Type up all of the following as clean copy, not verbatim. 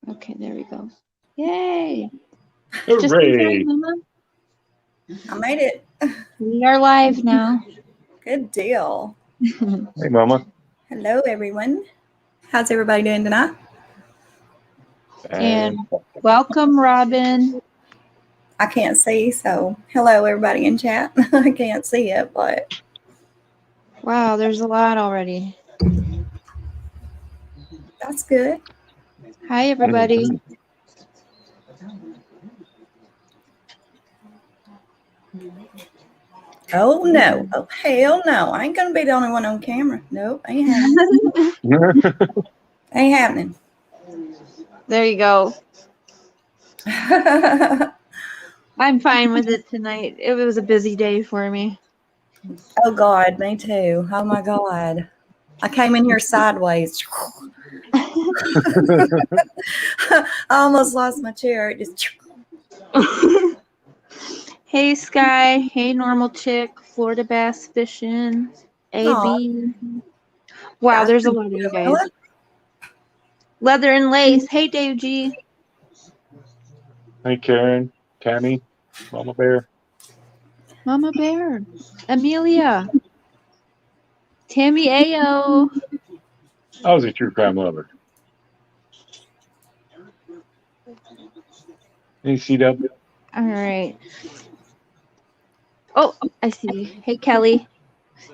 Okay, there we go. Yay! Hooray! Just in time, Mama. I made it. We are live now. Good deal. Hey, Mama. Hello, everyone. How's everybody doing tonight? And welcome, Robin. I can't see, so hello, everybody in chat. I can't see it, but Wow, there's a lot already. that's good. Hi, everybody. Oh, no. Oh, hell no. I ain't going to be the only one on camera. Nope, ain't happening. Ain't happening. There you go. I'm fine with it tonight. It was a busy day for me. Oh, God, me too. Oh, my God. I came in here sideways. I almost lost my chair. It just... Hey, Sky. Hey, Normal Chick. Florida Bass Fishing. AB. Wow, there's a lot of you guys. Leather and Lace. Hey, Dave G. Hey, Karen, Tammy, Mama Bear. Mama Bear. Amelia. Tammy Ayo. I was a true crime lover. Hey, C.D.T. All right. Oh, I see. Hey, Kelly.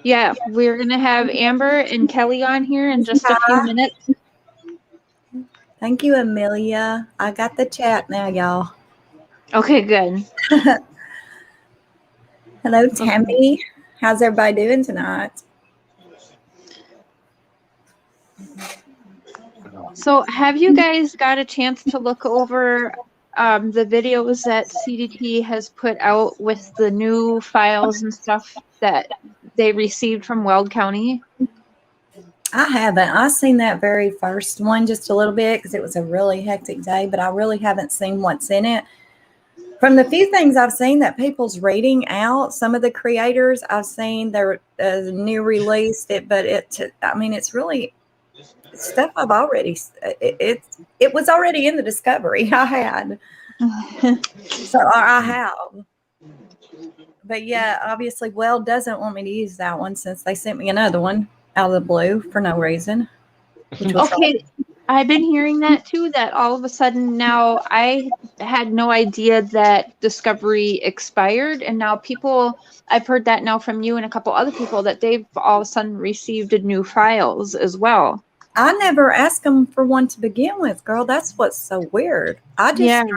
Yeah, we're going to have Amber and Kelly on here in just a few minutes. Thank you, Amelia. I got the chat now, y'all. Okay, good. Hello, Tammy. How's everybody doing tonight? So have you guys got a chance to look over the videos that C.D.T has put out with the new files and stuff that they received from Weld County? I haven't. I seen that very first one just a little bit because it was a really hectic day, but I really haven't seen what's in it. From the few things I've seen that people's reading out, some of the creators I've seen their new release, it's really stuff I've already. It was already in the discovery I had, so I have. But yeah, obviously, Weld doesn't want me to use that one since they sent me another one out of the blue for no reason. Okay, I've been hearing that too, that all of a sudden now I had no idea that Discovery expired, and now I've heard that now from you and a couple other people that they've all of a sudden received new files as well. I never asked them for one to begin with, girl. That's what's so weird. I just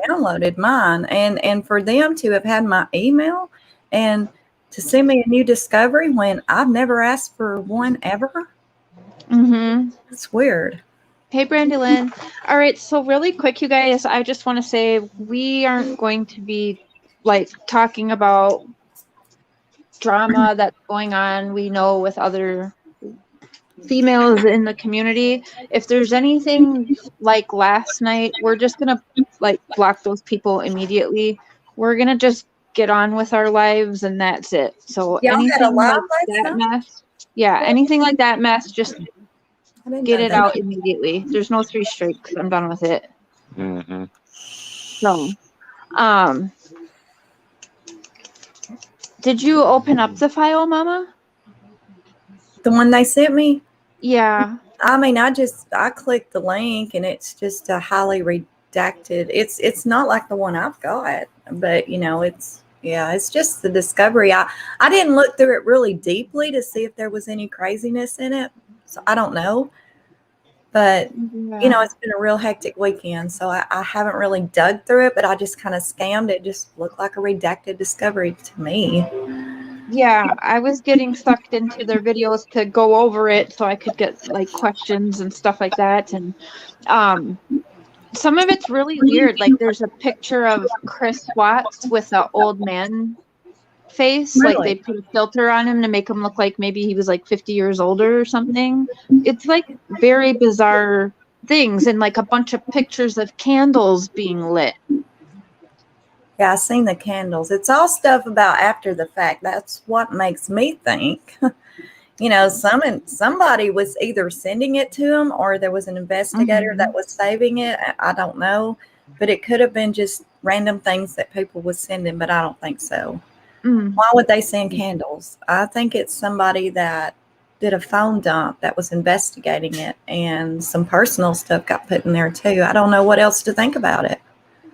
downloaded mine, and for them to have had my email and to send me a new Discovery when I've never asked for one ever. Mm-hmm. It's weird. Hey, Brandolyn. All right, so really quick, you guys, I just want to say we aren't going to be talking about drama that's going on, we know, with other females in the community. If there's anything like last night, we're just gonna block those people immediately. We're gonna just get on with our lives, and that's it. So anything like that mess, anything like that mess, just get it out immediately. There's no 3 strikes. I'm done with it. Mm-hmm. So, did you open up the file, Mama? The one they sent me? Yeah. I mean, I clicked the link and it's just a highly redacted. It's not like the one I've got, but it's just the Discovery. I didn't look through it really deeply to see if there was any craziness in it. So I don't know. But, it's been a real hectic weekend. So I haven't really dug through it, but I just kind of scanned it. Just looked like a redacted Discovery to me. Yeah, I was getting sucked into their videos to go over it so I could get questions and stuff like that. And some of it's really weird. There's a picture of Chris Watts with an old man face. Really? They put a filter on him to make him look like maybe he was 50 years older or something. It's very bizarre things, and a bunch of pictures of candles being lit. Yeah, I seen the candles. It's all stuff about after the fact. That's what makes me think. somebody was either sending it to them or there was an investigator that was saving it. I don't know, but it could have been just random things that people was sending, but I don't think so. Why would they send candles? I think it's somebody that did a phone dump that was investigating it, and some personal stuff got put in there too. I don't know what else to think about it.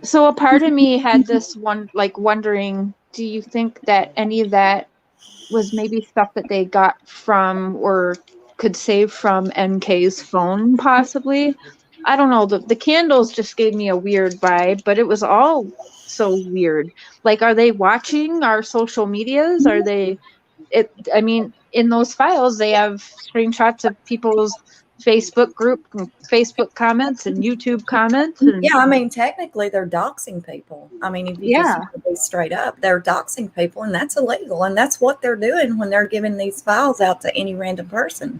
So a part of me had this one, like, wondering, do you think that any of that was maybe stuff that they got from or could save from NK's phone, possibly? I don't know. The candles just gave me a weird vibe, but it was all so weird. Like, are they watching our social medias? Are they? I mean, in those files, they have screenshots of people's Facebook group, and Facebook comments, and YouTube comments, and Yeah, I mean, technically, they're doxing people. I mean, if you just be straight up, they're doxing people, and that's illegal. And that's what they're doing when they're giving these files out to any random person.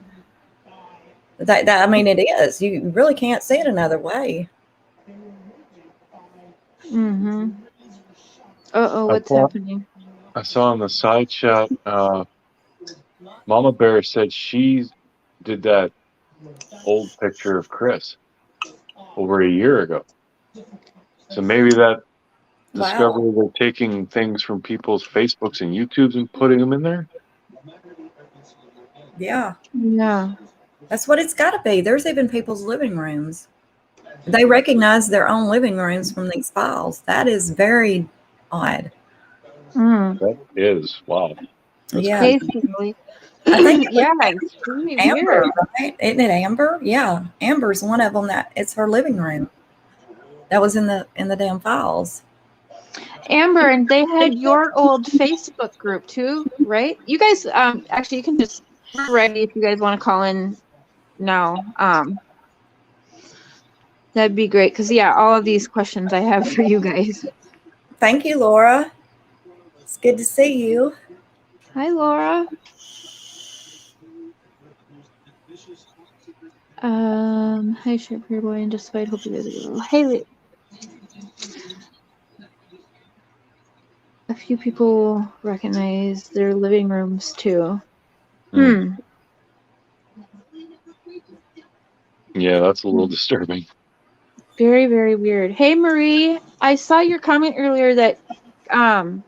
I mean, it is. You really can't see it another way. What's happening? I saw in the side chat, Mama Bear said she did that old picture of Chris over a year ago. So maybe that discovery they're taking things from people's Facebooks and YouTubes and putting them in there. Yeah. Yeah. That's what it's got to be. There's even people's living rooms. They recognize their own living rooms from these files. That is very odd. That is, wow. That's basically. I think it's really Amber, weird. right? Isn't it Amber? Yeah. Amber's one of them that it's her living room. That was in the damn files. Amber, and they had your old Facebook group too, right? You guys, actually, you can just, we're ready if you guys want to call in now. That'd be great, because, yeah, all of these questions I have for you guys. Thank you, Laura. It's good to see you. Hi, Laura. Hi, Sheriff Boy, and Justified. Hope you guys are well. Hey, a few people recognize their living rooms too. Yeah, that's a little disturbing. Very, very weird. Hey, Marie, I saw your comment earlier that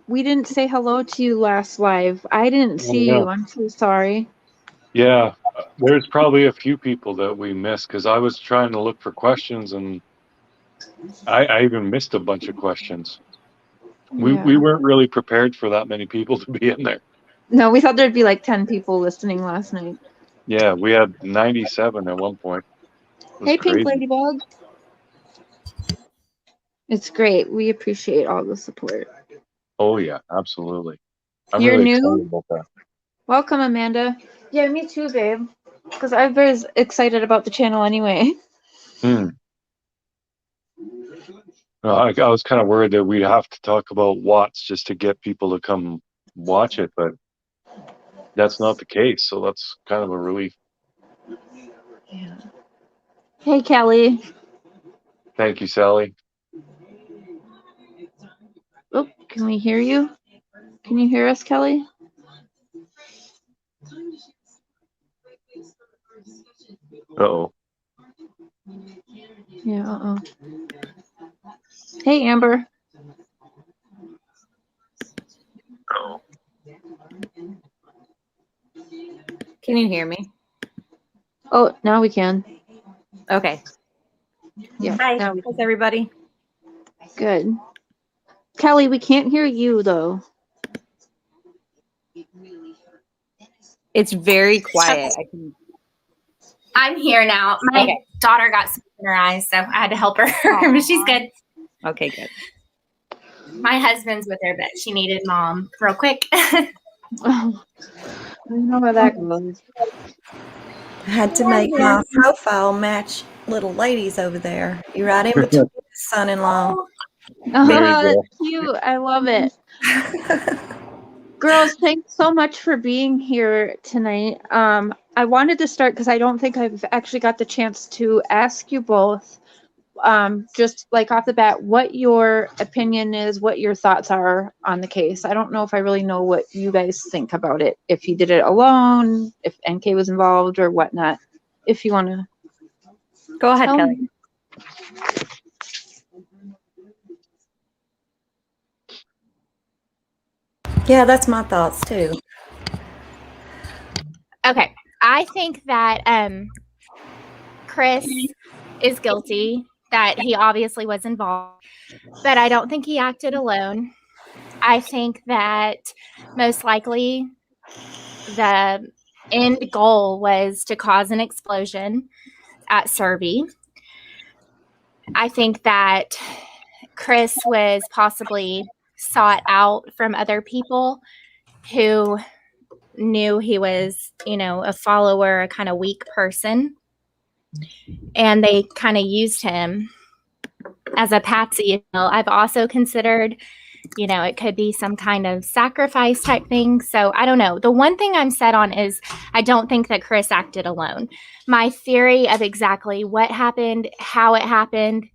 we didn't say hello to you last live. I didn't see you. I'm so sorry. Yeah, there's probably a few people that we missed because I was trying to look for questions and I even missed a bunch of questions. We weren't really prepared for that many people to be in there. No, we thought there'd be like 10 people listening last night. Yeah, we had 97 at one point. Hey, crazy. Pink Ladybug. It's great. We appreciate all the support. Oh, yeah, absolutely. I'm You're really new? excited about that. Welcome, Amanda. Yeah, me too, babe. Because I'm very excited about the channel anyway. I was kind of worried that we'd have to talk about watts just to get people to come watch it, but that's not the case. So that's kind of a relief. Yeah. Hey, Kelly. Thank you, Sally. Oh, can we hear you? Can you hear us, Kelly? Uh-oh. Yeah, uh-oh. Hey, Amber. Uh-oh. Can you hear me? Oh, now we can. Okay. Yeah. Hi, how's everybody? Good. Kelly, we can't hear you, though. It's very quiet. I'm here now. My daughter got something in her eyes, so I had to help her, but she's good. Okay, good. My husband's with her, but she needed mom real quick. Oh, I know where that goes. I had to make my profile match little ladies over there. You're right in between son-in-law. Oh, that's cute. I love it. Girls, thanks so much for being here tonight. I wanted to start because I don't think I've actually got the chance to ask you both just like off the bat, what your opinion is, what your thoughts are on the case. I don't know if I really know what you guys think about it. If he did it alone, if NK was involved or whatnot. If you want to Go ahead, tell Kelly. me. Yeah, that's my thoughts too. Okay. I think that Chris is guilty, that he obviously was involved, but I don't think he acted alone. I think that most likely the end goal was to cause an explosion at Serby. I think that Chris was possibly sought out from other people who knew he was, a follower, a kind of weak person. And they kind of used him as a patsy. I've also considered, it could be some kind of sacrifice type thing. So I don't know. The one thing I'm set on is I don't think that Chris acted alone. My theory of exactly what happened, how it happened,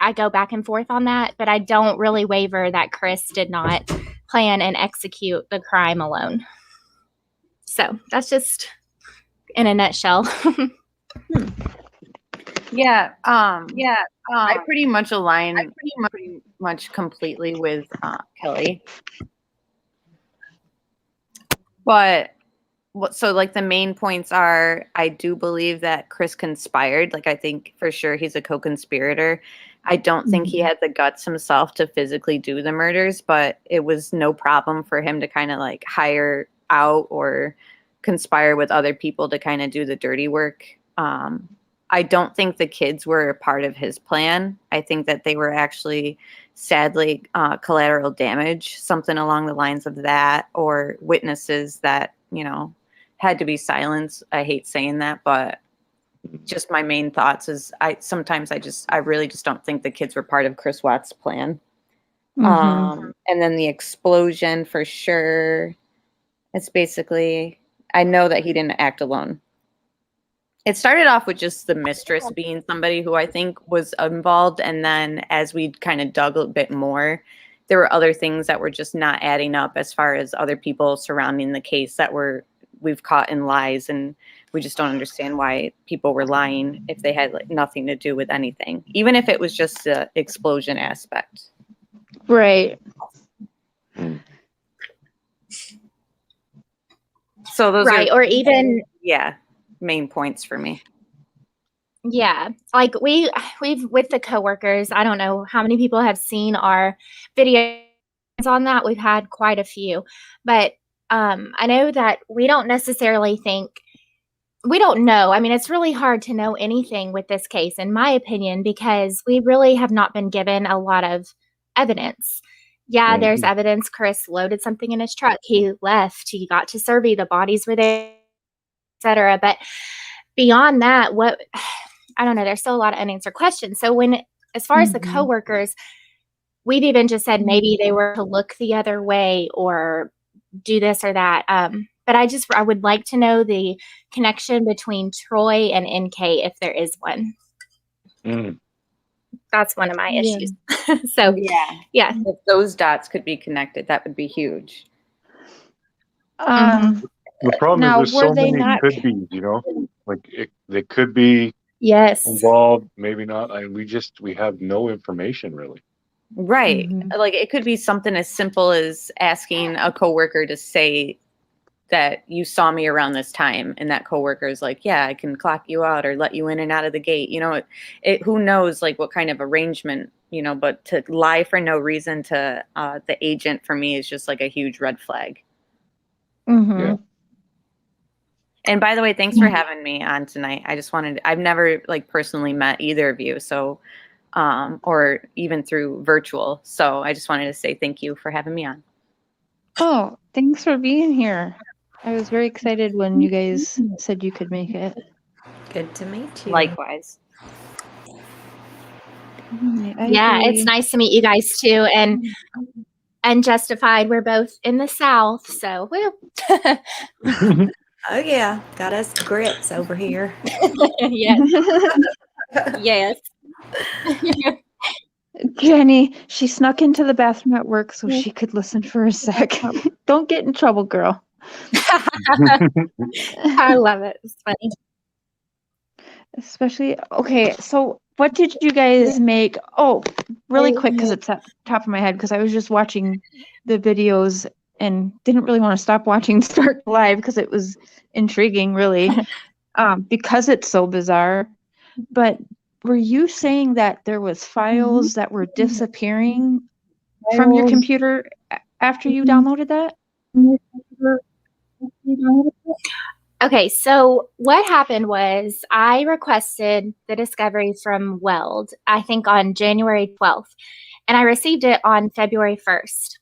I go back and forth on that, but I don't really waver that Chris did not plan and execute the crime alone. So that's just in a nutshell. Yeah. I pretty much align pretty much completely with Kelly. But so like the main points are, I do believe that Chris conspired. Like I think for sure he's a co-conspirator. I don't think he had the guts himself to physically do the murders, but it was no problem for him to kind of like hire out or conspire with other people to kind of do the dirty work. I don't think the kids were a part of his plan. I think that they were actually, sadly, collateral damage, something along the lines of that, or witnesses that, had to be silenced. I hate saying that, but just my main thoughts is I really just don't think the kids were part of Chris Watts' plan. And then the explosion for sure. It's basically, I know that he didn't act alone. It started off with just the mistress being somebody who I think was involved. And then as we kind of dug a bit more, there were other things that were just not adding up as far as other people surrounding the case that we've caught in lies. And we just don't understand why people were lying if they had like nothing to do with anything, even if it was just the explosion aspect. Right. So those right. Or even, main points for me. Yeah, like we've with the coworkers, I don't know how many people have seen our videos on that. We've had quite a few, but I know that we don't necessarily think, we don't know. I mean, it's really hard to know anything with this case, in my opinion, because we really have not been given a lot of evidence. Yeah, there's evidence. Chris loaded something in his truck. He left. He got to Serby. The bodies were there, etc. But beyond that, I don't know. There's still a lot of unanswered questions. So as far as the coworkers, we've even just said maybe they were to look the other way or do this or that. But I would like to know the connection between Troy and NK if there is one. That's one of my issues. So yeah. If those dots could be connected, that would be huge. The problem Now, is there's so they many not- could-be's, like they could be Yes. involved, maybe not. We have no information really. Right. Like it could be something as simple as asking a coworker to say that you saw me around this time, and that coworker is like, yeah, I can clock you out or let you in and out of the gate. Who knows like what kind of arrangement, but to lie for no reason to the agent for me is just like a huge red flag. Yeah. And by the way, thanks for having me on tonight. I've never like personally met either of you. So, or even through virtual. So I just wanted to say thank you for having me on. Oh, thanks for being here. I was very excited when you guys said you could make it. Good to meet you. Likewise. Yeah, it's nice to meet you guys too. And Justified, we're both in the South, so Oh yeah, got us grits over here. yes. Yes. Jenny, she snuck into the bathroom at work so she could listen for a sec. Don't get in trouble, girl. I love it. It's funny. Especially, okay, so what did you guys make? Oh, really quick, because it's at the top of my head, because I was just watching the videos and didn't really want to stop watching Start Live because it was intriguing, really, because it's so bizarre. But were you saying that there was files that were disappearing from your computer after you downloaded that? Okay, so what happened was I requested the discovery from Weld, I think on January 12th, and I received it on February 1st.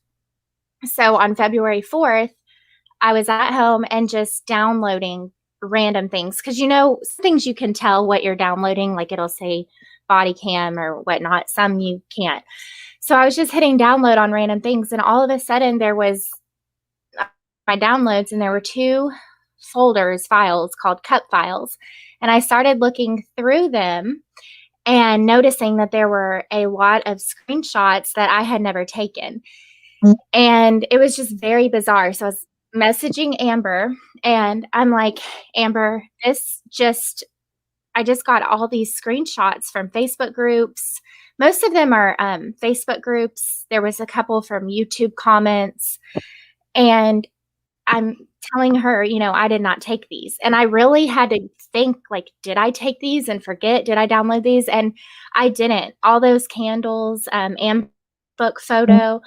So on February 4th, I was at home and just downloading random things because some things you can tell what you're downloading, like it'll say body cam or whatnot. Some you can't. So I was just hitting download on random things, and all of a sudden there was my downloads, and there were two files called cut files. And I started looking through them and noticing that there were a lot of screenshots that I had never taken. And it was just very bizarre. So I was messaging Amber and I'm like, Amber, I just got all these screenshots from Facebook groups. Most of them are Facebook groups. There was a couple from YouTube comments. And I'm telling her, I did not take these. And I really had to think, like, did I take these and forget? Did I download these? And I didn't. All those candles, and book photo,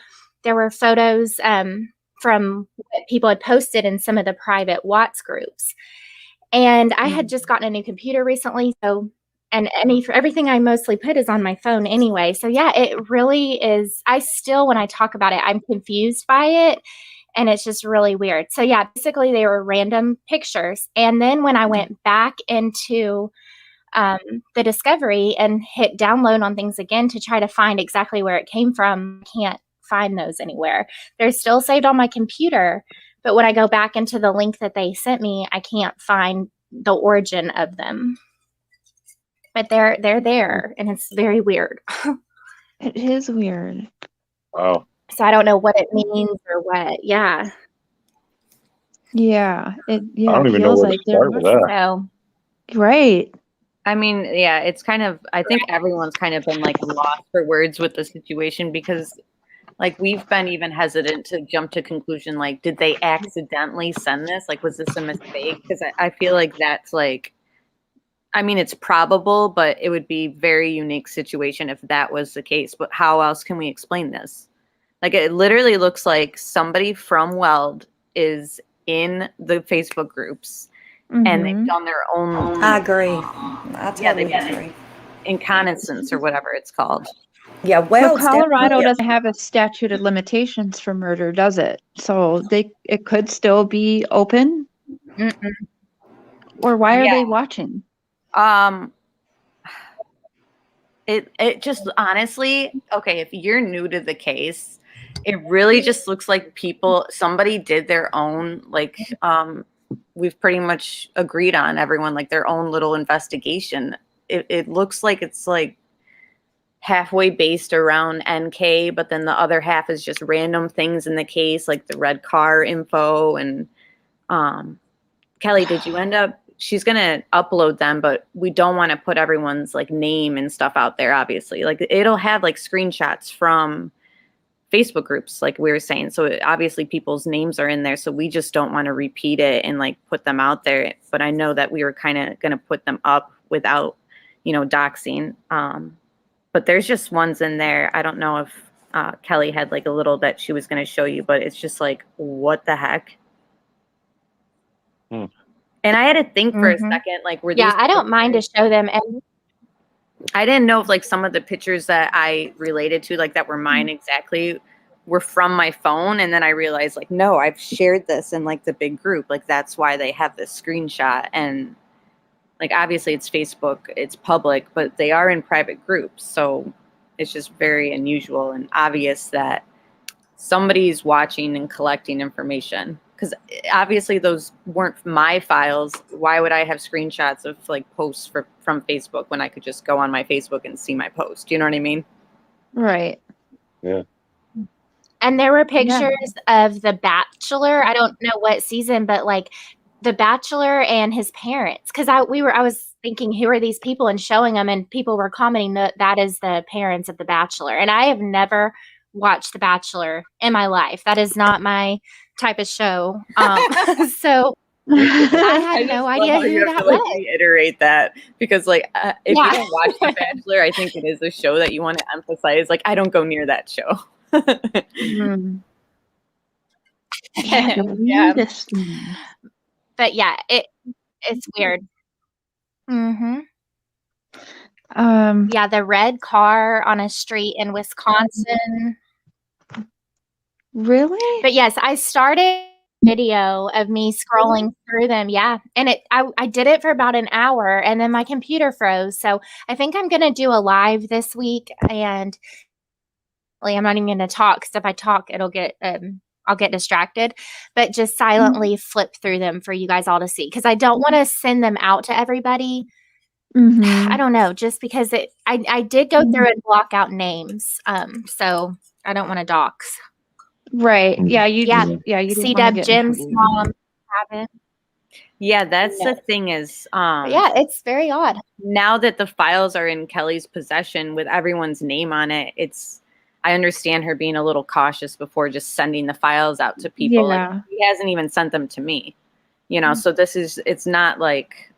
there were photos from what people had posted in some of the private Watts groups. And I had just gotten a new computer recently. So, and everything I mostly put is on my phone anyway. So yeah, it really is. I still, when I talk about it, I'm confused by it. And it's just really weird. So yeah, basically they were random pictures. And then when I went back into the discovery and hit download on things again to try to find exactly where it came from, I can't find those anywhere. They're still saved on my computer, but when I go back into the link that they sent me, I can't find the origin of them. But they're there, and it's very weird. It is weird. Wow. So I don't know what it means or what. Yeah. Yeah. I don't even know feels where like to start with that. So Right. I mean, yeah, it's kind of, I think everyone's kind of been like lost for words with the situation because like we've been even hesitant to jump to conclusion, like, did they accidentally send this? Like, was this a mistake? Because I feel like that's like, I mean, it's probable, but it would be very unique situation if that was the case. But how else can we explain this? Like, it literally looks like somebody from Weld is in the Facebook groups and they've done their own. I agree. I totally agree. Incontinence or whatever it's called. Yeah, well, so Colorado doesn't have a statute of limitations for murder, does it? So it could still be open. Or why are they watching? It just honestly, okay, if you're new to the case, it really just looks like somebody did their own, like, we've pretty much agreed on everyone, like their own little investigation. It looks like it's like halfway based around NK, but then the other half is just random things in the case, like the red car info. And Kelly, did you end up, she's going to upload them, but we don't want to put everyone's like name and stuff out there, obviously. Like it'll have like screenshots from Facebook groups, like we were saying. So obviously people's names are in there. So we just don't want to repeat it and like put them out there. But I know that we were kind of going to put them up without, doxing. But there's just ones in there. I don't know if Kelly had like a little that she was going to show you, but it's just like, what the heck? And I had to think for a second, like, were these? Yeah, I don't mind to show them. And I didn't know if like some of the pictures that I related to, like that were mine exactly, were from my phone. And then I realized like, no, I've shared this in like the big group. Like that's why they have this screenshot. And like, obviously it's Facebook, it's public, but they are in private groups. So it's just very unusual and obvious that somebody's watching and collecting information. Because obviously those weren't my files. Why would I have screenshots of like posts from Facebook when I could just go on my Facebook and see my post. You know what I mean? Right. Yeah. And there were pictures of The Bachelor. I don't know what season, but like The Bachelor and his parents. Because I was thinking, who are these people, and showing them, and people were commenting that is the parents of The Bachelor. And I have never watched The Bachelor in my life. That is not my type of show. So I had no idea who that was. Reiterate that, because like if Yeah. you don't watch The Bachelor, I think it is a show that you want to emphasize. Like, I don't go near that show. Mm. Yeah, the Yeah. weirdest thing. But yeah, it's weird. Mm-hmm. Yeah, the red car on a street in Wisconsin. Really? But yes, I started a video of me scrolling through them. Yeah. And I did it for about an hour, and then my computer froze. So I think I'm going to do a live this week, and I'm not even going to talk, because if I talk, it'll get, I'll get distracted, but just silently flip through them for you guys all to see. Cause I don't want to send them out to everybody. I don't know, just because I did go through and block out names. So I don't want to dox. Right. Yeah. You didn't C.D.T, want to get Jim's into mom. Haven't. Yeah, that's the thing is, Yeah, it's very odd. now that the files are in Kelly's possession with everyone's name on it, I understand her being a little cautious before just sending the files out to people. Yeah. Like, he hasn't even sent them to me, you know? So it's not like,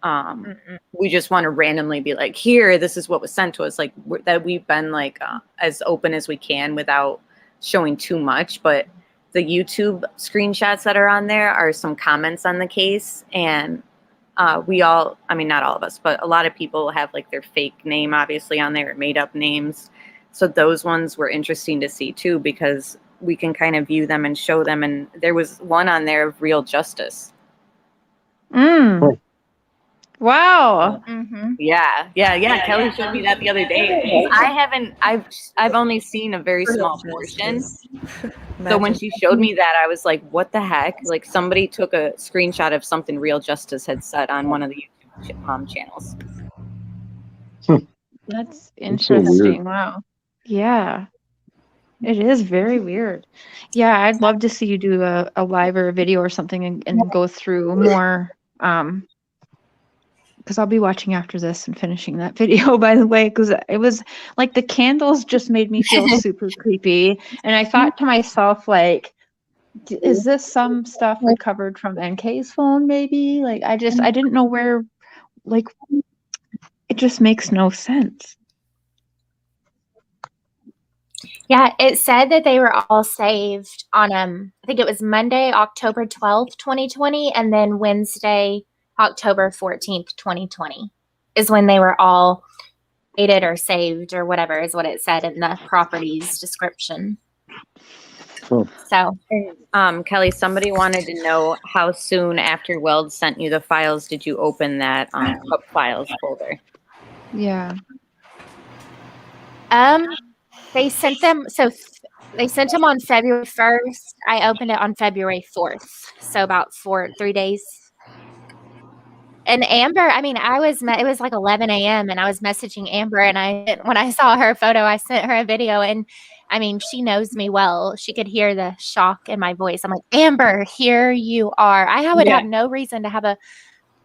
we just want to randomly be like, here, this is what was sent to us. Like, that we've been like, as open as we can without showing too much. But the YouTube screenshots that are on there are some comments on the case. And we all, I mean, not all of us, but a lot of people have like their fake name obviously on there, or made up names. So those ones were interesting to see too, because we can kind of view them and show them. And there was one on there of Real Justice. Wow. Yeah. Kelly showed me that the other day. I've only seen a very small portion. So when she showed me that, I was like, what the heck? Like, somebody took a screenshot of something Real Justice had said on one of the YouTube channels. That's That's so interesting. weird. Wow. Yeah. It is very weird. Yeah, I'd love to see you do a live or a video or something and go through more. Because I'll be watching after this and finishing that video, by the way, because it was like the candles just made me feel super creepy. And I thought to myself, like, is this some stuff recovered from NK's phone, maybe? Like, I didn't know where, like, it just makes no sense. Yeah, it said that they were all saved on I think it was Monday, October 12th, 2020, and then Wednesday, October 14th, 2020 is when they were all created or saved, or whatever is what it said in the properties description. Cool. So Kelly, somebody wanted to know how soon after Weld sent you the files did you open that Cup files folder? Yeah. they sent them on February 1st. I opened it on February 4th. So about 3 days. And Amber, I mean, it was like 11 a.m. and I was messaging Amber, and when I saw her photo, I sent her a video, and I mean, she knows me well. She could hear the shock in my voice. I'm like, Amber, here you are. I would have no reason to have a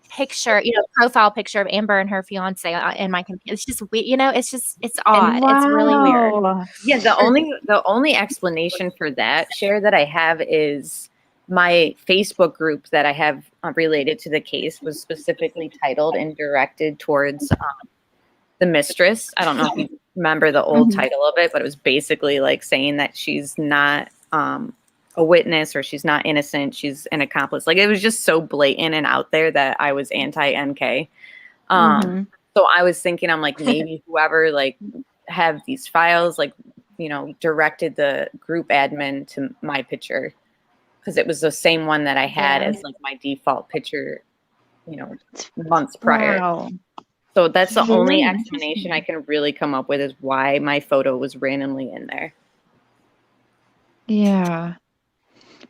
picture, profile picture of Amber and her fiance in my computer. It's just weird, it's odd. Wow. It's really weird. Yeah, the only explanation for that, Cher, that I have is my Facebook group that I have related to the case was specifically titled and directed towards the mistress. I don't know if you remember the old title of it, but it was basically like saying that she's not a witness, or she's not innocent, she's an accomplice. Like, it was just so blatant and out there that I was anti-NK. So I was thinking, I'm like, maybe whoever like have these files, like, directed the group admin to my picture, because it was the same one that I had as like my default picture, months prior. Wow. So that's the only explanation I can really come up with, is why my photo was randomly in there. Yeah.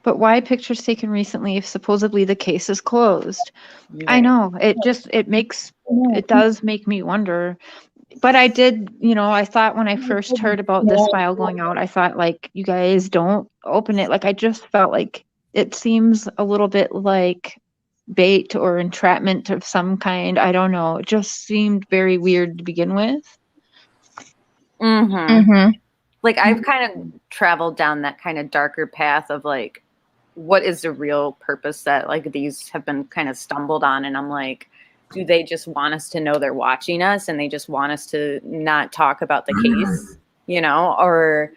But why pictures taken recently if supposedly the case is closed? I Right. know. It does make me wonder. But I did, I thought when I first heard about this file going out, I thought, like, you guys don't open it. Like, I just felt like it seems a little bit like bait or entrapment of some kind. I don't know. It just seemed very weird to begin with. Mm-hmm. Like, I've kind of traveled down that kind of darker path of, like, what is the real purpose that, like, these have been kind of stumbled on? And I'm like, do they just want us to know they're watching us and they just want us to not talk about the case, or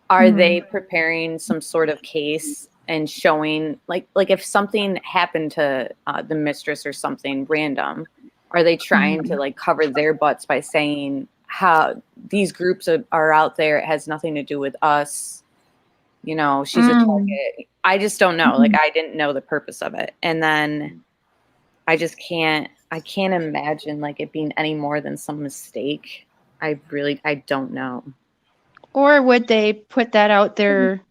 are they preparing some sort of case and showing, like if something happened to the mistress or something random, are they trying to, like, cover their butts by saying how these groups are out there, it has nothing to do with us, she's a target? I just don't know. Like, I didn't know the purpose of it. And then I can't imagine, like, it being any more than some mistake. I don't know. Or would they put that out there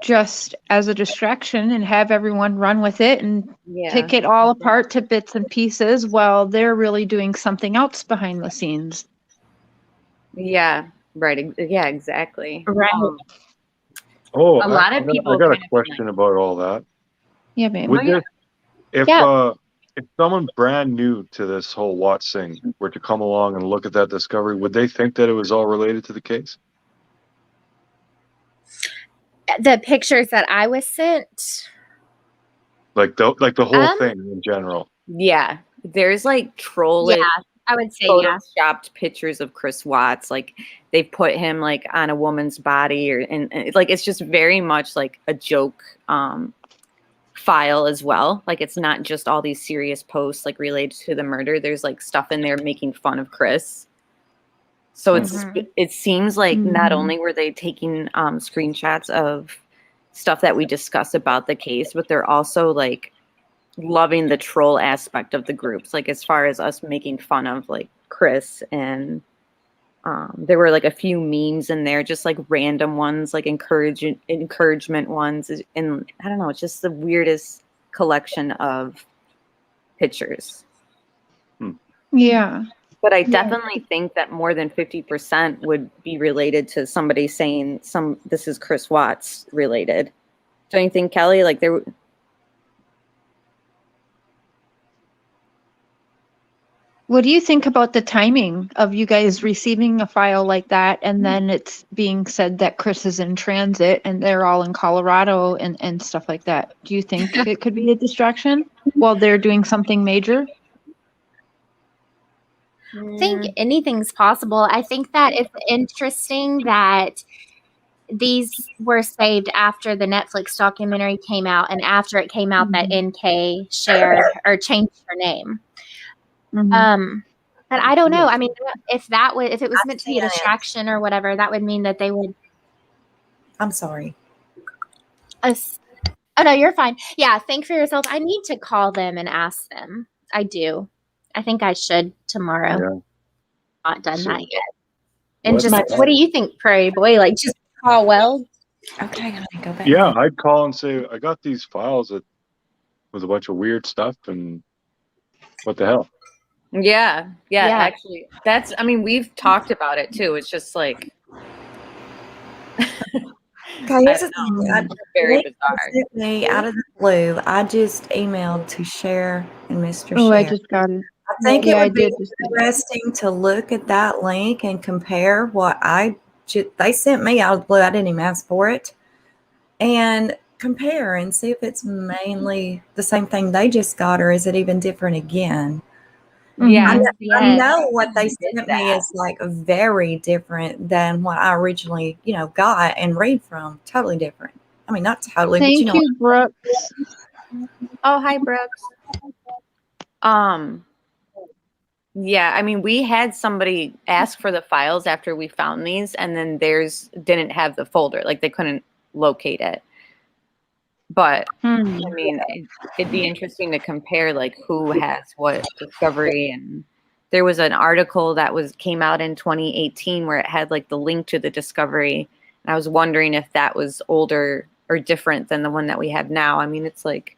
just as a distraction and have everyone run with it and pick it all apart to bits and pieces while they're really doing something else behind the scenes? Yeah, right. Yeah, exactly. Right. Oh, A lot of people I got a kind of question about all that. Yeah, babe. Would this, if Yeah. if someone brand new to this whole watch thing were to come along and look at that discovery, would they think that it was all related to the case? The pictures that I was sent. Like the whole thing in general. Yeah, there's, like, trollish, I would say photoshopped pictures of Chris Watts. Like, they put him, like, on a woman's body, and like, it's just very much like a joke file as well. Like, it's not just all these serious posts, like, related to the murder. There's, like, stuff in there making fun of Chris. So it seems like not only were they taking screenshots of stuff that we discuss about the case, but they're also, like, loving the troll aspect of the groups, like, as far as us making fun of, like, Chris. And there were, like, a few memes in there, just, like, random ones, like encouragement ones, and I don't know, it's just the weirdest collection of pictures. Yeah. But I definitely think that more than 50% would be related to somebody saying this is Chris Watts related. Don't you think, Kelly? Like, there. What do you think about the timing of you guys receiving a file like that and then it's being said that Chris is in transit and they're all in Colorado and stuff like that? Do you think it could be a distraction while they're doing something major? I think anything's possible. I think that it's interesting that these were saved after the Netflix documentary came out and after it came out that NK shared or changed her name. But I don't know. I mean, if it was meant to be a distraction or whatever, that would mean that they would. I'm sorry. Oh no, you're fine. Yeah, think for yourself. I need to call them and ask them. I do. I think I should tomorrow. Yeah. Not done that yet. And what do you think, Prairie Boy? Like, just call Weld? Okay, honey, go back. Yeah, I'd call and say, I got these files with a bunch of weird stuff, and what the hell? Yeah. Actually, we've talked about it too. It's just like, Okay, here's the thing. very bizarre. Me out of the blue, I just emailed to Cher and Mr. Oh, Cher. I just got it. I think it would be interesting to look at that link and compare what they sent me out of the blue. I didn't even ask for it. And compare and see if it's mainly the same thing they just got, or is it even different again? Yeah. I know what they sent me is, like, very different than what I originally, got and read from. Totally different. I mean, not totally, Thank but you, Brooks. Oh, hi, Brooks. Yeah, I mean, we had somebody ask for the files after we found these, and then theirs didn't have the folder. Like, they couldn't locate it. But, I mean, it'd be interesting to compare, like, who has what discovery. And there was an article that came out in 2018 where it had, like, the link to the discovery. And I was wondering if that was older or different than the one that we have now. I mean, it's like,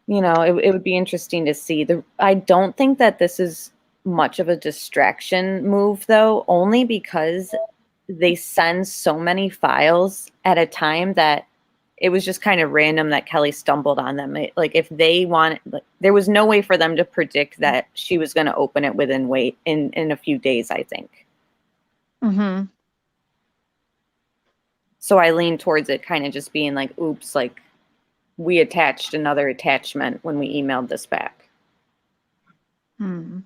you know, it would be interesting to see. I don't think that this is much of a distraction move, though, only because they send so many files at a time that it was just kind of random that Kelly stumbled on them. Like if they want, like, there was no way for them to predict that she was going to open it in a few days, I think. Mm-hmm. So I lean towards it kind of just being like, oops, like we attached another attachment when we emailed this back. Hmm.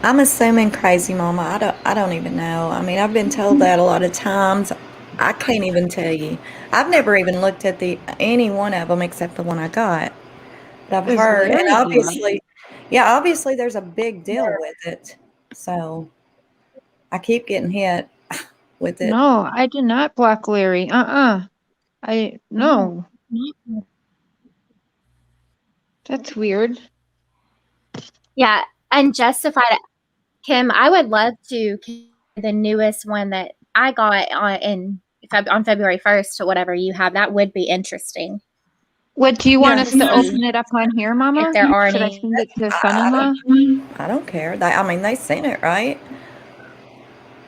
I'm assuming Crazy Mama. I don't even know. I mean, I've been told that a lot of times. I can't even tell you. I've never even looked at any one of them except the one I got. But I've Is heard, and Larry obviously there's a big deal with it. So I keep getting hit with it. No, I did not block Larry. No. That's weird. Yeah, Unjustified. Kim, I would love to the newest one that I got on February 1st or whatever you have. That would be interesting. What do you want us to see open it up on here, Mama? if there are Should I any. send it to son-in-law? I don't care. They sent it, right?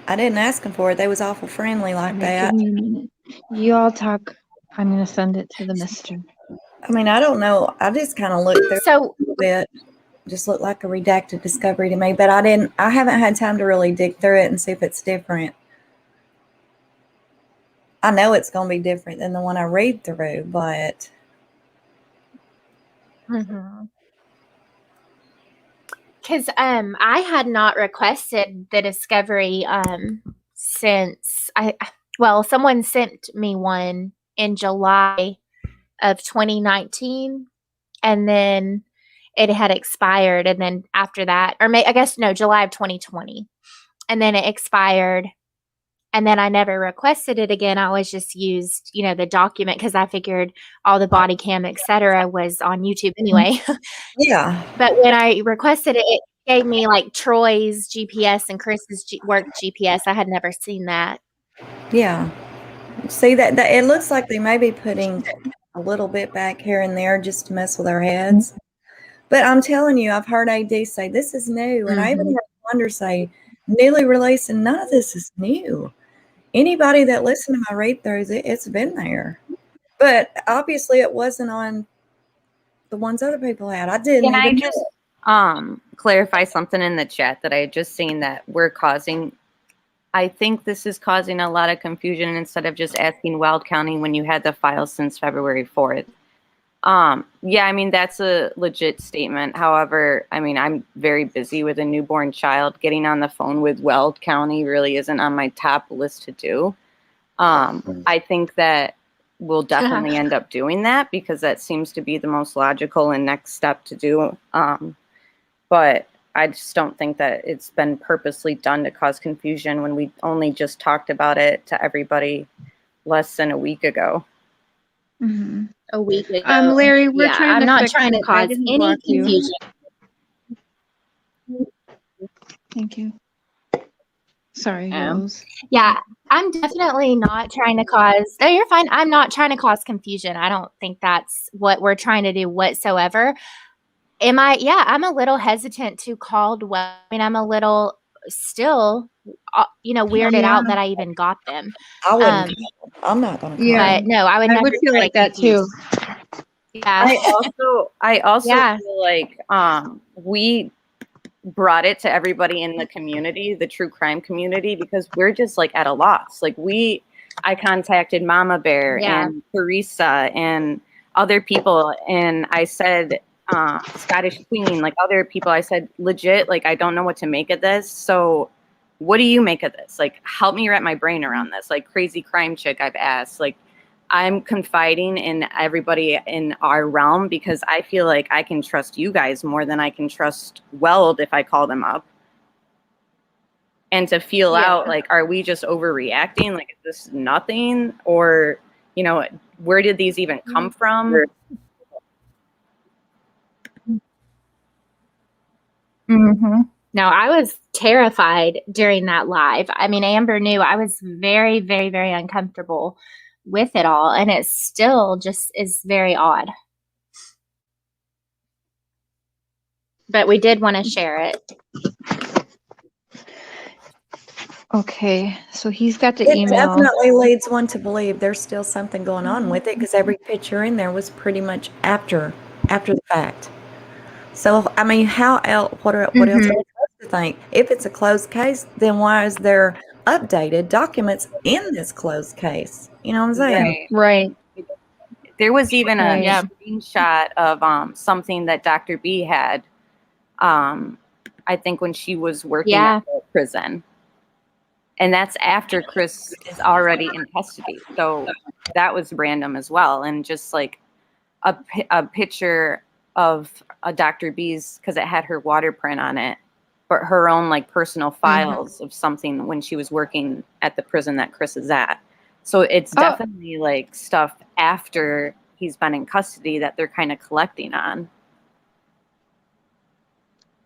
I didn't ask them for it. They was awful friendly like All right, that. give me a minute. You all talk. I'm going to send it to the mister. I mean, I don't know. I just kind of looked through So it a bit. Just looked like a redacted discovery to me, but I haven't had time to really dig through it and see if it's different. I know it's going to be different than the one I read through, but because I had not requested the discovery since someone sent me one in July of 2019, and then it had expired, and then after that, July of 2020, and then it expired, and then I never requested it again. I always just used, the document because I figured all the body cam, etc., was on YouTube anyway. yeah. But when I requested it, it gave me like Troy's GPS and Chris's work GPS. I had never seen that. Yeah. See that it looks like they may be putting a little bit back here and there just to mess with our heads. But I'm telling you, I've heard AD say this is new, and I even heard Wonder say newly released, and none of this is new. Anybody that listened to my read throughs, it's been there. But obviously it wasn't on the ones other people had. I didn't Can even I just clarify something in the chat that I had just seen that I think this is causing a lot of confusion instead of just asking Weld County when you had the file since February 4th. Yeah, I mean, that's a legit statement. However, I mean, I'm very busy with a newborn child. Getting on the phone with Weld County really isn't on my top list to do. I think that we'll definitely end up doing that because that seems to be the most logical and next step to do. But I just don't think that it's been purposely done to cause confusion when we only just talked about it to everybody less than a week ago. Mm-hmm. A week ago. Larry, we're trying I'm to not fix trying to it. I cause didn't any block you. confusion. Thank you. Sorry, Rose. Yeah, I'm definitely not trying to cause. No, you're fine. I'm not trying to cause confusion. I don't think that's what we're trying to do whatsoever. Yeah, I'm a little hesitant to call. I mean, I'm a little still, weirded out that I even got them. I wouldn't. I'm not going to call. Yeah. But no, I would I never would feel try like to that too. Yeah. I also Yeah. feel like we brought it to everybody in the community, the true crime community, because we're just like at a loss. Like I contacted Mama Bear and Teresa and other people, and I said Scottish Queen, like other people. I said legit, like I don't know what to make of this. So what do you make of this? Like help me wrap my brain around this. Like crazy crime chick, I've asked. Like I'm confiding in everybody in our realm because I feel like I can trust you guys more than I can trust Weld if I call them up. And to feel out, like, are we just overreacting? Like, is this nothing? Or, where did these even come from? No, I was terrified during that live. I mean, Amber knew I was very, very, very uncomfortable with it all, and it still just is very odd. But we did want to share it. Okay, so he's got the It email. definitely leads one to believe there's still something going on with it, because every picture in there was pretty much after the fact. So, I mean, what else are we supposed to think? If it's a closed case, then why is there updated documents in this closed case? You know what I'm saying? Right. Right. There was even a Right. Yeah. screenshot of something that Dr. B had, I think when she was working at the prison. And that's after Chris is already in custody. So that was random as well. And just like a picture of a Dr. B's, because it had her water print on it, but her own like personal files of something when she was working at the prison that Chris is at. So it's definitely like stuff after he's been in custody that they're kind of collecting on.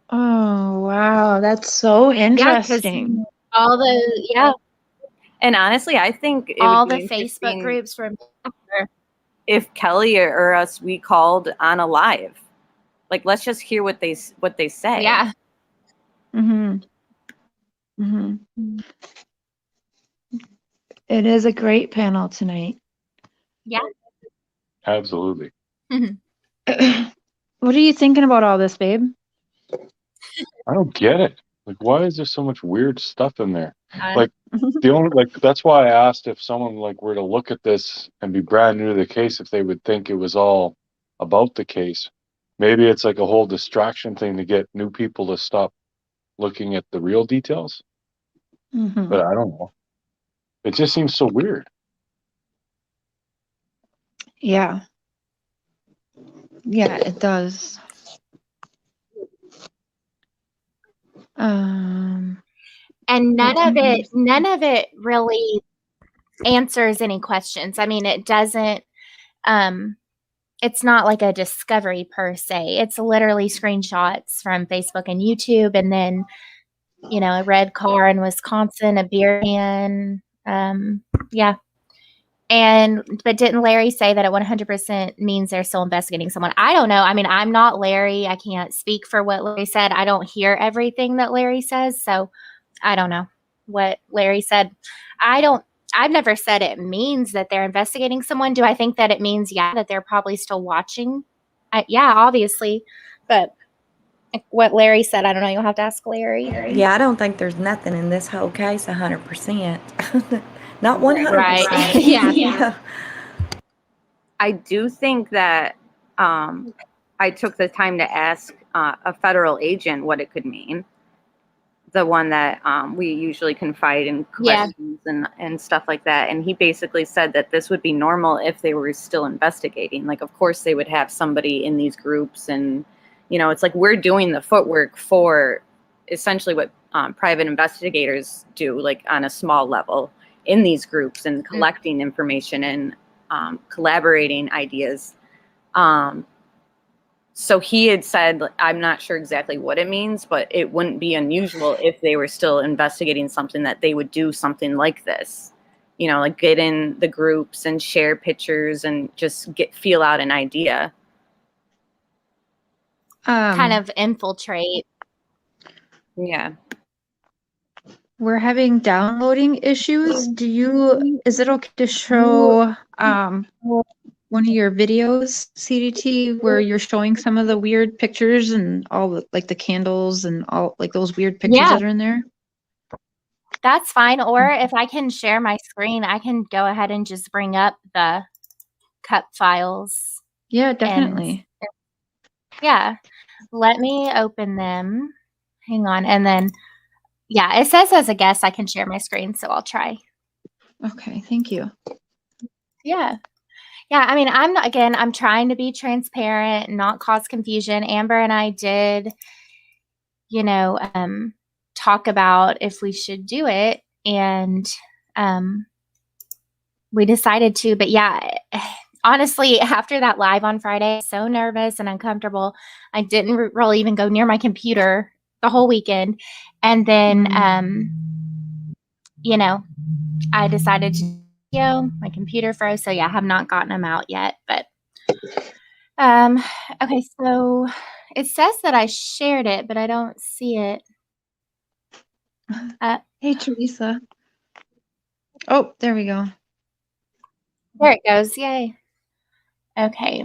Oh, wow. That's so interesting. All the And honestly, I think it all would the be Facebook interesting groups from if Kelly or us, we called on a live. Like, let's just hear what they say. Yeah. It is a great panel tonight. Yeah. Absolutely. What are you thinking about all this, babe? I don't get it. Like, why is there so much weird stuff in there? Like, that's why I asked if someone like were to look at this and be brand new to the case, if they would think it was all about the case. Maybe it's like a whole distraction thing to get new people to stop looking at the real details. But I don't know. It just seems so weird. Yeah. Yeah, it does. And none of it really answers any questions. I mean, it doesn't it's not like a discovery per se. It's literally screenshots from Facebook and YouTube, and then a red car in Wisconsin, a beer can. Yeah. But didn't Larry say that it 100% means they're still investigating someone? I don't know. I mean, I'm not Larry. I can't speak for what Larry said. I don't hear everything that Larry says, so I don't know what Larry said. I've never said it means that they're investigating someone. Do I think that it means, that they're probably still watching? Yeah, obviously. But what Larry said, I don't know. You'll have to ask Larry. Yeah, I don't think there's nothing in this whole case 100%. Not 100%. Right. Yeah. I do think that I took the time to ask a federal agent what it could mean. The one that we usually confide in questions and stuff like that. And he basically said that this would be normal if they were still investigating. Like, of course, they would have somebody in these groups. And, it's like we're doing the footwork for essentially what private investigators do, like on a small level in these groups and collecting information and collaborating ideas. So he had said, I'm not sure exactly what it means, but it wouldn't be unusual if they were still investigating something that they would do something like this, like get in the groups and share pictures and just feel out an idea. Kind of infiltrate. Yeah. We're having downloading issues. Is it okay to show one of your videos, C.D.T, where you're showing some of the weird pictures and all the candles and all like those weird pictures that are in there? That's fine. Or if I can share my screen, I can go ahead and just bring up the cup files. Yeah, definitely. Let me open them. Hang on. And then, it says as a guest, I can share my screen. So I'll try. Okay. Thank you. Yeah. I mean, I'm trying to be transparent and not cause confusion. Amber and I did, talk about if we should do it. And we decided to. But honestly, after that live on Friday, so nervous and uncomfortable. I didn't really even go near my computer the whole weekend. And then, I decided to video. My computer froze, so yeah, I have not gotten them out yet. But okay, so it says that I shared it, but I don't see it. Hey, Teresa. Oh, there we go. There it goes. Yay. Okay.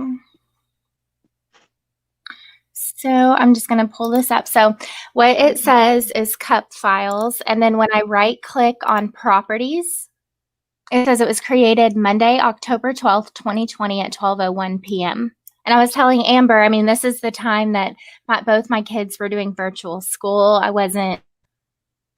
So I'm just going to pull this up. So what it says is cup files. And then when I right click on properties, it says it was created Monday, October 12th, 2020 at 12:01 p.m. And I was telling Amber, I mean, this is the time that both my kids were doing virtual school. I wasn't,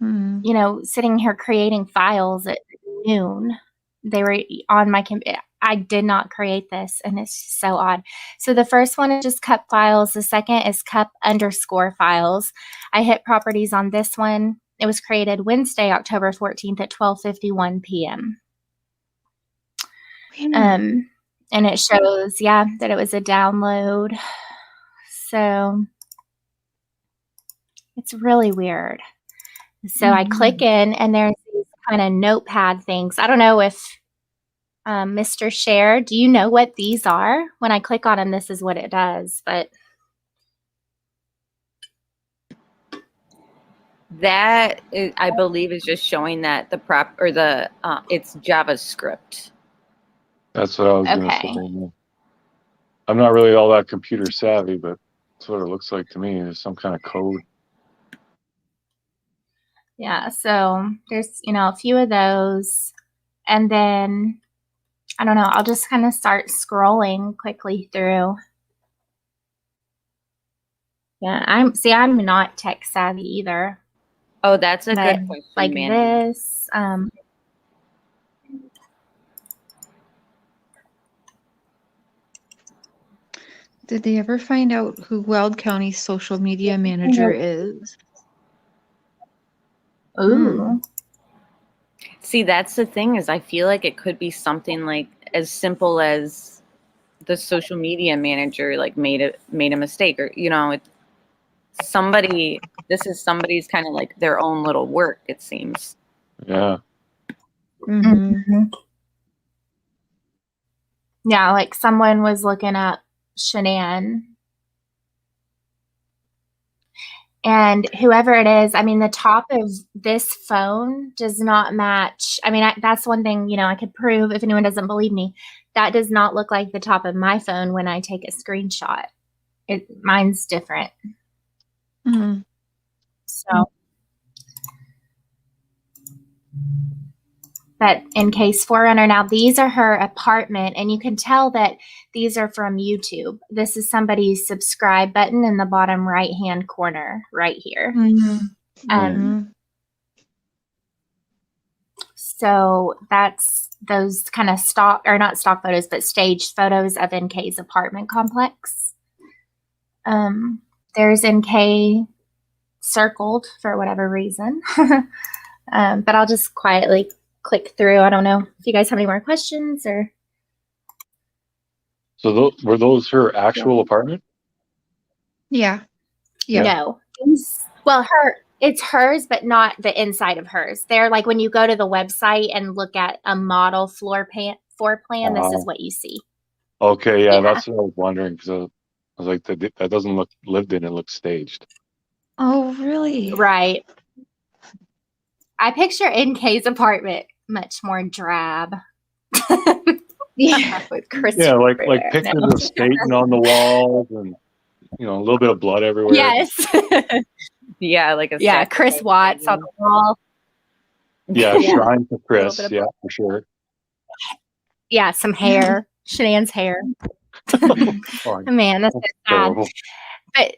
you know, sitting here creating files at noon. They were on my computer. I did not create this, and it's so odd. So the first one is just cup files. The second is cup_ files. I hit properties on this one. It was created Wednesday, October 14th at 12:51 p.m. And it shows, yeah, that it was a download. So it's really weird. So I click in, and there's these kind of notepad things. I don't know if Mr. CHER, do you know what these are? When I click on them, this is what it does. But that is, I believe, is just showing that it's JavaScript. That's what I was going to say. I'm not really all that computer savvy, but that's what it looks like to me. There's some kind of code. yeah, so there's, you know, a few of those. And then, I don't know, I'll just kind of start scrolling quickly through. Yeah, I'm not tech savvy either. Oh, that's a good question, like man. This. Did they ever find out who Weld County's social media manager is? Ooh. See, that's the thing, is I feel like it could be something like as simple as the social media manager like made a mistake, or, you know, this is somebody's kind of like their own little work, it seems. Yeah. Yeah, like someone was looking up Shanann. And whoever it is, I mean, the top of this phone does not match. I mean, that's one thing, you know, I could prove if anyone doesn't believe me. That does not look like the top of my phone when I take a screenshot. Mine's different. So, but in case Forerunner, now these are her apartment, and you can tell that these are from YouTube. This is somebody's subscribe button in the bottom right-hand corner right here. So that's those kind of stock, or not stock photos, but staged photos of NK's apartment complex. There's NK circled for whatever reason. But I'll just quietly click through. I don't know if you guys have any more questions or. So were those her actual apartment? Yeah. No. Well, it's hers, but not the inside of hers. They're like when you go to the website and look at a model floor plan, this is what you see. Okay, yeah, that's what I was wondering, because I was like, that doesn't look lived in, it looks staged. Oh, really? Right. I picture NK's apartment much more drab. Yeah. With Chris. Yeah, like pictures of Satan on the walls, and, you know, a little bit of blood everywhere. Yes. Yeah, like Chris Watts on the wall. Yeah, shrine to Chris. Yeah, for sure. Yeah, some hair. Shanann's hair. Man, that's so sad. But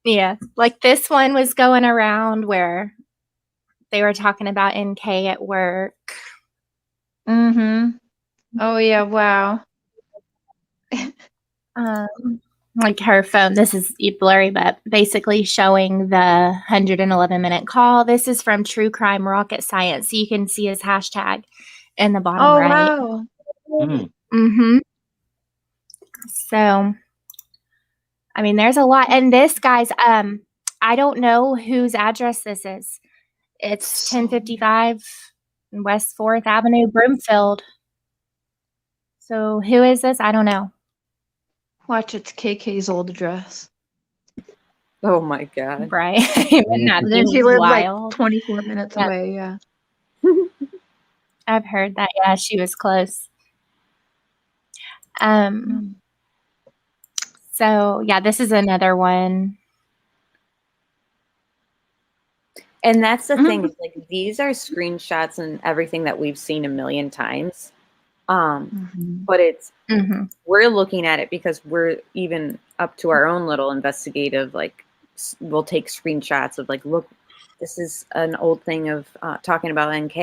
yeah, like this one was going around where they were talking about NK at work. Oh yeah, wow. Like her phone, this is blurry, but basically showing the 111-minute call. This is from True Crime Rocket Science. So you can see his hashtag in the bottom right. Wow. So, I mean, there's a lot. And this, guys, I don't know whose address this is. It's 1055 West 4th Avenue, Broomfield. So who is this? I don't know. Watch, it's KK's old address. Oh my god. Right. Wouldn't that And then be she lived like wild? 24 minutes Yep. away. Yeah. I've heard that. Yeah, she was close. So yeah, this is another one. And that's the thing, is like these are screenshots and everything that we've seen a million times. But it's we're looking at it because we're even up to our own little investigative, like we'll take screenshots of like, look, this is an old thing of talking about NK,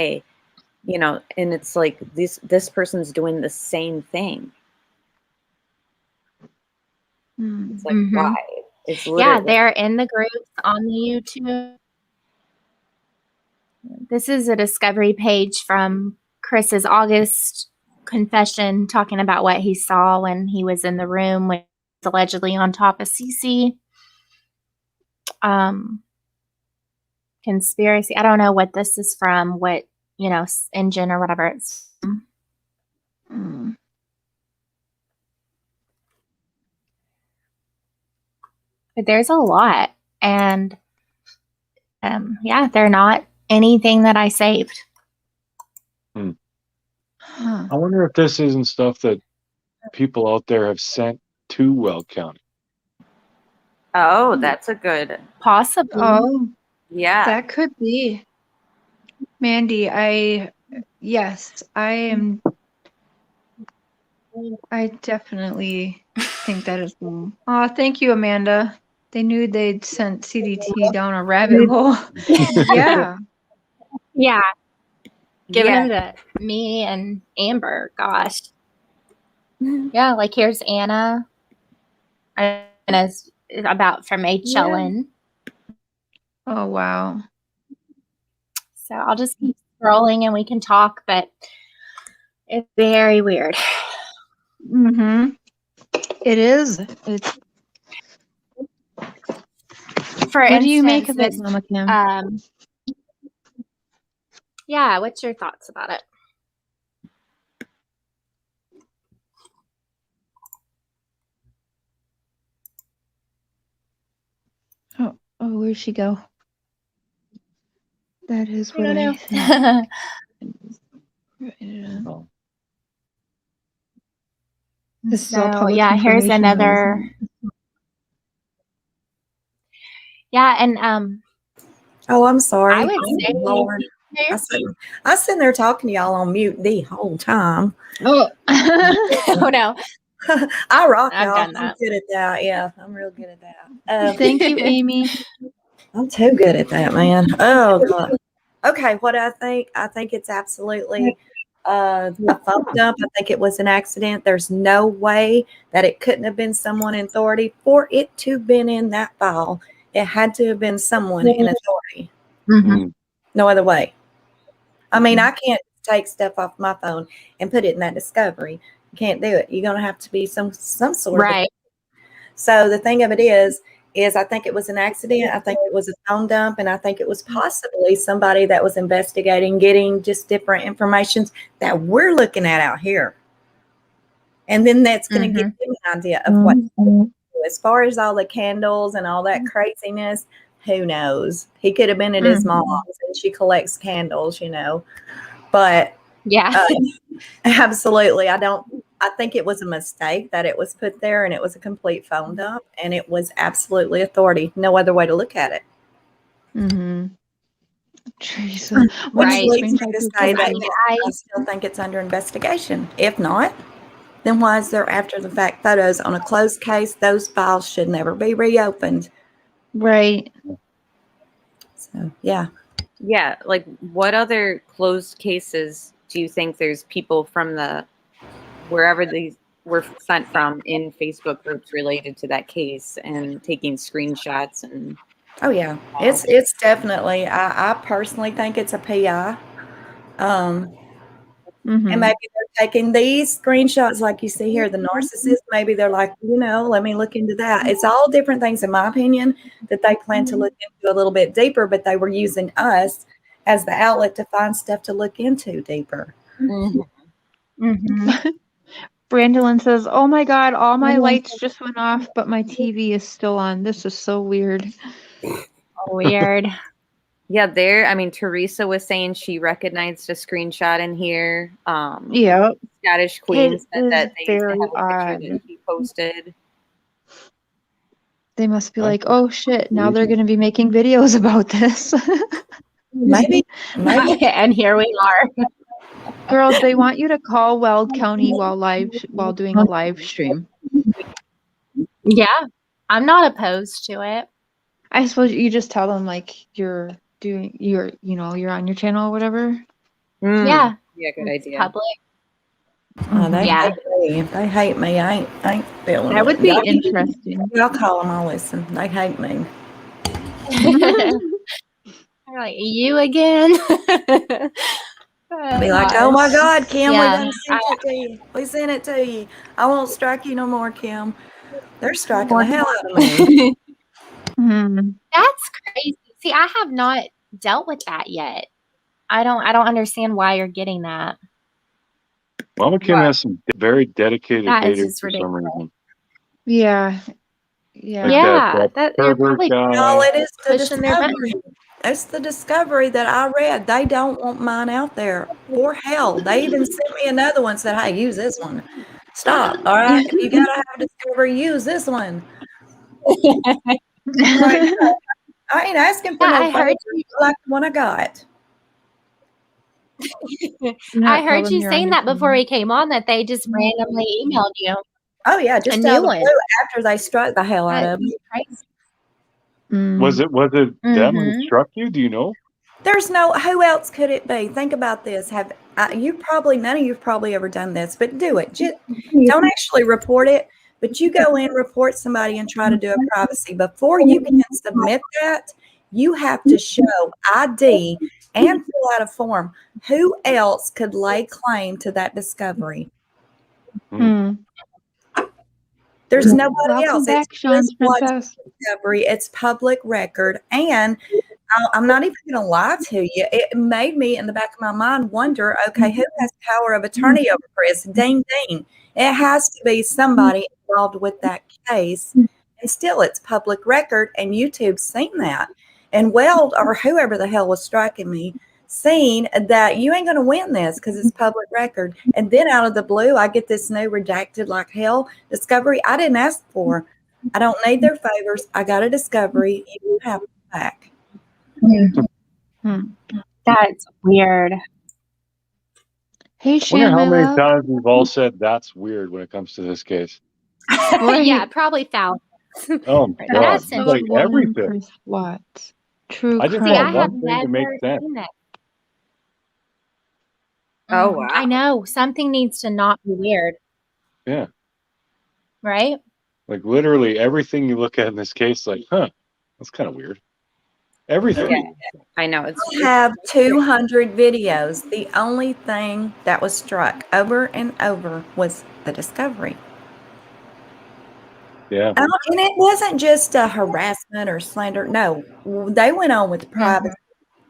you know, and it's like this person's doing the same thing. It's like, why? It's literally, Yeah, they're in the groups on the YouTube. This is a discovery page from Chris's August confession, talking about what he saw when he was in the room when he was allegedly on top of Cece. Conspiracy. I don't know what this is from, what, you know, engine or whatever it's from. But there's a lot. And yeah, they're not anything that I saved. I wonder if this isn't stuff that people out there have sent to Weld County. oh, that's a good, Possibly. Oh, yeah. that could be. Mandy, yes, I definitely think that is wrong. Oh, thank you, Amanda. They knew they'd sent C.D.T. down a rabbit hole. Yeah. Yeah. Giving Yeah. them to me and Amber. Gosh. Yeah, like here's Anna. Anna's about from HLN. Oh, wow. So I'll just keep scrolling and we can talk, but it's very weird. It is. It's. For What instance, do you make of it, Mama Kim? Yeah, what's your thoughts about it? Oh, where'd she go? That is what I I don't think. Oh. This is So all public yeah, here's information, another. Yeah, and Oh, I'm sorry. I would say, Lord. I was sitting there talking to y'all on mute the whole time. Oh, oh no, I rock, I've y'all. done I'm that. good at that. Yeah, I'm real good at that. thank you, Amy. I'm too good at that, man. Oh God. Okay, what I think it's absolutely a phone dump. I think it was an accident. There's no way that it couldn't have been someone in authority for it to have been in that file. It had to have been someone in authority. No other way. I mean, I can't take stuff off my phone and put it in that discovery. You can't do it. You're going to have to be some sort Right. of. So the thing of it is I think it was an accident. I think it was a phone dump, and I think it was possibly somebody that was investigating, getting just different informations that we're looking at out here. And then that's going to give you an idea of what, as far as all the candles and all that craziness, who knows? He could have been at his mom's and she collects candles, you know. But Yeah. absolutely. I think it was a mistake that it was put there, and it was a complete phone dump, and it was absolutely authority. No other way to look at it. Teresa. Which Right. leads me to say that I I still think it's under investigation. If not, then why is there after the fact photos on a closed case? Those files should never be reopened. Right. So yeah. Yeah, like what other closed cases do you think there's people from the wherever these were sent from in Facebook groups related to that case and taking screenshots and Oh yeah, it's definitely. I personally think it's a PI. And maybe they're taking these screenshots like you see here, the narcissist. Maybe they're like, let me look into that. It's all different things, in my opinion, that they plan to look into a little bit deeper, but they were using us as the outlet to find stuff to look into deeper. Brandolyn says, "Oh my God, all my lights just went off, but my TV is still on. This is so weird." Weird. Yeah, Teresa was saying she recognized a screenshot in here. Yeah, Scottish Queen it said is that they used to very have a picture odd. that she posted. They must be like, "Oh shit, now they're going to be making videos about this." Maybe. And here we are. Girl, they want you to call Weld County while doing a live stream. Yeah, I'm not opposed to it. I suppose you just tell them like you're on your channel or whatever. Yeah. Yeah, good It's idea. public. They Yeah. hate me. If they hate me, I ain't feeling That it. would be Y'all- interesting. Y'all call them, I'll listen. They hate me. They're like, you again? Be like, oh my God, Kim, Yeah. we done sent it to you. We sent it to you. I won't strike you no more, Kim. They're striking the hell out of me. Mhm. That's crazy. See, I have not dealt with that yet. I don't understand why you're getting that. Mama Kim has some very dedicated That is haters just for some ridiculous. reason. Yeah. Like Yeah, that you're pervert probably guy. No, it is the pushing their discovery. It's the discovery that I read. They don't want mine out there. For hell. They even sent me another one, said, hey, use this one. Stop. All right. If you gotta have a discovery, use this one. Like, I ain't asking for Yeah, no I heard favors like the one I got. I heard you saying that before we came on, that they just randomly emailed you. Oh yeah, just A out new of the one. blue after they struck the hell out of me. Crazy. Was it them who Mhm. struck you? Do you know? There's no, who else could it be? Think about this. None of you've probably ever done this, but do it. Just don't actually report it, but you go in, report somebody, and try to do a privacy. Before you can submit that, you have to show ID and fill out a form. Who else could lay claim to that discovery? There's nobody else. Welcome back, Sean's princess. Discovery. It's public record, and I'm not even going to lie to you. It made me, in the back of my mind, wonder, okay, who has power of attorney over Chris? Ding, ding. It has to be somebody involved with that case. And still, it's public record, and YouTube's seen that. And Weld, or whoever the hell was striking me, seen that you ain't going to win this because it's public record. And then out of the blue, I get this new redacted like hell discovery I didn't ask for. I don't need their favors. I got a discovery. You have it back. That's weird. Hey, I wonder Shan, how my many love. times we've all said that's weird when it comes to this case. Right. Yeah, probably thousands. Oh my God, That's it's like everything. Chris Watts. True I just crime. See, I want have one thing to never make sense. seen that. Oh, wow. I know. Something needs to not be weird, Yeah, right? like literally everything you look at in this case, like, that's kind of weird. Everything. Yeah, I know. I have 200 videos. The only thing that was struck over and over was the discovery. Yeah. And it wasn't just a harassment or slander. No, they went on with privacy.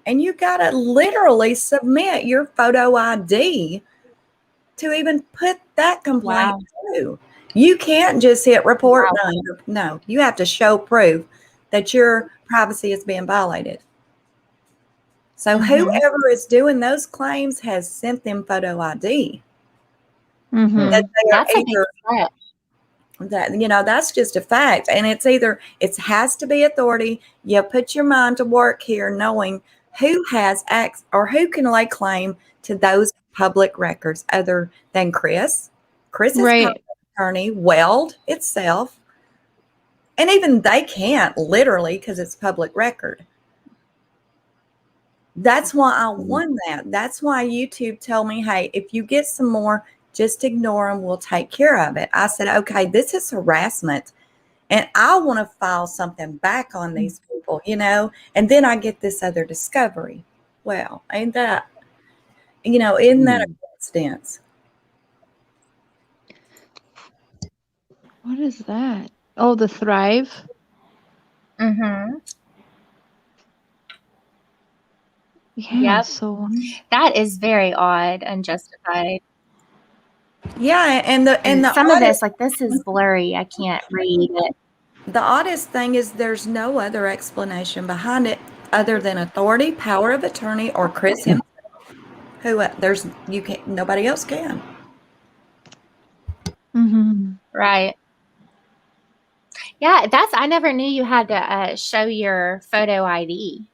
And you got to literally submit your photo ID to even put that complaint through. You can't just hit report done. No, you have to show proof that your privacy is being violated. So whoever is doing those claims has sent them photo ID. That they are That's a big threat. that's just a fact. And it has to be authority. You put your mind to work here knowing who has access or who can lay claim to those public records other than Chris. Chris is public attorney, Weld itself. And even they can't literally because it's public record. That's why I won that. That's why YouTube told me, hey, if you get some more, just ignore them. We'll take care of it. I said, okay, this is harassment. And I want to file something back on these people, and then I get this other discovery. Well, ain't that, isn't that a coincidence? What is that? Oh, the Thrive? Yeah. Yep. So That is very odd, unjustified. Yeah, and And the some of oddest, this, like this is blurry. I can't read it. the oddest thing is there's no other explanation behind it other than authority, power of attorney, or Chris himself. Who there's you can't nobody else can. mhm. Right. Yeah, I never knew you had to show your photo ID.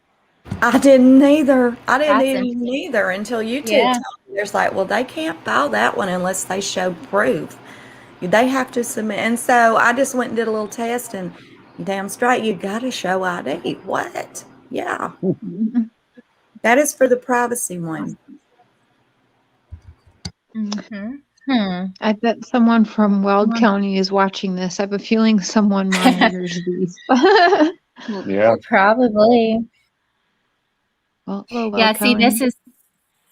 I didn't either. I didn't That's even interesting. either until you two Yeah. told me. There's like, well, they can't file that one unless they show proof. They have to submit. And so I just went and did a little test, and damn straight, you got to show ID. What? Yeah, Mhm. that is for the privacy one. Mm-hmm. Hmm. I bet someone from Weld County is watching this. I have a feeling someone monitors these. Yeah. Probably. Well, hello, Yeah, Weld see, County. this is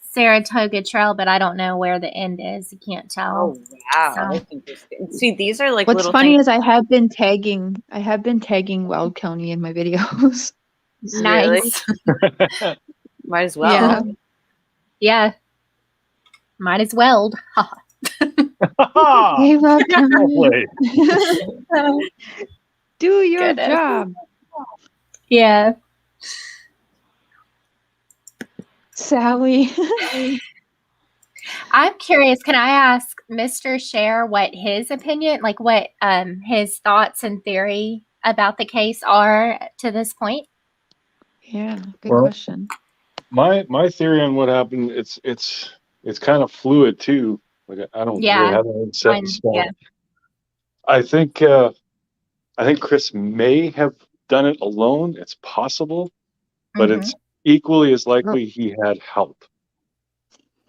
Saratoga Trail, but I don't know where the end is. You can't tell. Oh wow, So- that's interesting. See, these are like What's little funny things. is I have been tagging Weld County in my videos. Really? Nice. Might as well. Yeah. Yeah. Might as well. Hey, Weld No County. way. Do your Goodness. job. Yeah. Sally. I'm curious, can I ask Mr. Cher what his opinion, like what his thoughts and theory about the case are to this point? Yeah, good Well, question. my theory on what happened, it's kind of fluid too. Like I don't really Yeah. have anything set in Mine- stone. yeah. I think Chris may have done it alone. It's possible, but Mhm. it's equally as likely he had help.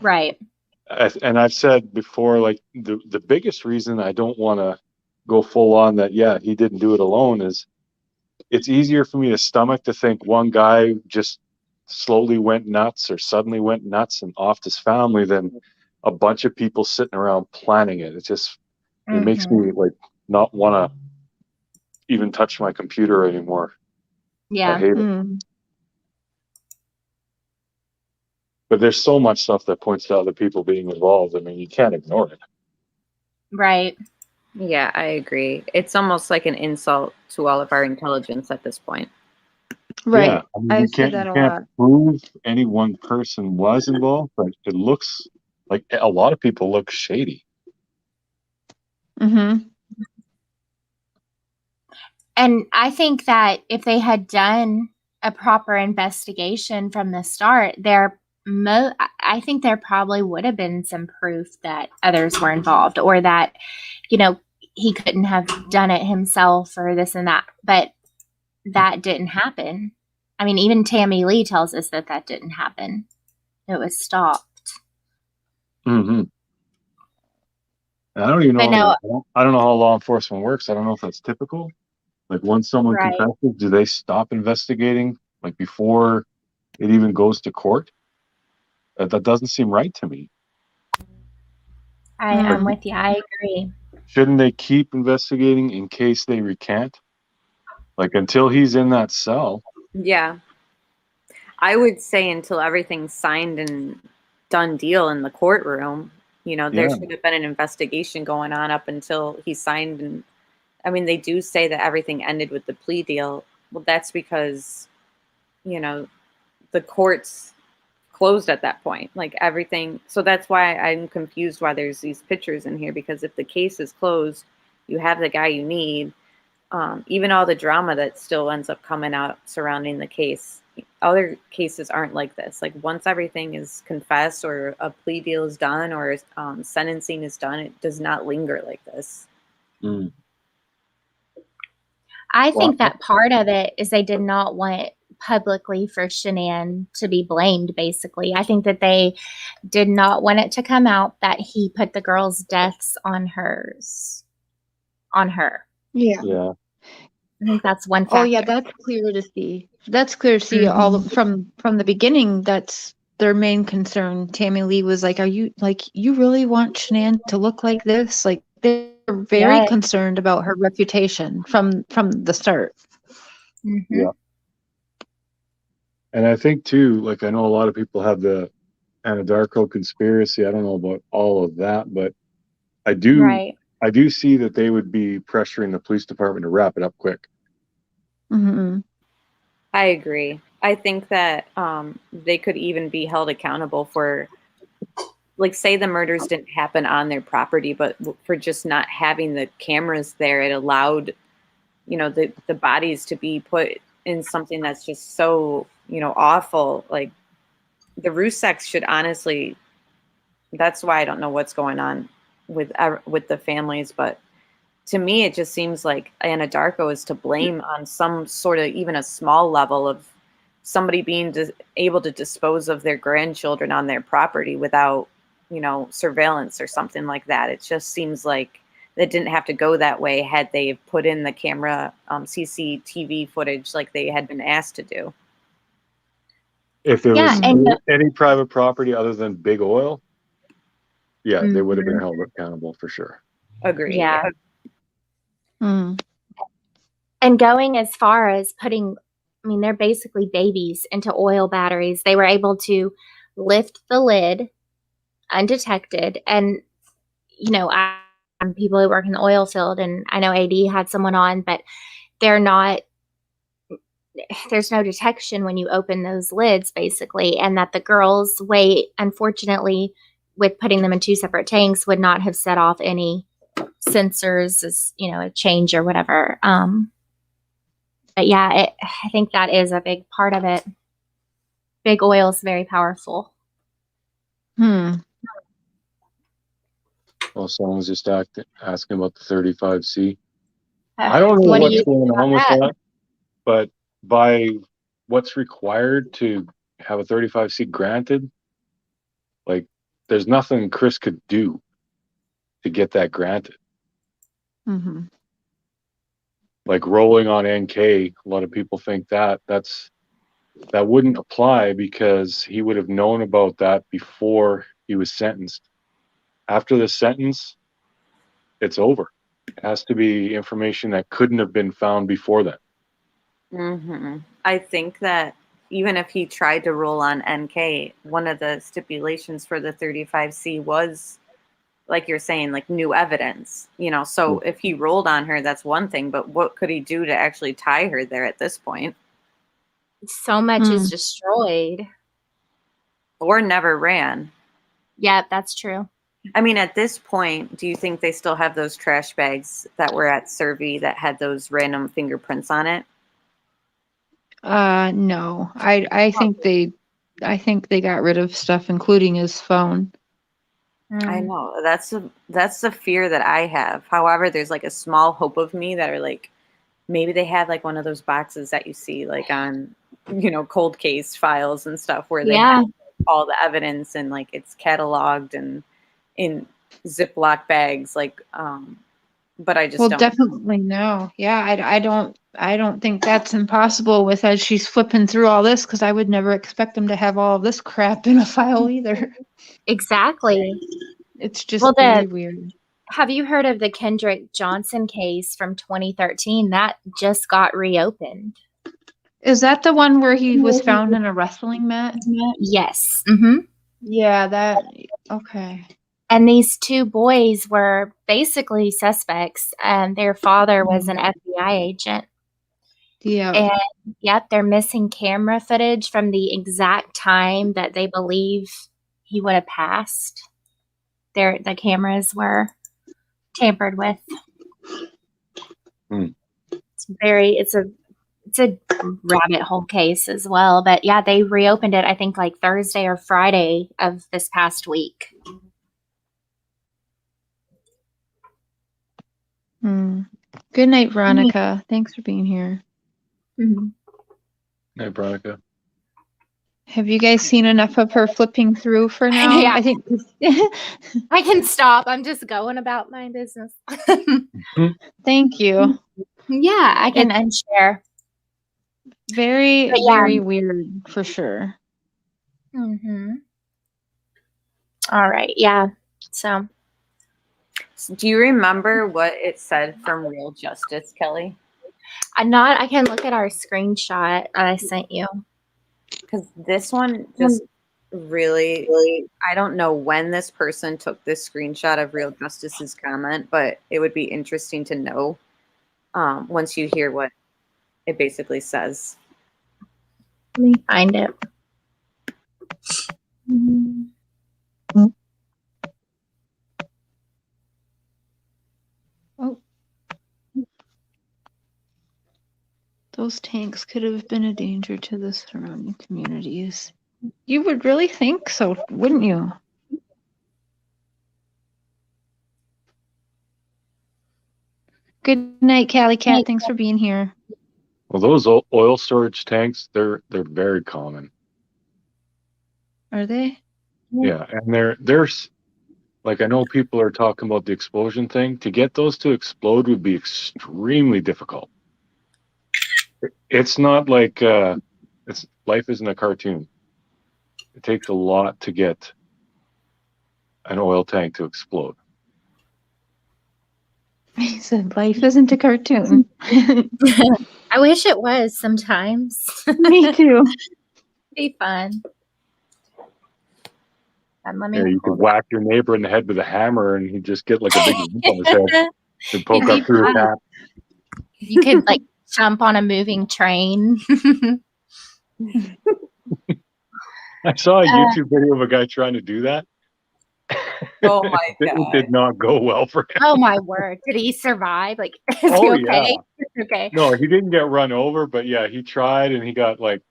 Right. And I've said before, like the biggest reason I don't want to go full on that, yeah, he didn't do it alone, is it's easier for me to stomach to think one guy just slowly went nuts or suddenly went nuts and offed his family than a bunch of people sitting around planning it. It makes Mhm. me like not want to even touch my computer anymore. I Yeah. hate it. Mm. But there's so much stuff that points to other people being involved. I mean, you can't ignore it. Right. Yeah, I agree. It's almost like an insult to all of our intelligence at this point. Right. Yeah, I mean, I've you said can't that a you can't lot. prove any one person was involved, but it looks like a lot of people look shady. Mm-hmm. And I think that if they had done a proper investigation from the start, I think there probably would have been some proof that others were involved, or that, he couldn't have done it himself or this and that. But that didn't happen. I mean, even Tammy Lee tells us that didn't happen. It was stopped. Mm-hmm. I don't even But know. no, I don't know how law enforcement works. I don't know if that's typical. Like once someone right. confesses, do they stop investigating like before it even goes to court? That doesn't seem right to me. I'm with you. I agree. Shouldn't they keep investigating in case they recant? Like until he's in that cell. Yeah. I would say until everything's signed and done deal in the courtroom, there Yeah. should have been an investigation going on up until he signed. And I mean, they do say that everything ended with the plea deal. Well, that's because, the courts closed at that point, like everything. So that's why I'm confused why there's these pictures in here, because if the case is closed, you have the guy you need. Even all the drama that still ends up coming out surrounding the case. Other cases aren't like this. Like once everything is confessed or a plea deal is done or sentencing is done, it does not linger like this. Mm. I think that part of it is they did not want publicly for Shanann to be blamed, basically. I think that they did not want it to come out that he put the girls' deaths on her. Yeah. Yeah. I think that's one factor. Oh yeah, that's clear to see. That's clear to see all from the beginning. That's their main concern. Tammy Lee was like, "Are you you really want Shanann to look like this?" Like they're very Yes. concerned about her reputation from the start. Mhm. Yeah. And I think too, like I know a lot of people have the Anadarko conspiracy. I don't know about all of that, but I do Right. I do see that they would be pressuring the police department to wrap it up quick. Mm-hmm. I agree. I think that they could even be held accountable for, like, say the murders didn't happen on their property, but for just not having the cameras there, it allowed, you know, the bodies to be put in something that's just so, you know, awful. Like the Ruseks should honestly. That's why I don't know what's going on with the families, but to me, it just seems like Anadarko is to blame on some sort of even a small level of somebody being able to dispose of their grandchildren on their property without, you know, surveillance or something like that. It just seems like it didn't have to go that way had they put in the camera CCTV footage like they had been asked to do. If there Yeah, was and any private property other than big oil, yeah, they would have been Mhm. held accountable for sure. Agreed. Yeah. Mm. And going as far as putting, I mean, they're basically babies into oil batteries. They were able to lift the lid undetected. And, you know, I'm people who work in the oil field, and I know AD had someone on, but they're not, there's no detection when you open those lids, basically. And that the girls' weight, unfortunately, with putting them in two separate tanks, would not have set off any sensors as, you know, a change or whatever. But yeah, I think that is a big part of it. Big oil is very powerful. Hmm. Well, someone was just asking about the 35C. I don't know What do what's you think going about on with that? that, but by what's required to have a 35C granted, like there's nothing Chris could do to get that granted. Mm-hmm. Like rolling on NK, a lot of people think that wouldn't apply because he would have known about that before he was sentenced. After the sentence, it's over. It has to be information that couldn't have been found before then. Mm-hmm. I think that even if he tried to roll on NK, one of the stipulations for the 35C was, like you're saying, like new evidence, you know. So if he rolled on her, that's one thing, but what could he do to actually tie her there at this point? So much is destroyed. Or never ran. Yep, that's true. I mean, at this point, do you think they still have those trash bags that were at Cervi that had those random fingerprints on it? No. I think they got rid of stuff, including his phone. I know that's the fear that I have. However, there's like a small hope of me that are like, maybe they had like one of those boxes that you see like on, you know, cold case files and stuff where they have all the evidence and like it's cataloged and in Ziploc bags, like, but I just don't. Definitely no. Yeah, I don't think that's impossible with as she's flipping through all this, because I would never expect them to have all of this crap in a file either. Exactly. It's just very weird. Have you heard of the Kendrick Johnson case from 2013? That just got reopened. Is that the one where he was found in a wrestling mat? Yes. Mm-hmm. Yeah, okay. And these two boys were basically suspects. Their father was an FBI agent. Yeah. And yep, they're missing camera footage from the exact time that they believe he would have passed. The cameras were tampered with. It's a rabbit hole case as well. But yeah, they reopened it, I think, like Thursday or Friday of this past week. Good night, Veronica. Thanks for being here. Mm-hmm. Night, Veronica. Have you guys seen enough of her flipping through for now? Yeah. I think I can stop. I'm just going about my business. Thank you. Yeah, I can unshare. Very, very weird for sure. Mm-hmm. All right. Yeah. So do you remember what it said from Real Justice, Kelly? I can look at our screenshot I sent you. because this one just really, I don't know when this person took this screenshot of Real Justice's comment, but it would be interesting to know once you hear what it basically says. Let me find it. Oh. Those tanks could have been a danger to the surrounding communities. You would really think so, wouldn't you? Good night, Callie Cat. Thanks for being here. Well, those oil storage tanks, they're very common. Are they? Yeah, and there's like, I know people are talking about the explosion thing. To get those to explode would be extremely difficult. It's not like life isn't a cartoon. It takes a lot to get an oil tank to explode. He said, life isn't a cartoon. I wish it was sometimes. Me too. Be fun. And let me Yeah, you could whack your neighbor in the head with a hammer and he'd just get like a big lump on his head and poke up through his hat. You could like jump on a moving train. I saw a YouTube video of a guy trying to do that. Oh my It did not go well for him. Oh my word. Did he survive? Like, is Oh, he okay? yeah. Okay. No, he didn't get run over, but yeah, he tried and he got like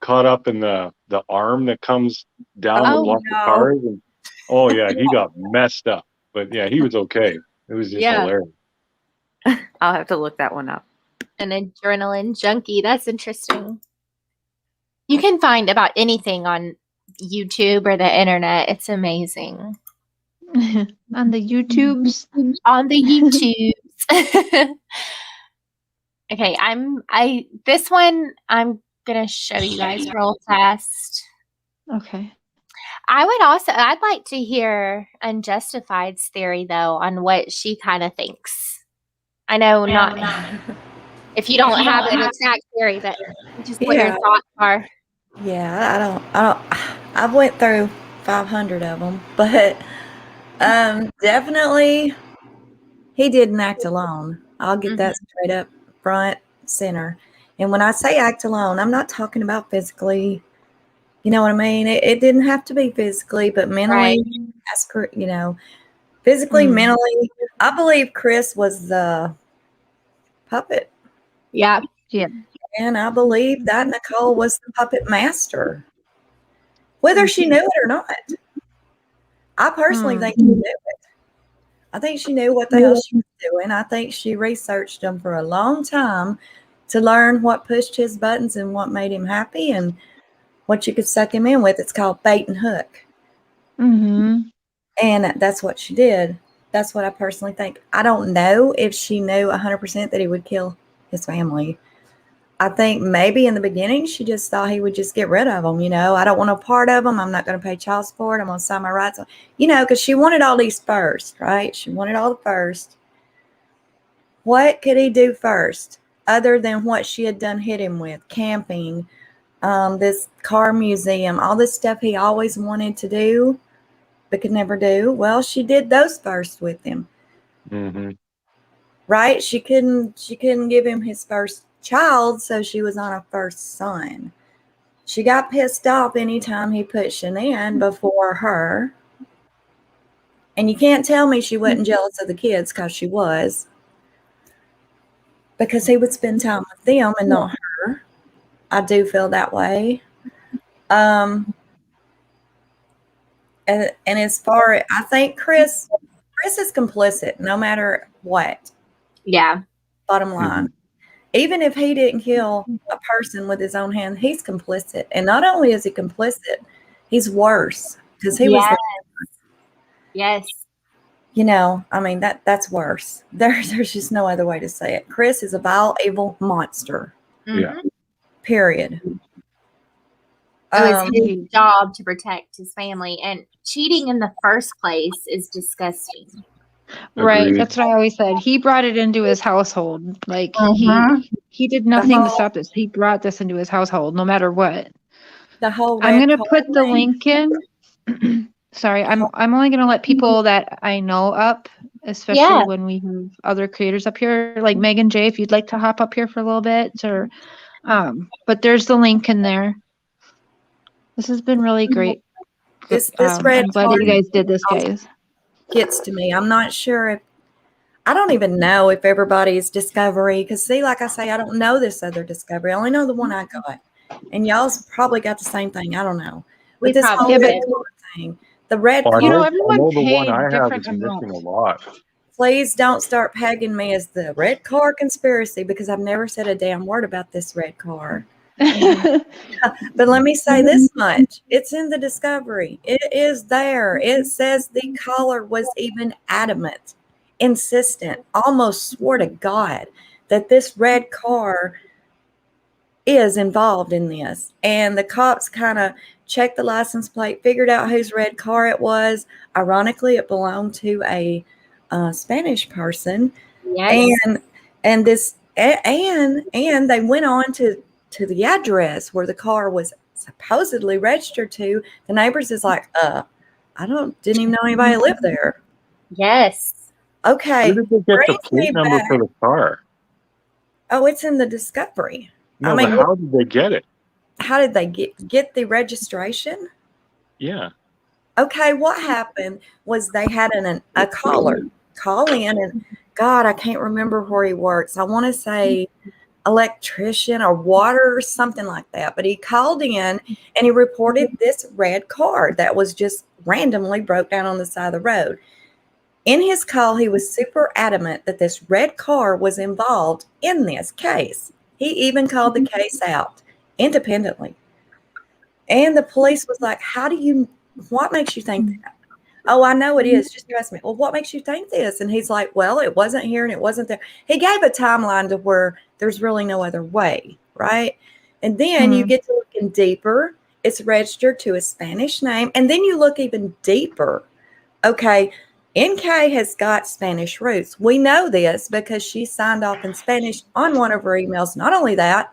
caught up in the arm that comes down Oh, to block the cars. And, oh yeah, he got messed up. But yeah, he was okay. It was just hilarious. I'll have to look that one up. An adrenaline junkie. That's interesting. You can find about anything on YouTube or the internet. It's amazing. On the YouTubes. On the YouTubes. Okay, this one I'm gonna show you guys real fast. Okay. I'd like to hear Unjustified's theory though on what she kind of thinks. I know not if you don't have an exact theory, but just what your thoughts are. Yeah, I've went through 500 of them, but definitely he didn't act alone. I'll get that straight up front center. And when I say act alone, I'm not talking about physically. You know what I mean? It didn't have to be physically, but mentally, physically, mentally. I believe Chris was the puppet. Yeah. Yeah. And I believe that Nicole was the puppet master, whether she knew it or not. I personally think she knew it. I think she knew what the hell she was doing. I think she researched him for a long time to learn what pushed his buttons and what made him happy and what you could suck him in with. It's called bait and hook. Mm-hmm. And that's what she did. That's what I personally think. I don't know if she knew 100% that he would kill his family. I think maybe in the beginning she just thought he would just get rid of them. I don't want no part of them. I'm not going to pay child support. I'm going to sign my rights. Because she wanted all these first, right? She wanted all the first. What could he do first other than what she had done hit him with? Camping, this car museum, all this stuff he always wanted to do but could never do. Well, she did those first with him. Mm-hmm. Right? She couldn't give him his first child, so she was on a first son. She got pissed off anytime he put Shanann before her. And you can't tell me she wasn't jealous of the kids, because she was. Because he would spend time with them and not her. I do feel that way. And as far as I think Chris is complicit no matter what. Yeah. Bottom line. Even if he didn't kill a person with his own hand, he's complicit. And not only is he complicit, he's worse. Because he was Yes. that's worse. There's just no other way to say it. Chris is a vile, evil monster. Yeah. Period. It was his job to protect his family, and cheating in the first place is disgusting. Right. Agreed. That's what I always said. He brought it into his household. Like he did nothing to stop this. He brought this into his household no matter what. the whole I'm red gonna car put the thing. link in. Sorry, I'm only gonna let people that I know up, especially Yeah. when we have other creators up here, like Megan J. If you'd like to hop up here for a little bit, or but there's the link in there. This has been really great. This red I'm glad car that you guys did this, guys. gets to me. I'm not sure if I don't even know if everybody's Discovery, because see, like I say, I don't know this other Discovery. I only know the one I got, and y'all's probably got the same thing. I don't know, We but this whole probably red did. car thing, the red Well, car. You know, I everyone know the one I paid have different is missing a amounts. lot. Please don't start pegging me as the red car conspiracy, because I've never said a damn word about this red car. But let me say this much. It's in the Discovery. It is there. It says the caller was even adamant, insistent, almost swore to God that this red car is involved in this. And the cops kind of checked the license plate, figured out whose red car it was. Ironically, it belonged to a Spanish person. Yes. And this and they went on to the address where the car was supposedly registered to. The neighbors is like, didn't even know anybody lived there. Yes. Okay, Where did they get the brings me plate number back. for the car? Oh, it's in the Discovery. No, I mean, but how did they get it? how did they get the registration? Yeah. Okay, what happened was they had a caller call in, and God, I can't remember where he works. I want to say electrician or water or something like that. But he called in and he reported this red car that was just randomly broke down on the side of the road. In his call, he was super adamant that this red car was involved in this case. He even called the case out independently. And the police was like, what makes you think that? Oh, I know it is. Just trust me. Well, what makes you think this? And he's like, well, it wasn't here and it wasn't there. He gave a timeline to where there's really no other way, right? And then you get to looking deeper. It's registered to a Spanish name. And then you look even deeper. Okay, NK has got Spanish roots. We know this because she signed off in Spanish on one of her emails. Not only that,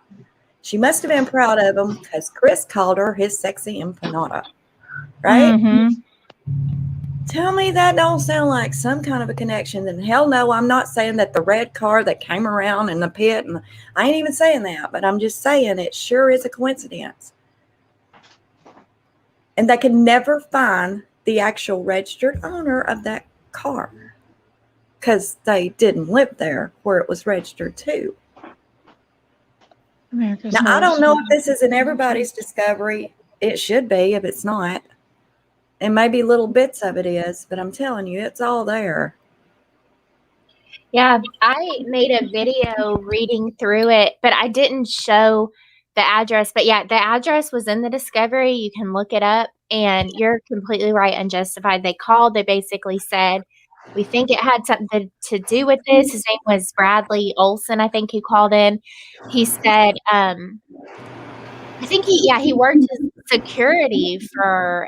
she must have been proud of him because Chris called her his sexy empanada, right? Tell me that don't sound like some kind of a connection. Then hell no, I'm not saying that the red car that came around in the pit, and I ain't even saying that, but I'm just saying it sure is a coincidence. And they could never find the actual registered owner of that car because they didn't live there where it was registered to. America's Now, I don't know if this is in everybody's Discovery. It should be if it's not. And maybe little bits of it is, but I'm telling you, it's all there. Yeah, I made a video reading through it, but I didn't show the address. But yeah, the address was in the Discovery. You can look it up, and you're completely right and justified. They called, they basically said, we think it had something to do with this. His name was Bradley Olson, I think, who called in. He said, I think he worked as security for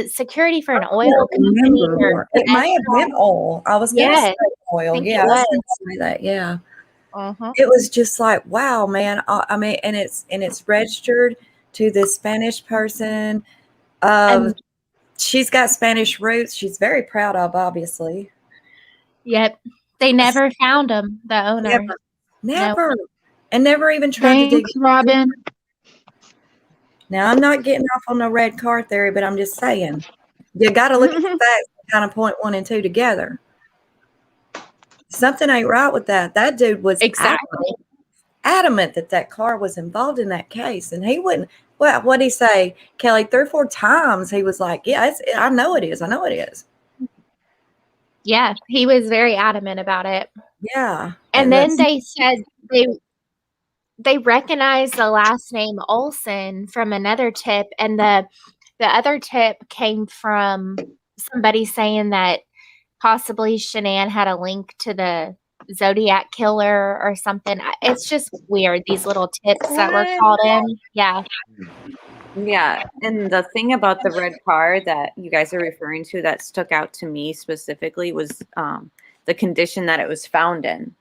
security for an oil company. It may have been oil. I was going to say oil. think Yeah, it I was was. going to say that. Yeah. Uh-huh. It was just like, wow, man. I mean, and it's registered to this Spanish person. And She's got Spanish roots. She's very proud of, obviously. yep, they never found him, the owner. Never. Nope. And never even tried to dig. Thanks, Robin. Now, I'm not getting off on the red car theory, but I'm just saying, you got to look at the facts and kind of point 1 and 2 together. Something ain't right with that. That dude was Exactly. adamant that car was involved in that case. And he wouldn't, well, what'd he say, Kelly? 3 or 4 times he was like, yeah, I know it is. I know it is. Yeah, he was very adamant about it. Yeah. And then they said they recognized the last name Olson from another tip, and the other tip came from somebody saying that possibly Shanann had a link to the Zodiac killer or something. It's just weird, these little tips that were called in. Yeah. Yeah, and the thing about the red car that you guys are referring to that stuck out to me specifically was the condition that it was found in.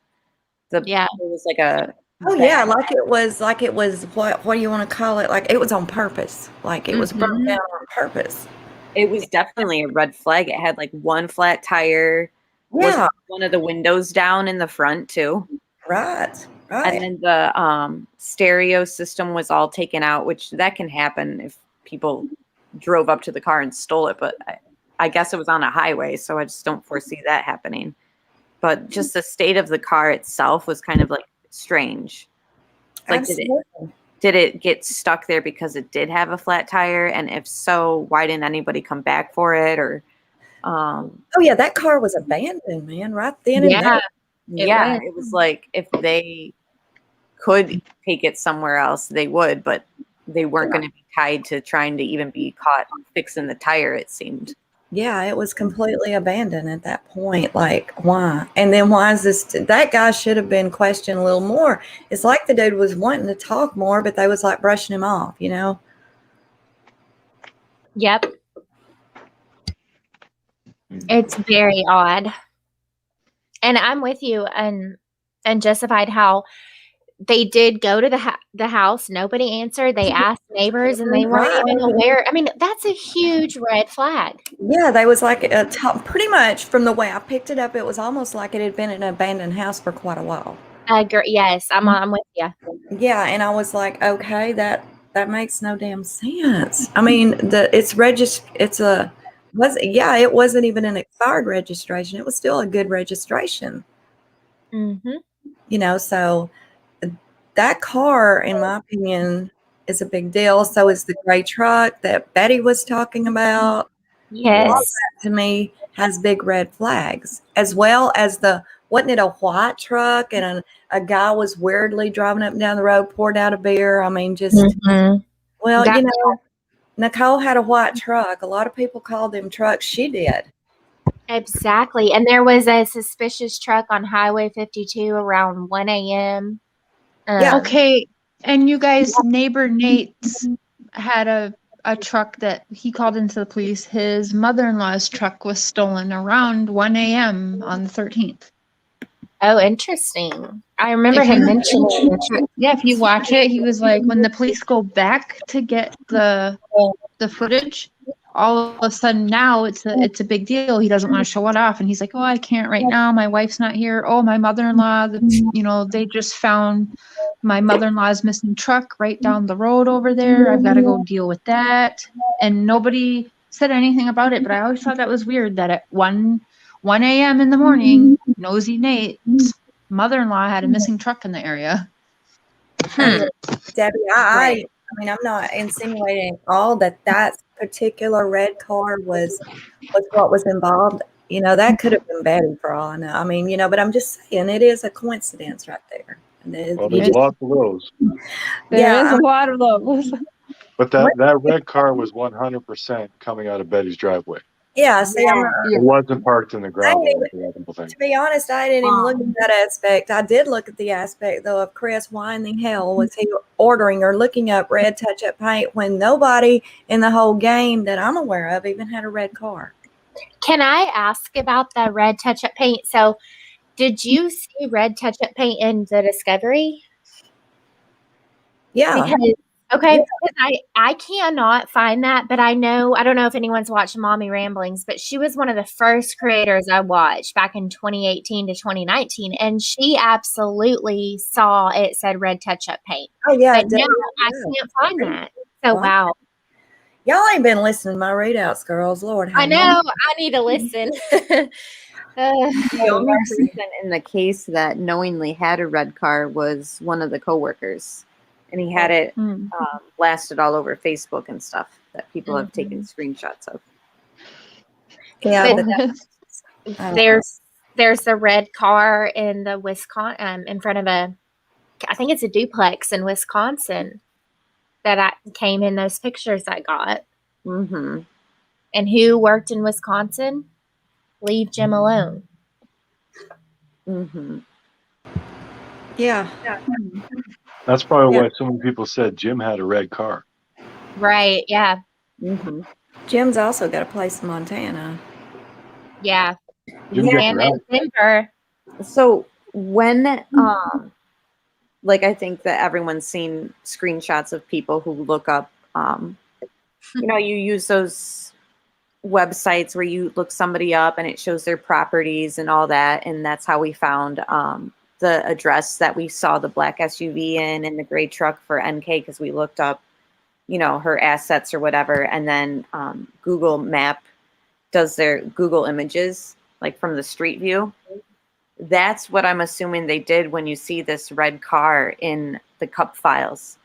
It was like Oh yeah, like it was what do you want to call it? Like it was on purpose. Like it was broke down on purpose. It was definitely a red flag. It had like one flat tire. Was Yeah, one of the windows down in the front too. right. And then the stereo system was all taken out, which that can happen if people drove up to the car and stole it. But I guess it was on a highway, so I just don't foresee that happening. But just the state of the car itself was kind of like strange. Like, did it get stuck there because it did have a flat tire? And if so, why didn't anybody come back for it? Or Oh yeah, that car was abandoned, man, right then and there. It was like if they could take it somewhere else, they would, but they weren't going to be tied to trying to even be caught fixing the tire, it seemed. Yeah, it was completely abandoned at that point. Like, why? And then why is this? That guy should have been questioned a little more. It's like the dude was wanting to talk more, but they was like brushing him off, you know? Yep. It's very odd. And I'm with you and justified how they did go to the house. Nobody answered. They asked neighbors and they weren't even aware. I mean, that's a huge red flag. Yeah, they was like pretty much from the way I picked it up, it was almost like it had been an abandoned house for quite a while. I agree. Yes, I'm with you. Yeah, and I was like, okay, that makes no damn sense. I mean, it wasn't even an expired registration. It was still a good registration. Mm-hmm. You know, so that car, in my opinion, is a big deal. So is the gray truck that Betty was talking about. Yes. All that to me has big red flags, as well as wasn't it a white truck and a guy was weirdly driving up and down the road, poured out a beer. I mean, just, well, you know, Nicole had a white truck. A lot of people called them trucks. She did. Exactly. And there was a suspicious truck on Highway 52 around 1 a.m. Yeah. Okay. And you guys, neighbor Nate's had a truck that he called into the police. His mother-in-law's truck was stolen around 1 a.m. on the 13th. Oh, interesting. I remember him mentioning the truck. Yeah, if you watch it, he was like, when the police go back to get the footage, all of a sudden now it's a big deal. He doesn't want to show it off, and he's like, "Oh, I can't right now. My wife's not here. Oh, my mother-in-law. They just found my mother-in-law's missing truck right down the road over there. I've got to go deal with that." And nobody said anything about it, but I always thought that was weird that at 1 a.m. in the morning, Nosy Nate's mother-in-law had a missing truck in the area. Debbie, I mean, I'm not insinuating at all that particular red car was what was involved. You know, that could have been Betty for all I know. I mean, you know, but I'm just saying it is a coincidence right there. Well, there's lots of those. There is a lot of those. But that red car was 100% coming out of Betty's driveway. Yeah, see, it wasn't parked in the gravel. To be honest, I didn't even look at that aspect. I did look at the aspect, though, of Chris. Why in the hell was he ordering or looking up red touch-up paint when nobody in the whole game that I'm aware of even had a red car? Can I ask about the red touch-up paint? So, did you see red touch-up paint in the Discovery? Yeah. Because I cannot find that, but I don't know if anyone's watched Mommy Ramblings, but she was one of the first creators I watched back in 2018 to 2019, and she absolutely saw it said red touch-up paint. Oh, yeah. But now I can't find that. So, wow. Y'all ain't been listening to my readouts, girls. Lord, I know. I need to listen. The only person in the case that knowingly had a red car was one of the coworkers. And he had it blasted all over Facebook and stuff that people have taken screenshots of. Yeah, there's a red car in the Wisconsin in front of I think it's a duplex in Wisconsin that came in those pictures I got. Mm-hmm. And who worked in Wisconsin? Leave Jim alone. Mm-hmm. Yeah. That's probably why so many people said Jim had a red car. Right. Yeah. Mm-hmm. Jim's also got a place in Montana. Yeah. Jim and in Denver. So when like I think that everyone's seen screenshots of people who look up, you know, you use those websites where you look somebody up and it shows their properties and all that. And that's how we found the address that we saw the black SUV in and the gray truck for NK, because we looked up, you know, her assets or whatever. And then Google Map does their Google images, like from the street view. That's what I'm assuming they did when you see this red car in the cup files.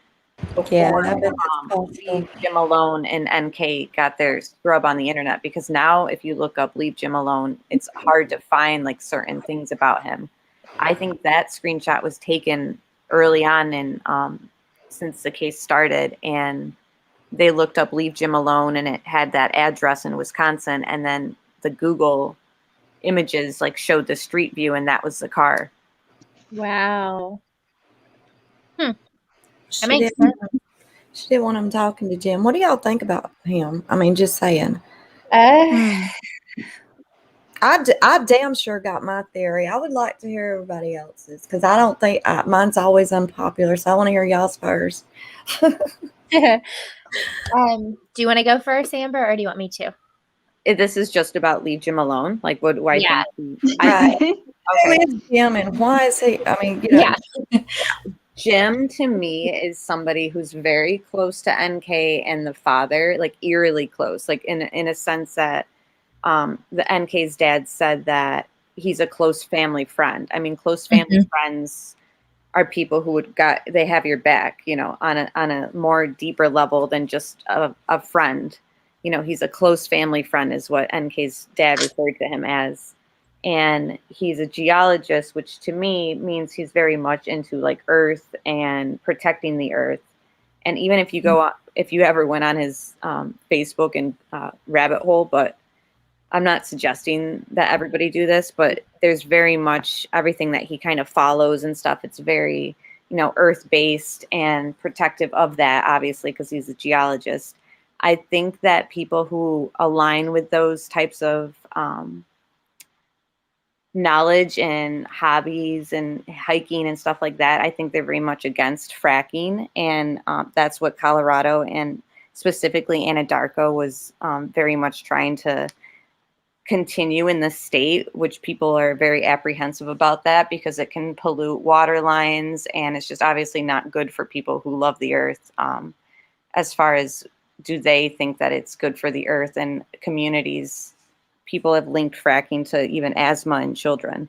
Yeah, Before I bet that's possible. Leave Jim Alone and NK got their scrub on the internet, because now if you look up Leave Jim Alone, it's hard to find like certain things about him. I think that screenshot was taken early on in since the case started, and they looked up Leave Jim Alone and it had that address in Wisconsin, and then the Google images like showed the street view and that was the car. Wow. She makes didn't, she didn't want him talking to Jim. What do y'all think about him? I mean, just saying. I damn sure got my theory. I would like to hear everybody else's, because I don't think mine's always unpopular. So I want to hear y'all's first. Do you want to go first, Amber, or do you want me to? This is just about Leave Jim Alone. Like, what do I Yeah. think? Right. Okay. Who is Jim and why is he? I mean, you know. Yeah. Jim to me is somebody who's very close to NK and the father, like eerily close, like in a sense that the NK's dad said that he's a close family friend. I mean, close family friends are people who they have your back, you know, on a more deeper level than just a friend. You know, he's a close family friend is what NK's dad referred to him as. And he's a geologist, which to me means he's very much into like earth and protecting the earth. And even if you if you ever went on his Facebook and rabbit hole, but I'm not suggesting that everybody do this, but there's very much everything that he kind of follows and stuff. It's very, you know, earth-based and protective of that, obviously, because he's a geologist. I think that people who align with those types of knowledge and hobbies and hiking and stuff like that, I think they're very much against fracking. And that's what Colorado and specifically Anadarko was very much trying to continue in the state, which people are very apprehensive about that because it can pollute water lines and it's just obviously not good for people who love the earth. As far as do they think that it's good for the earth and communities, people have linked fracking to even asthma in children.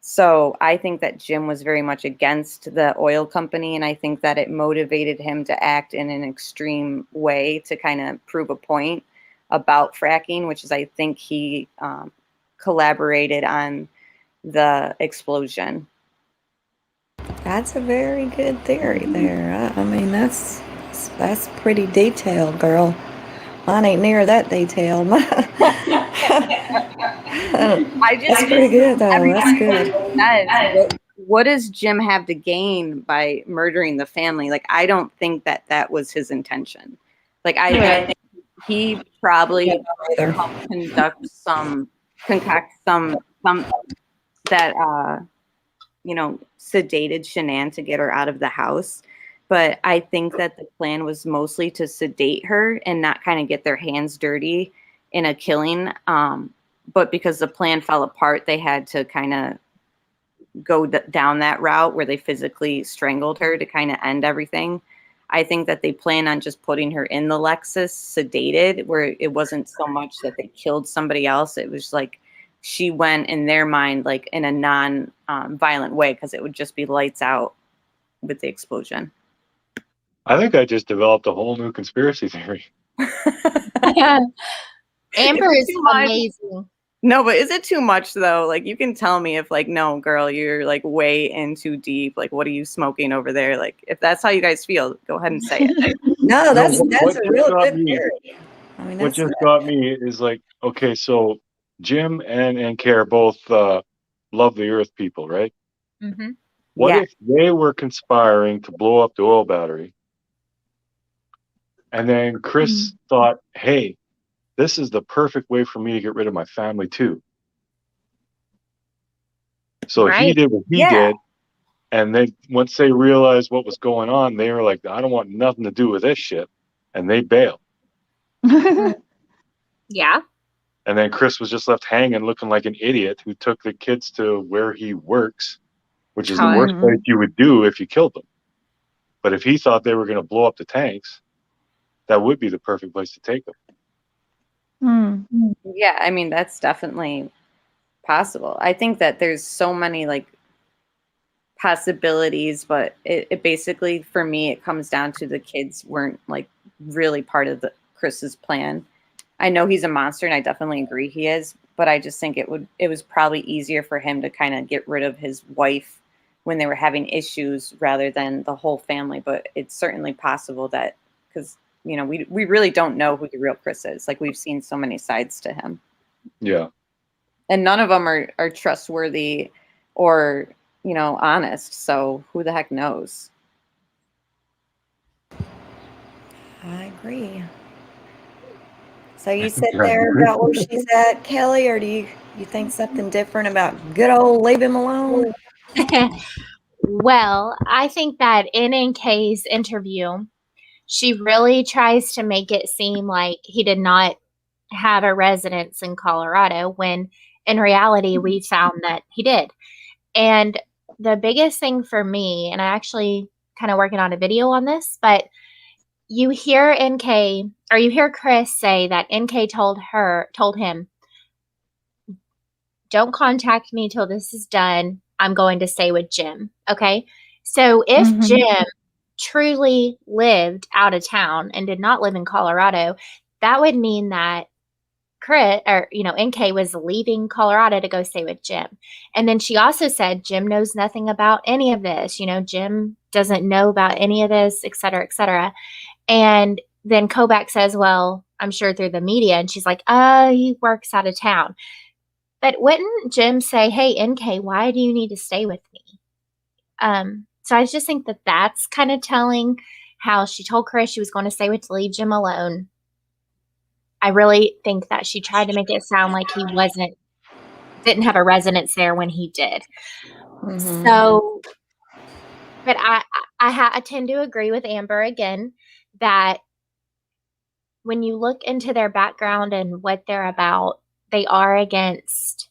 So I think that Jim was very much against the oil company, and I think that it motivated him to act in an extreme way to kind of prove a point about fracking, which is I think he collaborated on the explosion. That's a very good theory there. I mean, that's pretty detailed, girl. Mine ain't near that detailed. That's pretty good, though. That's good. What does Jim have to gain by murdering the family? Like, I don't think that was his intention. Like, I think he probably helped concoct some that you know, sedated Shanann to get her out of the house. But I think that the plan was mostly to sedate her and not kind of get their hands dirty in a killing. But because the plan fell apart, they had to kind of go down that route where they physically strangled her to kind of end everything. I think that they plan on just putting her in the Lexus sedated, where it wasn't so much that they killed somebody else. It was like she went in their mind like in a non-violent way, because it would just be lights out with the explosion. I think I just developed a whole new conspiracy theory. Amber is amazing. No, but is it too much though? Like, you can tell me if like, no, girl, you're like way in too deep. Like, what are you smoking over there? Like, if that's how you guys feel, go ahead and say it. No, that's a real good me, theory. I mean, what just got me is like, okay, so Jim and Care both love the earth people, right? Mm-hmm. What if they were conspiring to blow up the oil battery? And then Chris thought, hey, this is the perfect way for me to get rid of my family too. So he did what he did, And they, once they realized what was going on, they were like, I don't want nothing to do with this shit. And they bailed. Yeah. And then Chris was just left hanging looking like an idiot who took the kids to where he works, which is the worst God. place you would do if you killed them. But if he thought they were going to blow up the tanks, that would be the perfect place to take them. Yeah, I mean, that's definitely possible. I think that there's so many like possibilities, but it basically, for me, it comes down to the kids weren't like really part of the Chris's plan. I know he's a monster, and I definitely agree he is, but I just think it was probably easier for him to kind of get rid of his wife when they were having issues rather than the whole family. But it's certainly possible that, because you know, we really don't know who the real Chris is. Like, we've seen so many sides to him. Yeah. And none of them are trustworthy or, you know, honest. So who the heck knows? I agree. So you said there about where she's at, Kelly, or do you think something different about good old leave him alone? Well, I think that in NK's interview, she really tries to make it seem like he did not have a residence in Colorado when in reality we found that he did. And the biggest thing for me, and I actually kind of working on a video on this, but you hear Chris say that NK told him, don't contact me till this is done. I'm going to stay with Jim. Okay. So if Jim truly lived out of town and did not live in Colorado, that would mean that Chris, or, you know, NK was leaving Colorado to go stay with Jim. And then she also said Jim knows nothing about any of this. You know, Jim doesn't know about any of this, et cetera, et cetera. And then Kobach says, well, I'm sure through the media. And she's like, he works out of town. But wouldn't Jim say, hey, NK, why do you need to stay with me? So I just think that that's kind of telling how she told Chris she was going to stay with to leave Jim alone. I really think that she tried to make it sound like he didn't have a residence there when he did. So, but I tend to agree with Amber again that when you look into their background and what they're about, they are against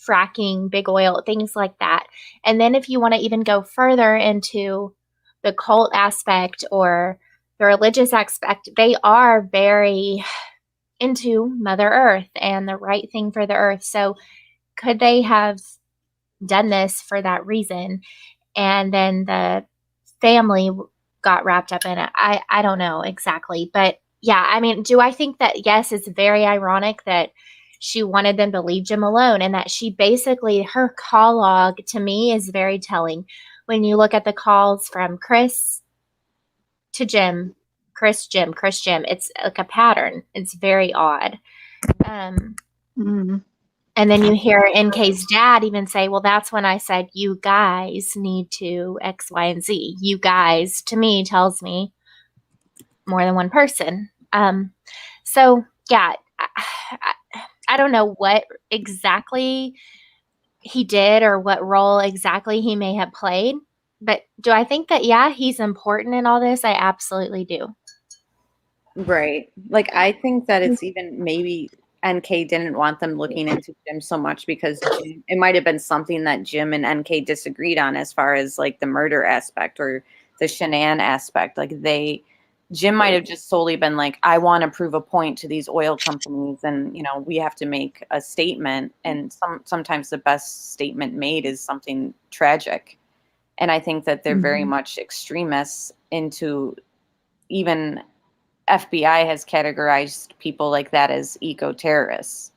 fracking, big oil, things like that. And then if you want to even go further into the cult aspect or the religious aspect, they are very into Mother Earth and the right thing for the earth. So could they have done this for that reason? And then the family got wrapped up in it. I don't know exactly. But yeah, I mean, do I think that, yes, it's very ironic that she wanted them to leave Jim alone and that she basically, her call log to me is very telling. When you look at the calls from Chris to Jim, Chris, Jim, Chris, Jim, it's like a pattern. It's very odd. And then you hear NK's dad even say, well, that's when I said, you guys need to X, Y, and Z. You guys, to me, tells me more than one person. So, yeah, I don't know what exactly he did or what role exactly he may have played. But do I think that, yeah, he's important in all this? I absolutely do. Right. Like, I think that it's even maybe NK didn't want them looking into Jim so much because it might have been something that Jim and NK disagreed on as far as like the murder aspect or the Shanann aspect. Like Jim might have just solely been like, I want to prove a point to these oil companies and, you know, we have to make a statement. And sometimes the best statement made is something tragic. And I think that they're very much extremists into, even FBI has categorized people like that as eco-terrorists.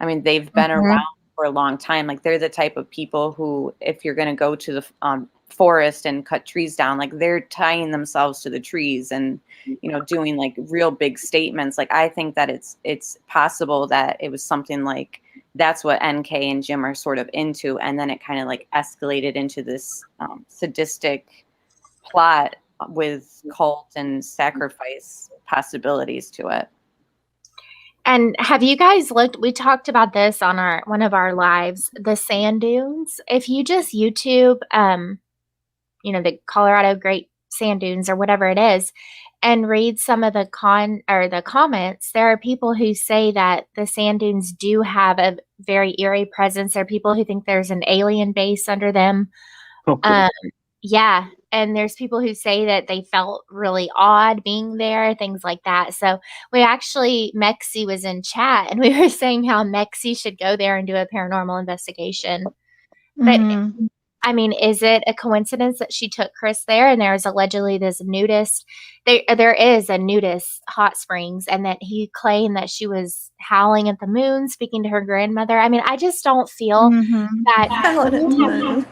I mean, they've been around for a long time. Like, they're the type of people who, if you're going to go to the forest and cut trees down, like, they're tying themselves to the trees and, you know, doing like real big statements. Like, I think that it's possible that it was something like that's what NK and Jim are sort of into. And then it kind of like escalated into this sadistic plot with cult and sacrifice possibilities to it. And have you guys looked, we talked about this on one of our lives, the sand dunes. If you just YouTube the Colorado Great Sand Dunes or whatever it is, and read some of the comments, there are people who say that the sand dunes do have a very eerie presence. There are people who think there's an alien base under them. Okay. Yeah. And there's people who say that they felt really odd being there, things like that. So Mexi was in chat and we were saying how Mexi should go there and do a paranormal investigation. But Mhm. I mean, is it a coincidence that she took Chris there and there's allegedly this nudist? There is a nudist hot springs, and that he claimed that she was howling at the moon, speaking to her grandmother. I mean, I just don't feel Mhm. that. Howling at the moon.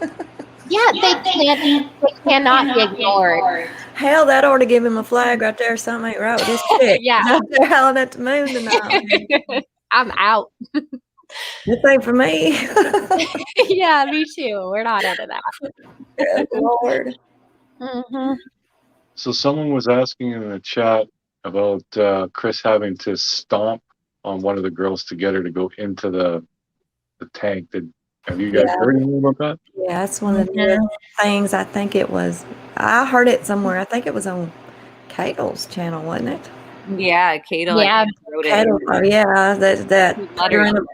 Yeah, they cannot be ignored. Hell, that ought to give him a flag right there. Something ain't right with this chick. Yeah. He's out there howling at the moon tonight. I'm out. This ain't for me. Yeah, me too. We're not into that. Good Lord. Mm-hmm. So someone was asking in the chat about Chris having to stomp on one of the girls to get her to go into the tank. Have you guys heard anything about that? Yeah, that's one of the new things. I think it was. I heard it somewhere. I think it was on Cato's channel, wasn't it? Yeah, Kato Yeah. wrote it. Cato, oh, yeah, that He put her lettered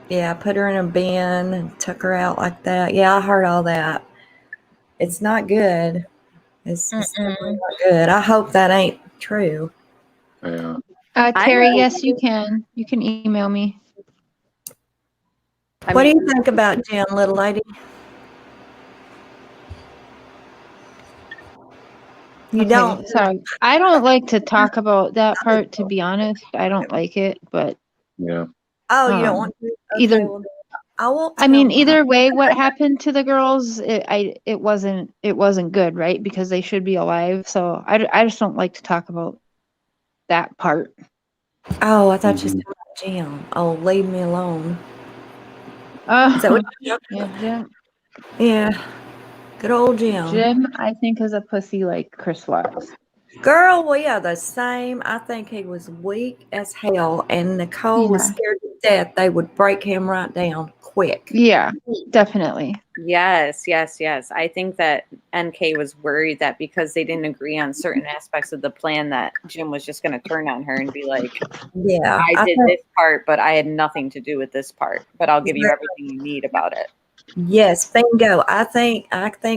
in put her in a bin and took her out like that. Yeah, I heard all that. It's not good. It's definitely not good. I hope that ain't true. Yeah. Terry, yes, you can. You can email me. What do you think about Jim, little lady? You Okay, don't. sorry. I don't like to talk about that part, to be honest. I don't like it, but Yeah. Oh, you don't want to? Okay, either. well, I won't. I mean, tell either way, what happened to the girls, it wasn't good, right? Because they should be alive. So I just don't like to talk about that part. Oh, I thought you said about Jim. Oh, leave me alone. Is that what you're talking Yeah, Jim. Yeah. Good old Jim. Jim, I think, is a pussy like Chris was. Girl, we are the same. I think he was weak as hell, and Nicole was scared to death they would break him right down quick. Yeah, definitely. Yes. I think that NK was worried that because they didn't agree on certain aspects of the plan, that Jim was just going to turn on her and be like, Yeah, I did this part, but I had nothing to do with this part, but I'll give you everything you need about it. Yes, bingo. I think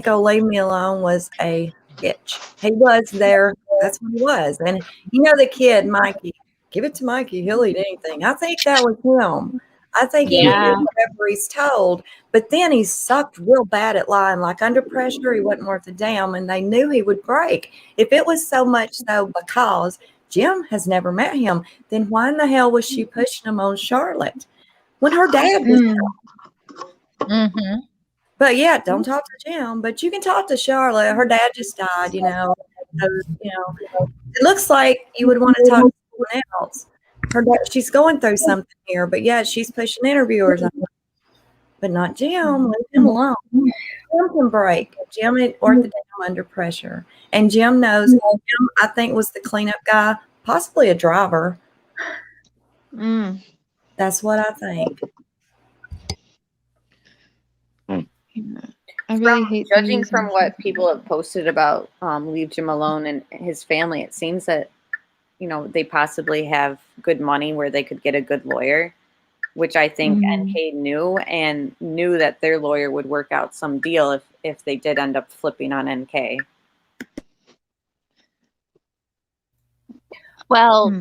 Oh, Leave Me Alone was a bitch. He was there. That's what he was. And the kid, Mikey, give it to Mikey. He'll eat anything. I think that was him. I think he would do whatever he's told. But then he sucked real bad at lying. Like under pressure, he wasn't worth a damn, and they knew he would break. If it was so much so because Jim has never met him, then why in the hell was she pushing him on Charlotte when her dad was Mm-hmm. But yeah, don't talk to Jim, but you can talk to Charlotte. Her dad just died, So, it looks like you would want to talk to someone else. Her dad, she's going through something here, but yeah, she's pushing interviewers on her. But not Jim. Leave him alone. Jim can break. Jim worked the damn under pressure. And Jim knows. Jim, I think, was the cleanup guy, possibly a driver. That's what I think. I really hate judging from what people have posted about Leave Jim Alone and his family. It seems that they possibly have good money where they could get a good lawyer, which I think NK knew, and knew that their lawyer would work out some deal if they did end up flipping on NK. Well,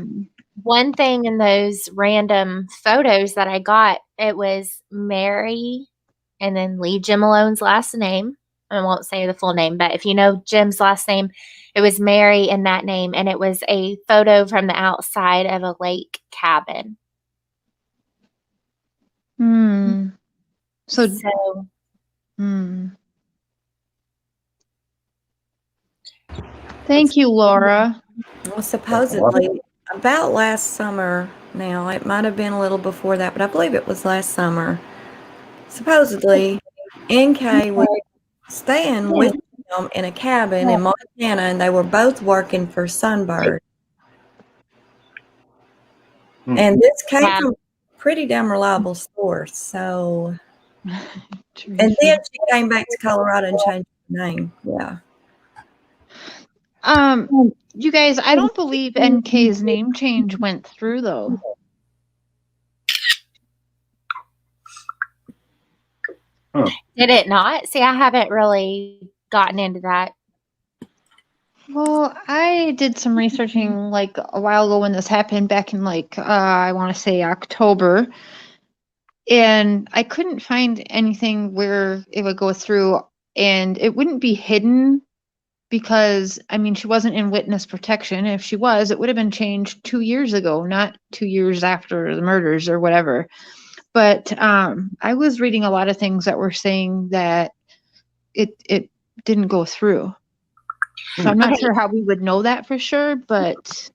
one thing in those random photos that I got, it was Mary and then Leave Jim Alone's last name. I won't say the full name, but if you know Jim's last name, it was Mary in that name, and it was a photo from the outside of a lake cabin. So thank you, Laura. Well, supposedly about last summer now, it might have been a little before that, but I believe it was last summer. Supposedly, NK was staying with him in a cabin in Montana, and they were both working for Sunbird. And this came from a pretty damn reliable source. So, and then she came back to Colorado and changed her name. Yeah. You guys, I don't believe NK's name change went through though. Did it not? See, I haven't really gotten into that. Well, I did some researching like a while ago when this happened back in like I want to say October, and I couldn't find anything where it would go through and it wouldn't be hidden because I mean she wasn't in witness protection. If she was, it would have been changed 2 years ago, not 2 years after the murders or whatever. But I was reading a lot of things that were saying that it didn't go through. So I'm not Okay. sure how we would know that for sure, but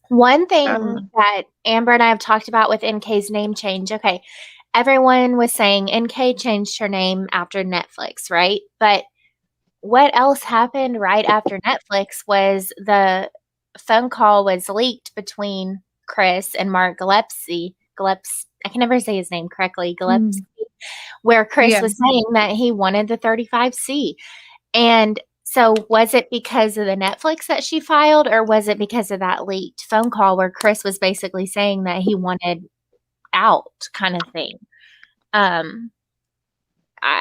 One thing that Amber and I have talked about with NK's name change. Okay, everyone was saying NK changed her name after Netflix, right? But what else happened right after Netflix was the phone call was leaked between Chris and Mark Gillespie. I can never say his name correctly. Gillespie, where Chris was saying that he wanted the 35C. And so was it because of the Netflix that she filed, or was it because of that leaked phone call where Chris was basically saying that he wanted out kind of thing? I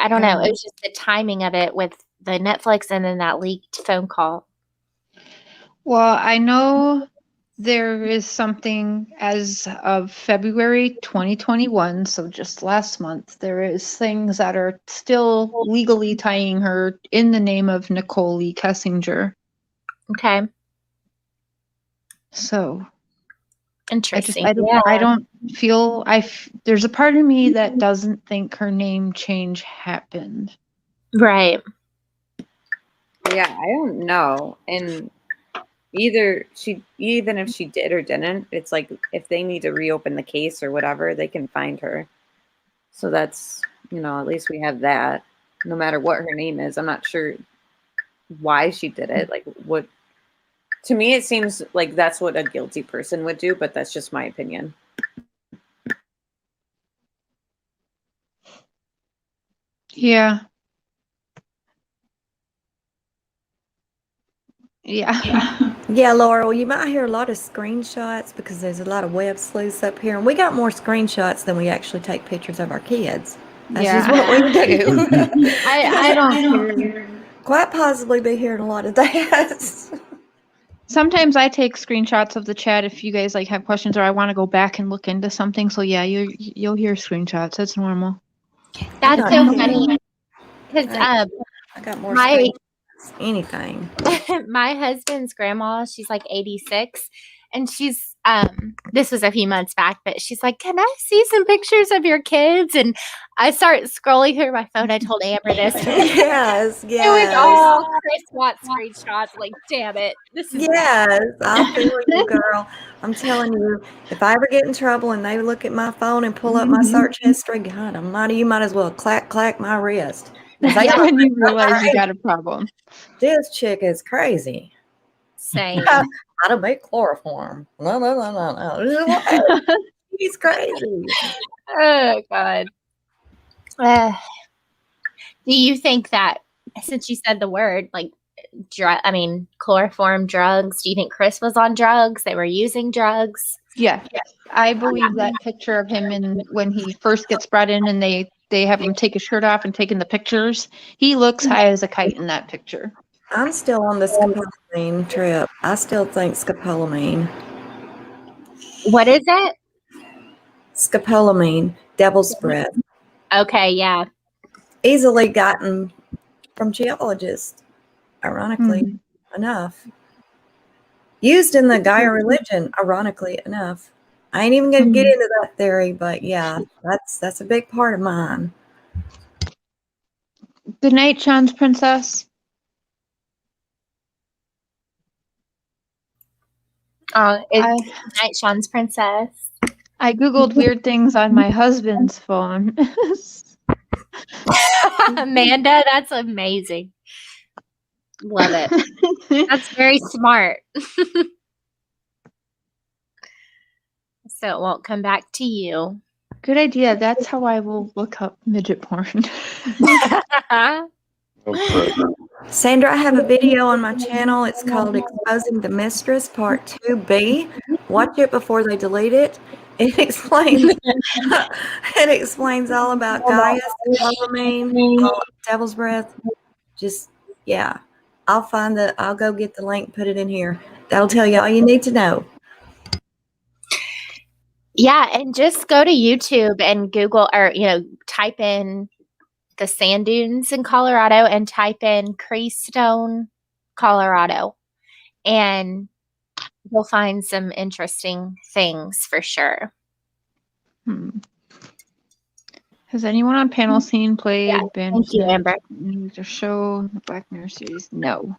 don't know. It was just the timing of it with the Netflix and then that leaked phone call. Well, I know there is something as of February 2021, so just last month, there is things that are still legally tying her in the name of Nicole Kessinger. Okay. So Interesting. I don't feel there's a part of me that doesn't think her name change happened. Right. Yeah, I don't know. And even if she did or didn't, it's like if they need to reopen the case or whatever, they can find her. So that's, at least we have that. No matter what her name is, I'm not sure why she did it. Like what, to me, it seems like that's what a guilty person would do, but that's just my opinion. Yeah. Yeah. Yeah, Laurel, you might hear a lot of screenshots because there's a lot of web sleuths up here, and we got more screenshots than we actually take pictures of our kids. That's just what we do. I don't Quite possibly be hearing a lot of that. Sometimes I take screenshots of the chat if you guys like have questions or I want to go back and look into something. So yeah, you'll hear screenshots. That's normal. That's so funny. Because I got more screenshots than anything. My husband's grandma, she's like 86, and she's this was a few months back, but she's like, "Can I see some pictures of your kids?" And I start scrolling through my phone. I told Amber this. Yes. It was all Chris Watts screenshots. Like, damn it, this is Yes, I feel you, girl. I'm telling you, if I ever get in trouble and they look at my phone and pull up my search history, God almighty, you might as well clack my wrist. That's when you realize you got a problem. This chick is crazy. same. How to make chloroform? No. He's crazy. Oh God. Do you think that since you said the word like chloroform drugs, do you think Chris was on drugs? They were using drugs? Yeah. I believe that picture of him when he first gets brought in and they have him take his shirt off and taking the pictures. He looks high as a kite in that picture. I'm still on the scopolamine trip. I still think scopolamine. What is it? Scopolamine, devil's breath. Okay, yeah. Easily gotten from geologists, ironically enough. Used in the Gaia religion, ironically enough. I ain't even going to get into that theory, but yeah, that's a big part of mine. Good night, Sean's princess. Night Sean's princess. I googled weird things on my husband's phone. Amanda, that's amazing. Love it. That's very smart. So it won't come back to you. Good idea. That's how I will look up midget porn. No pressure. Sandra, I have a video on my channel. It's called Exposing the Mistress Part 2B. Watch it before they delete it. It explains all about Gaius, Scopolamine, all Devil's Breath. Just, yeah. I'll go get the link, put it in here. That'll tell you all you need to know. Yeah, and just go to YouTube and Google, or type in the sand dunes in Colorado and type in Creestone, Colorado, and you'll find some interesting things for sure. Has anyone on panel seen, played, been Thank you, Amber. the show, the Black Mirror series? No.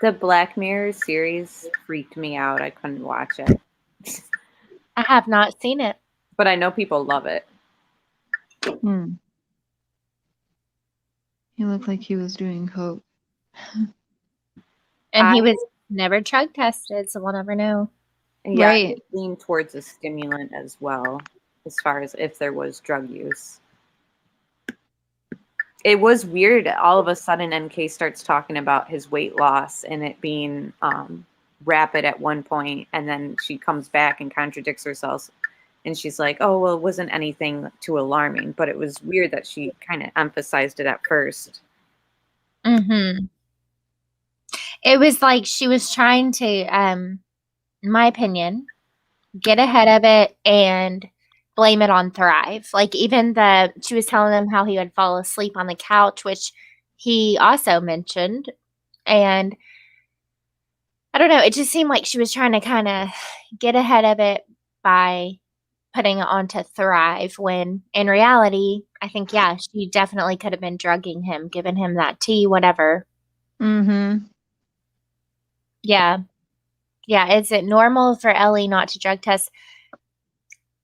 The Black Mirror series freaked me out. I couldn't watch it. I have not seen it. But I know people love it. He looked like he was doing coke. And he was never drug tested, so we'll never know. Yeah, Right. I lean towards a stimulant as well, as far as if there was drug use. It was weird. All of a sudden, NK starts talking about his weight loss and it being rapid at one point, and then she comes back and contradicts herself. And she's like, oh, well, it wasn't anything too alarming. But it was weird that she kind of emphasized it at first. Mm-hmm. It was like she was trying to, in my opinion, get ahead of it and blame it on Thrive. Like even she was telling him how he would fall asleep on the couch, which he also mentioned. And I don't know, it just seemed like she was trying to kind of get ahead of it by putting it onto Thrive, when in reality, I think, yeah, she definitely could have been drugging him, giving him that tea, whatever. Mm-hmm. Yeah. Yeah. Is it normal for Ellie not to drug test?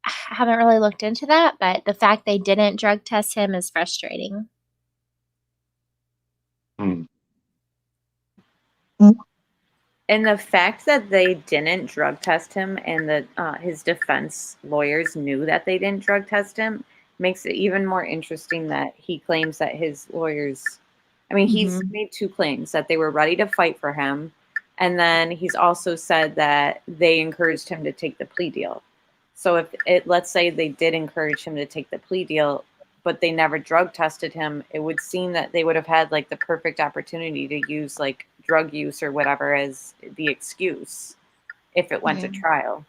I haven't really looked into that, but the fact they didn't drug test him is frustrating. And the fact that they didn't drug test him and that his defense lawyers knew that they didn't drug test him makes it even more interesting that he claims that his lawyers, he's made two claims, that they were ready to fight for him. And then he's also said that they encouraged him to take the plea deal. So let's say they did encourage him to take the plea deal, but they never drug tested him, it would seem that they would have had like the perfect opportunity to use like drug use or whatever as the excuse if it went to trial.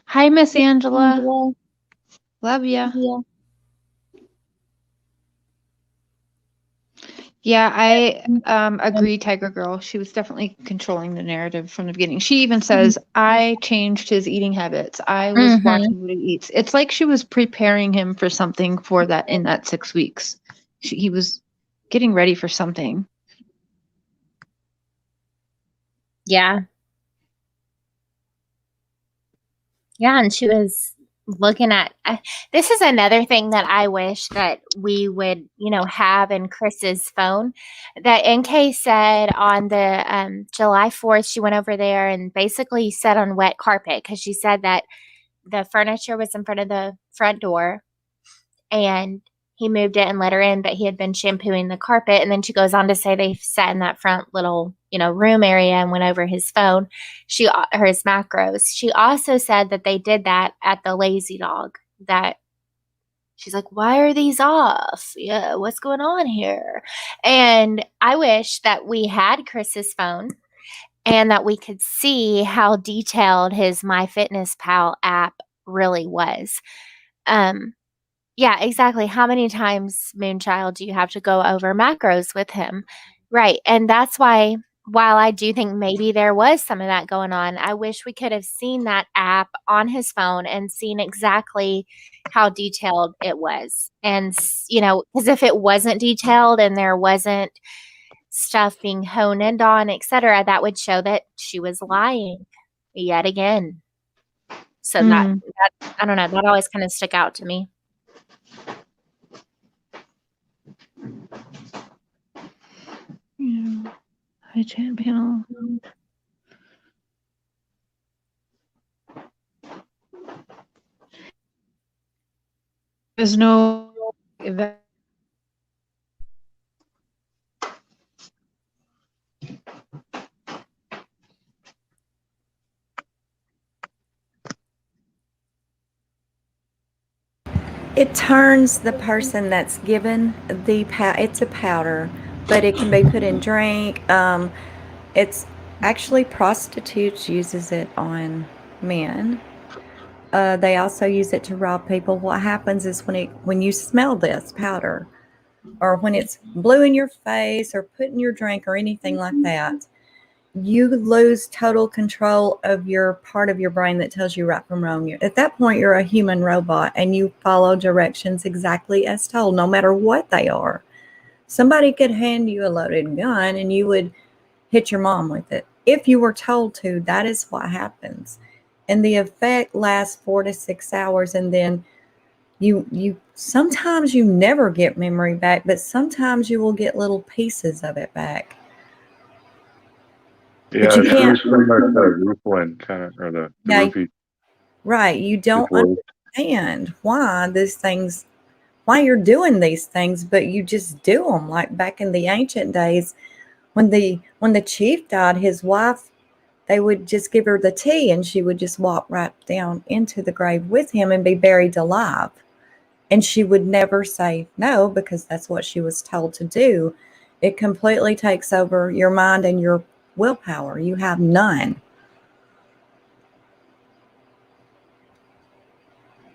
Hi, Miss Angela. Love ya. Yeah, I agree, Tiger Girl. She was definitely controlling the narrative from the beginning. She even says, I changed his eating habits. I was watching what he eats. It's like she was preparing him for something for that in that 6 weeks. He was getting ready for something. Yeah. Yeah, and she was looking at this is another thing that I wish that we would, have in Chris's phone. That NK said on the July 4th, she went over there and basically sat on wet carpet because she said that the furniture was in front of the front door and he moved it and let her in, but he had been shampooing the carpet. And then she goes on to say they sat in that front little, room area and went over his phone, his macros. She also said that they did that at the Lazy Dog. That she's like, why are these off? Yeah, what's going on here? And I wish that we had Chris's phone and that we could see how detailed his MyFitnessPal app really was. Yeah, exactly. How many times, Moonchild, do you have to go over macros with him? Right. And that's why, while I do think maybe there was some of that going on, I wish we could have seen that app on his phone and seen exactly how detailed it was. And, because if it wasn't detailed and there wasn't stuff being honed in on, etc., that would show that she was lying yet again. So that I don't know, that always kind of stuck out to me. Yeah. Hi, chat panel. There's no It turns the person that's given it's a powder, but it can be put in drink. It's actually prostitutes uses it on men. They also use it to rob people. What happens is when you smell this powder, or when it's blue in your face or put in your drink or anything like that, you lose total control of your part of your brain that tells you right from wrong. At that point, you're a human robot and you follow directions exactly as told, no matter what they are. Somebody could hand you a loaded gun and you would hit your mom with it. If you were told to, that is what happens. And the effect lasts 4 to 6 hours, and then you sometimes you never get memory back, but sometimes you will get little pieces of it back. Yeah, But you it's can't. really similar to the Rooflin kind of, or the Yeah, roofie right. You don't situation. understand why you're doing these things, but you just do them. Like back in the ancient days, when the chief died, his wife, they would just give her the tea and she would just walk right down into the grave with him and be buried alive. And she would never say no because that's what she was told to do. It completely takes over your mind and your willpower. You have none.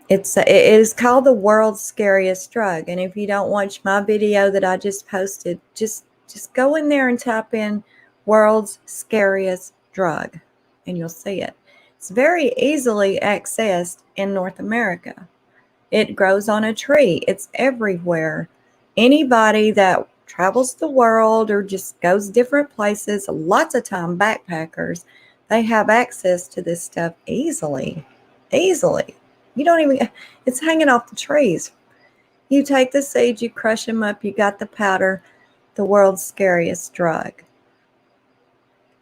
It is called the world's scariest drug. And if you don't watch my video that I just posted, just go in there and type in world's scariest drug and you'll see it. It's very easily accessed in North America. It grows on a tree. It's everywhere. Anybody that travels the world or just goes different places, lots of time backpackers, they have access to this stuff easily. Easily. You don't even, it's hanging off the trees. You take the seeds, you crush them up, you got the powder, the world's scariest drug.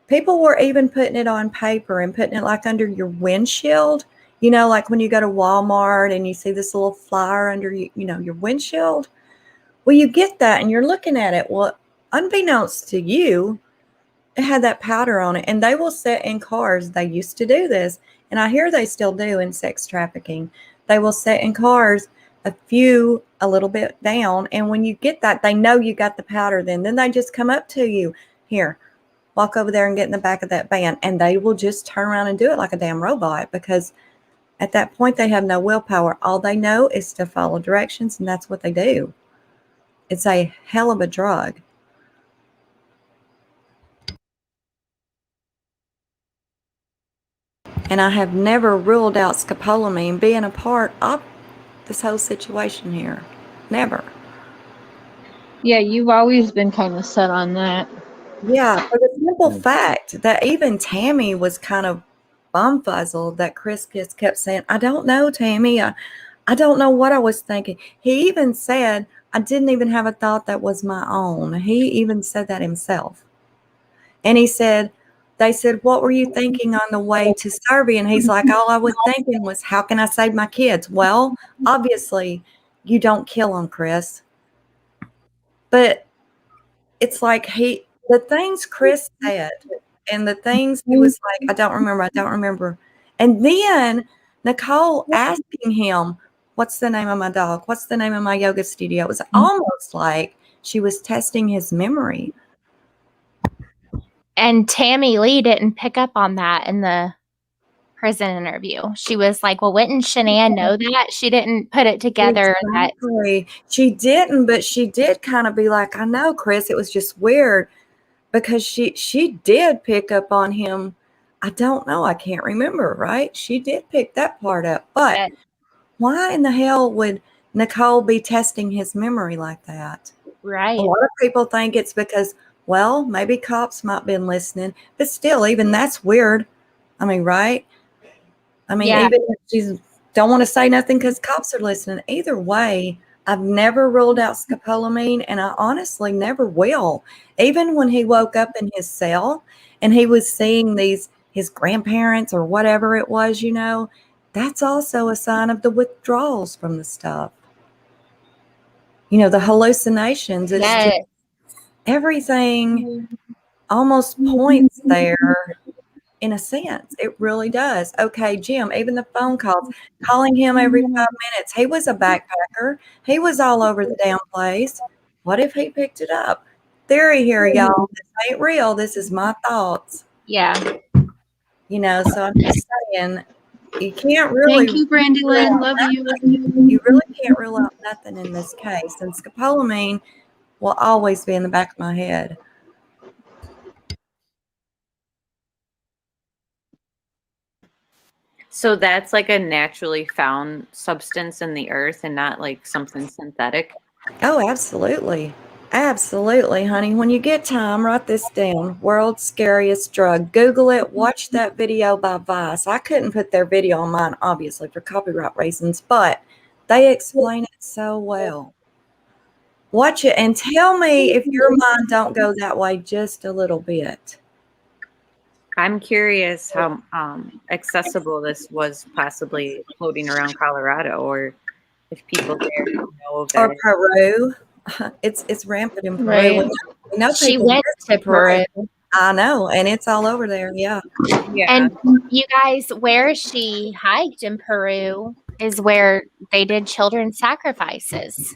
People were even putting it on paper and putting it like under your windshield. You know, like when you go to Walmart and you see this little flyer under your windshield. Well, you get that and you're looking at it. Well, unbeknownst to you, it had that powder on it, and they will sit in cars. They used to do this, and I hear they still do in sex trafficking. They will sit in cars a little bit down, and when you get that, they know you got the powder. Then they just come up to you, here, walk over there and get in the back of that van, and they will just turn around and do it like a damn robot, because at that point they have no willpower. All they know is to follow directions, and that's what they do. It's a hell of a drug. And I have never ruled out scopolamine being a part of this whole situation here. Never. Yeah, you've always been kind of set on that. Yeah, for the simple fact that even Tammy was kind of bumfuzzled that Chris just kept saying, I don't know, Tammy. I don't know what I was thinking. He even said, I didn't even have a thought that was my own. He even said that himself. And he said, they said, what were you thinking on the way to Serbia? And he's like, all I was thinking was, how can I save my kids? Well, obviously, you don't kill them, Chris. But it's like the things Chris said and the things he was like, I don't remember. And then Nicole asking him, what's the name of my dog? What's the name of my yoga studio? It was almost like she was testing his memory. And Tammy Lee didn't pick up on that in the prison interview. She was like, well, wouldn't Shanann know that? She didn't put it together. Exactly. She didn't, but she did kind of be like, I know, Chris, it was just weird because she did pick up on him. I don't know. I can't remember, right? She did pick that part up. But why in the hell would Nicole be testing his memory like that? Right. A lot of people think it's because, well, maybe cops might have been listening, but still, even that's weird. I mean, right? I mean, even if she don't want to say nothing because cops are listening. Either way, I've never ruled out scopolamine, and I honestly never will. Even when he woke up in his cell and he was seeing his grandparents or whatever it was, that's also a sign of the withdrawals from the stuff. The hallucinations, it's just Yes. everything almost points there in a sense. It really does. Okay, Jim, even the phone calls, calling him every 5 minutes. He was a backpacker. He was all over the damn place. What if he picked it up? Theory here, y'all. This ain't real. This is my thoughts. Yeah. So I'm just saying, you can't really Thank you, Brandy Lynn. Love you. you really can't rule out nothing in this case. And scopolamine will always be in the back of my head. So that's like a naturally found substance in the earth and not like something synthetic. Oh, absolutely. Absolutely, honey. When you get time, write this down. World's scariest drug. Google it. Watch that video by Vice. I couldn't put their video on mine, obviously, for copyright reasons, but they explain it so well. Watch it and tell me if your mind don't go that way just a little bit. I'm curious how accessible this was possibly floating around Colorado, or if people there know that. Or Peru. It's rampant in Peru. Right. We know She people went to Peru. I know, and it's all over there. Yeah. Yeah. And you guys, where she hiked in Peru is where they did children's sacrifices.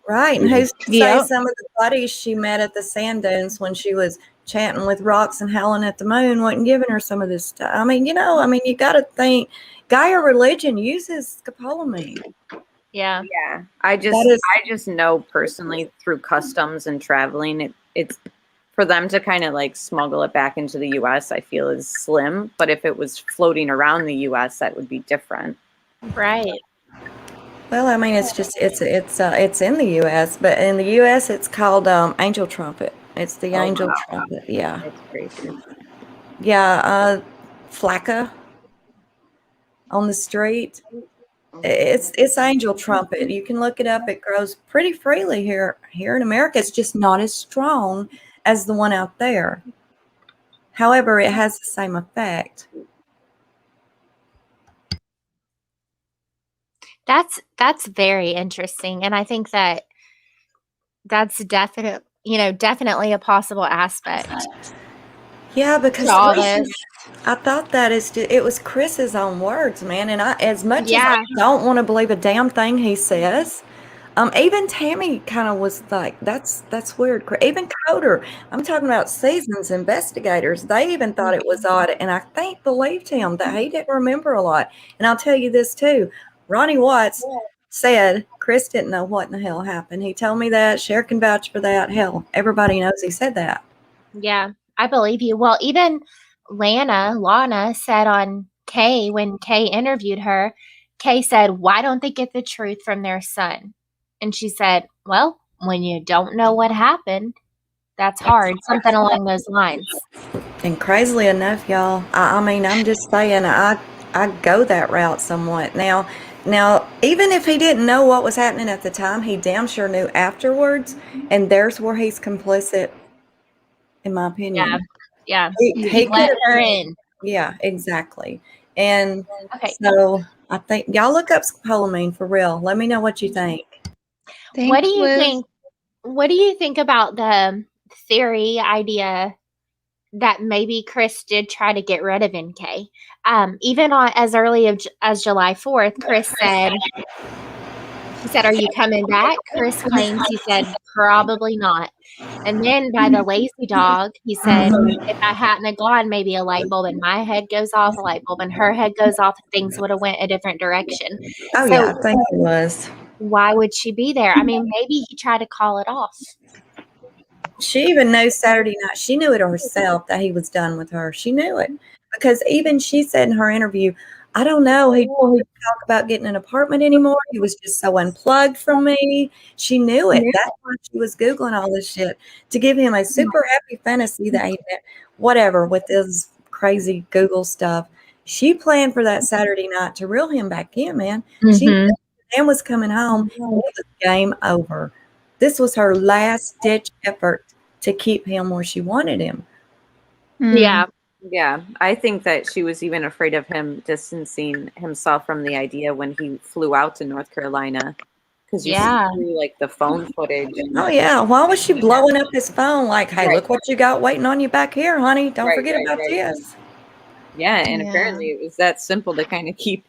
Right. And who's to say Yep. some of the buddies she met at the sand dunes when she was chanting with rocks and howling at the moon wasn't giving her some of this stuff? I mean, you got to think Gaia religion uses scopolamine. Yeah. Yeah. I just know personally through customs and traveling, it's for them to kind of like smuggle it back into the US, I feel is slim. But if it was floating around the US, that would be different. Right. Well, I mean, it's just it's in the U.S., but in the U.S. it's called angel trumpet. It's the angel trumpet. Yeah, That's crazy. yeah. Flacca on the street. It's angel trumpet. You can look it up. It grows pretty freely here in America. It's just not as strong as the one out there. However, it has the same effect. That's very interesting, and I think that that's definitely a possible aspect. Yeah, because to all this. I thought that it was Chris's own words, man. And as much as Yeah. I don't want to believe a damn thing he says, even Tammy kind of was like, that's weird. Even Coder, I'm talking about seasons investigators, they even thought it was odd. And I believed him that he didn't remember a lot. And I'll tell you this too. Ronnie Watts said Chris didn't know what in the hell happened. He told me that. Cher can vouch for that. Hell, everybody knows he said that. Yeah, I believe you. Well, even Lana said on Kay, when Kay interviewed her, Kay said, "Why don't they get the truth from their son?" And she said, "Well, when you don't know what happened, that's hard." Something along those lines. And crazily enough, y'all, I mean, I'm just saying, I go that route somewhat. Now, even if he didn't know what was happening at the time, he damn sure knew afterwards, and there's where he's complicit, in my opinion. Yeah. He let could her have, in. yeah, exactly. And Okay. so I think y'all look up scopolamine for real. Let me know what you think. Thanks, What do you Liz. think? What do you think about the theory idea that maybe Chris did try to get rid of NK? Even on as early as July 4th, Chris said, he said, "Are you coming back?" Chris claims he said, "Probably not." And then by the lazy dog, he said, "If I hadn't have gone, maybe a light bulb in my head goes off, a light bulb in her head goes off, things would have went a different direction." Oh, So yeah, I think it was. why would she be there? I mean, maybe he tried to call it off. She even knew Saturday night. She knew it herself that he was done with her. She knew it because even she said in her interview, I don't know. He didn't talk about getting an apartment anymore. He was just so unplugged from me. She knew it. That's why she was Googling all this shit to give him a super happy fantasy that he did, whatever, with his crazy Google stuff. She planned for that Saturday night to reel him back in, man. She knew the man was coming home. It was game over. This was her last ditch effort to keep him where she wanted him. Yeah. Yeah, I think that she was even afraid of him distancing himself from the idea when he flew out to North Carolina, because you Yeah. see through like the phone footage. Oh yeah. Why was she blowing up his phone like, hey, Right. look what you got waiting on you back here, honey. Don't Right, forget right, about right. this. Yeah, and Yeah. apparently it was that simple to kind of keep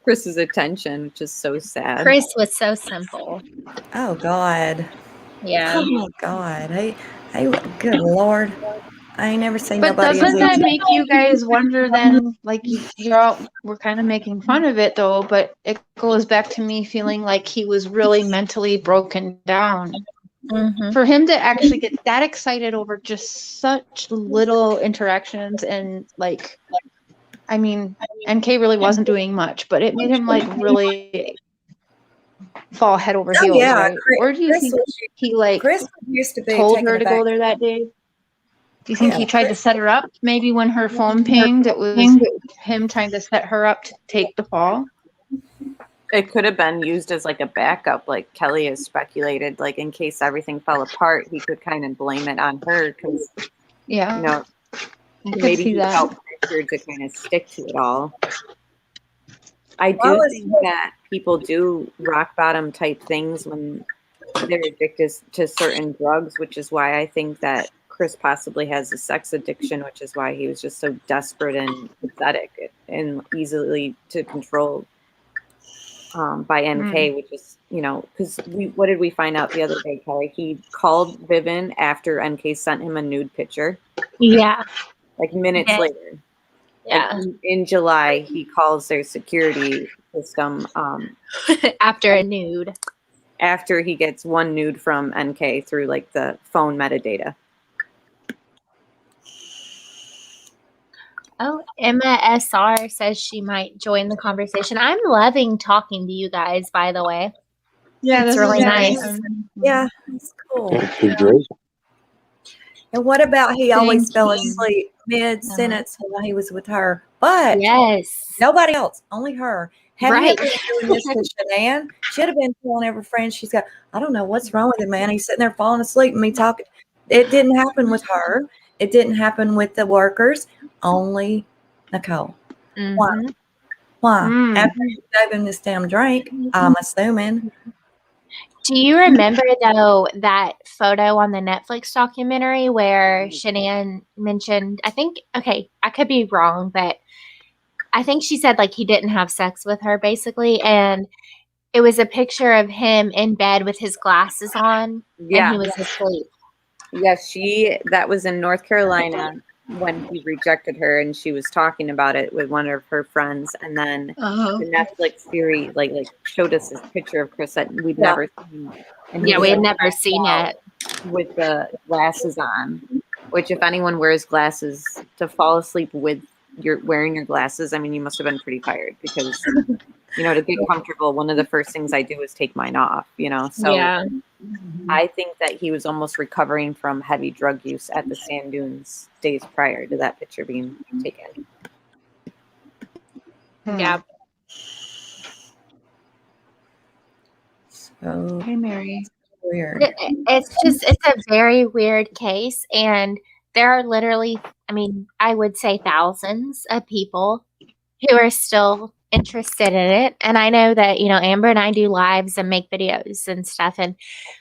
Chris's attention, which is so sad. Chris was so simple. Oh God. Yeah. Oh my God. Hey, good Lord. I ain't never seen But nobody as doesn't that easy. make you guys wonder then, like we're kind of making fun of it though, but it goes back to me feeling like he was really mentally broken down. Mhm. For him to actually get that excited over just such little interactions and like, I mean, NK really wasn't doing much, but it made him like really fall head over Oh heels, yeah. right? Or do you Chris think was, he like Chris used to be told taken her to aback. go there that day? Do you think Yeah, he tried to set her up? Maybe when her phone pinged, it was him trying to set her up to take the fall? It could have been used as like a backup, like Kelly has speculated, like in case everything fell apart, he could kind of blame it on her because, Yeah, you know, I could maybe see he that. felt pressured to kind of stick to it all. I Why do was think that people do rock bottom type things when they're addicted to certain drugs, which is why I think that Chris possibly has a sex addiction, which is why he was just so desperate and pathetic and easily to control by NK, which is, you know, because what did we find out the other day, Kelly? He called Vivian after NK sent him a nude picture, Yeah. like minutes Yeah. later. Yeah. Like in July, he calls their security system After a nude. after he gets one nude from NK through like the phone metadata. Oh, Emma SR says she might join the conversation. I'm loving talking to you guys, by the way. Yeah, It's this really is nice. yeah, it's cool. That's been great. And what about he always Thank fell you. asleep mid-sentence while he was with her? But Yes. nobody else, only her. Have you Right. ever been doing this to Shanann? Should have been telling every friend she's got, I don't know what's wrong with him, man. He's sitting there falling asleep and me talking. It didn't happen with her. It didn't happen with the workers. Only Nicole. Why? Mhm. Why? Mm. After you gave him this damn drink, I'm assuming. Do you remember though that photo on the Netflix documentary where Shanann mentioned, I think, okay, I could be wrong, but I think she said like he didn't have sex with her basically, and it was a picture of him in bed with his glasses on and Yeah. he was asleep. Yes, that was in North Carolina when he rejected her, and she was talking about it with one of her friends, and then the Netflix series like showed us this picture of Chris that we'd Yeah. never seen, and he Yeah, was we had like, never seen it. with the glasses on. Which, if anyone wears glasses to fall asleep with wearing your glasses, I mean, you must have been pretty tired because, you know, to get comfortable, one of the first things I do is take mine off. You know, so Yeah. I think that he was almost recovering from heavy drug use at the sand dunes days prior to that picture being taken. Yeah. So Hey, Mary. weird. It's a very weird case, and there are literally, I mean, I would say thousands of people who are still interested in it. And I know that, you know, Amber and I do lives and make videos and stuff, and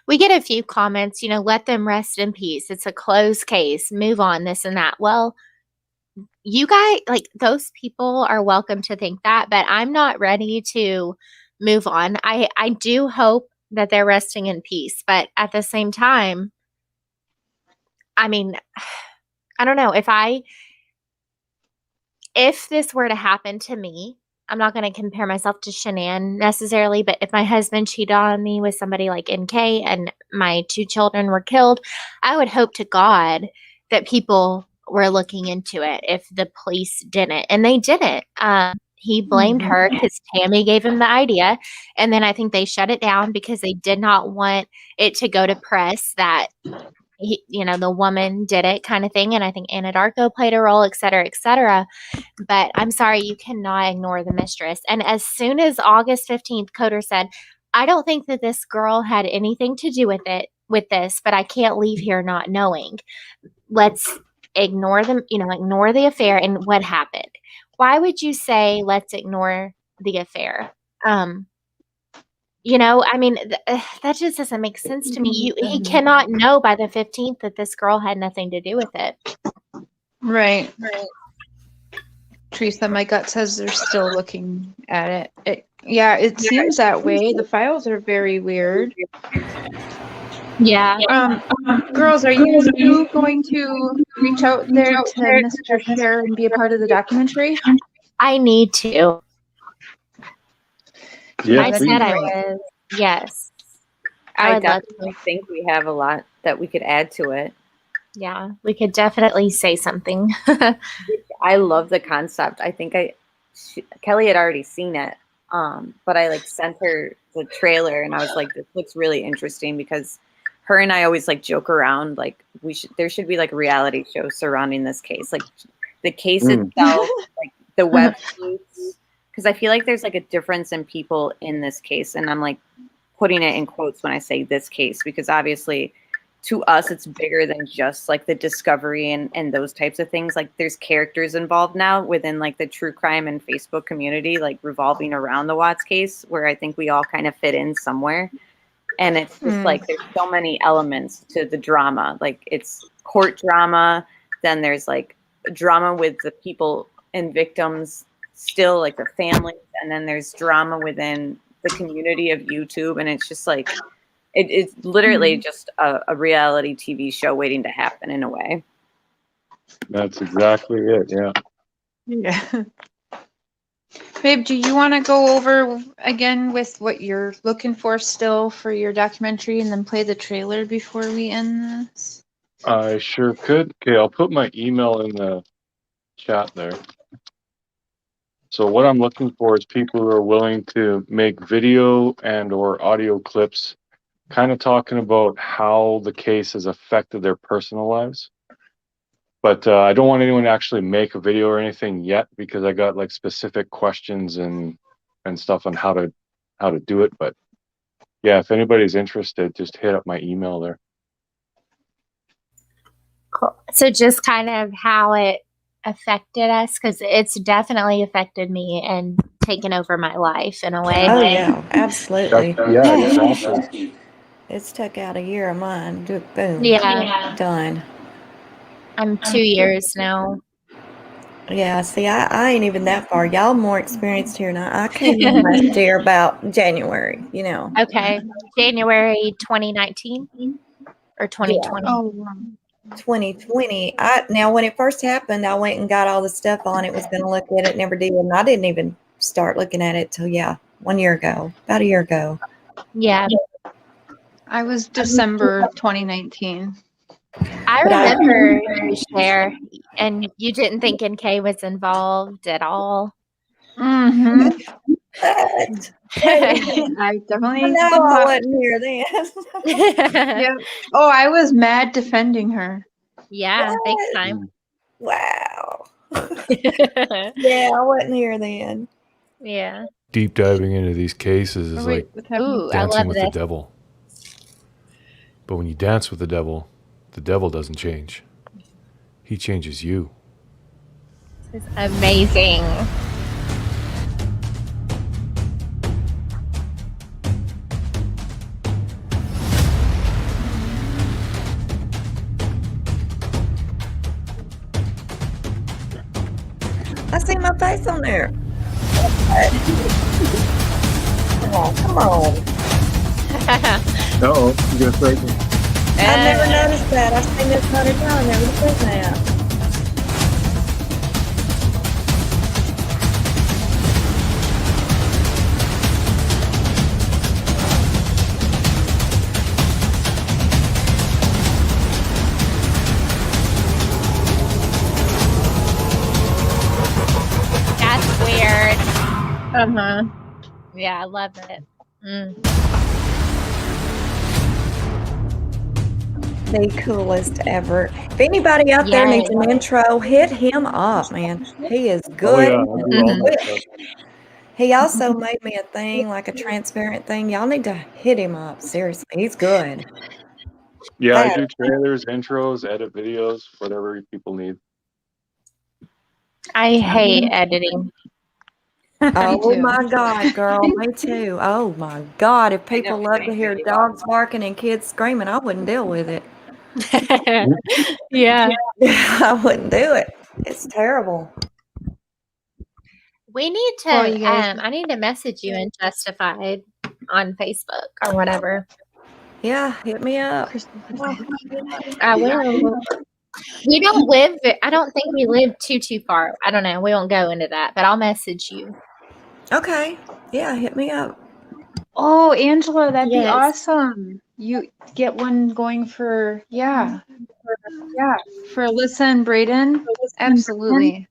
we get a few comments, you know, let them rest in peace. It's a closed case, move on, this and that. Well, you guys, like, those people are welcome to think that, but I'm not ready to move on. I do hope that they're resting in peace, but at the same time, I mean, I don't know if this were to happen to me, I'm not going to compare myself to Shanann necessarily, but if my husband cheated on me with somebody like NK and my 2 children were killed, I would hope to God that people were looking into it if the police didn't. And they didn't. He blamed her because Tammy gave him the idea. And then I think they shut it down because they did not want it to go to press that you know, the woman did it kind of thing. And I think Anadarko played a role, et cetera, et cetera. But I'm sorry, you cannot ignore the mistress. And as soon as August 15th, Coder said, I don't think that this girl had anything to do with this, but I can't leave here not knowing. Let's ignore them, you know, ignore the affair and what happened. Why would you say let's ignore the affair? You know, I mean, that just doesn't make sense to me. He cannot know by the 15th that this girl had nothing to do with it. Right. Teresa, my gut says they're still looking at it. It seems that way. The files are very weird. Yeah. Girls, are you going to reach out there to Mr. CHER and be a part of the documentary? I need to. Yeah, I that'd be said I great. was. Yes. I would love definitely to. think we have a lot that we could add to it. Yeah, we could definitely say something. I love the concept. I think Kelly had already seen it, but I like sent her the trailer, and I was like, "This looks really interesting," because her and I always like joke around, like there should be like a reality show surrounding this case, like the case itself, like the web shoots, because I feel like there's like a difference in people in this case, and I'm like putting it in quotes when I say this case, because obviously to us it's bigger than just like the discovery and those types of things. Like there's characters involved now within like the true crime and Facebook community, like revolving around the Watts case, where I think we all kind of fit in somewhere. And it's just like there's so many elements to the drama. Like it's court drama, then there's like drama with the people and victims still, like the families, and then there's drama within the community of YouTube, and it's just like it's literally just a reality TV show waiting to happen in a way. that's exactly it. Yeah. Yeah. Babe, do you want to go over again with what you're looking for still for your documentary and then play the trailer before we end this? I sure could. Okay, I'll put my email in the chat there. So what I'm looking for is people who are willing to make video and or audio clips kind of talking about how the case has affected their personal lives. But I don't want anyone to actually make a video or anything yet, because I got like specific questions and stuff on how to do it. But yeah, if anybody's interested, just hit up my email there. Cool. So just kind of how it affected us, because it's definitely affected me and taken over my life in a way. Oh yeah, absolutely. Yeah, exactly. It's took out a year of mine. Boom. Yeah. Done. I'm 2 years now. Yeah, see, I ain't even that far. Y'all more experienced here than I came in last year about January, Okay. January 2019 or 2020? Oh, wow. 2020. Now when it first happened, I went and got all the stuff on it, was going to look at it, never did, and I didn't even start looking at it till 1 year ago, about a year ago. Yeah. I was December 2019. I remember you share, and you didn't think NK was involved at all. Mm-hmm. But I definitely no, did I not. wasn't here then. Yep. Oh, I was mad defending her. Yeah, big time. Wow. Yeah, I wasn't here then. Yeah. Deep diving into these cases is Oh, wait, like what's happening? Ooh, I dancing love with this. the devil. But when you dance with the devil doesn't change. He changes you. This is amazing. I see my face on there. Come on. No, you got right. I've never noticed that. I've seen this 100 times. Never seen that. That's weird. Uh-huh. Yeah, I love it. The coolest ever. If anybody out there needs an intro, hit him up, man. He is good. Oh yeah, I do all that stuff. He also made me a thing, like a transparent thing. Y'all need to hit him up. Seriously, he's good. Yeah, I do trailers, intros, edit videos, whatever people need. I hate editing. Oh too. my God, girl, me too. Oh my God, if people love to hear dogs barking and kids screaming, I wouldn't deal with it. Yeah. I wouldn't do it. It's terrible. We need to, Well, you guys- I need to message you and Justified on Facebook or whatever. Yeah, hit me up. I will. We don't live, I don't think we live too far. I don't know. We won't go into that, but I'll message you. Okay. Yeah, hit me up. Oh, Angela, that'd be Yes. awesome. You get one going for for Alyssa and Braden. Absolutely.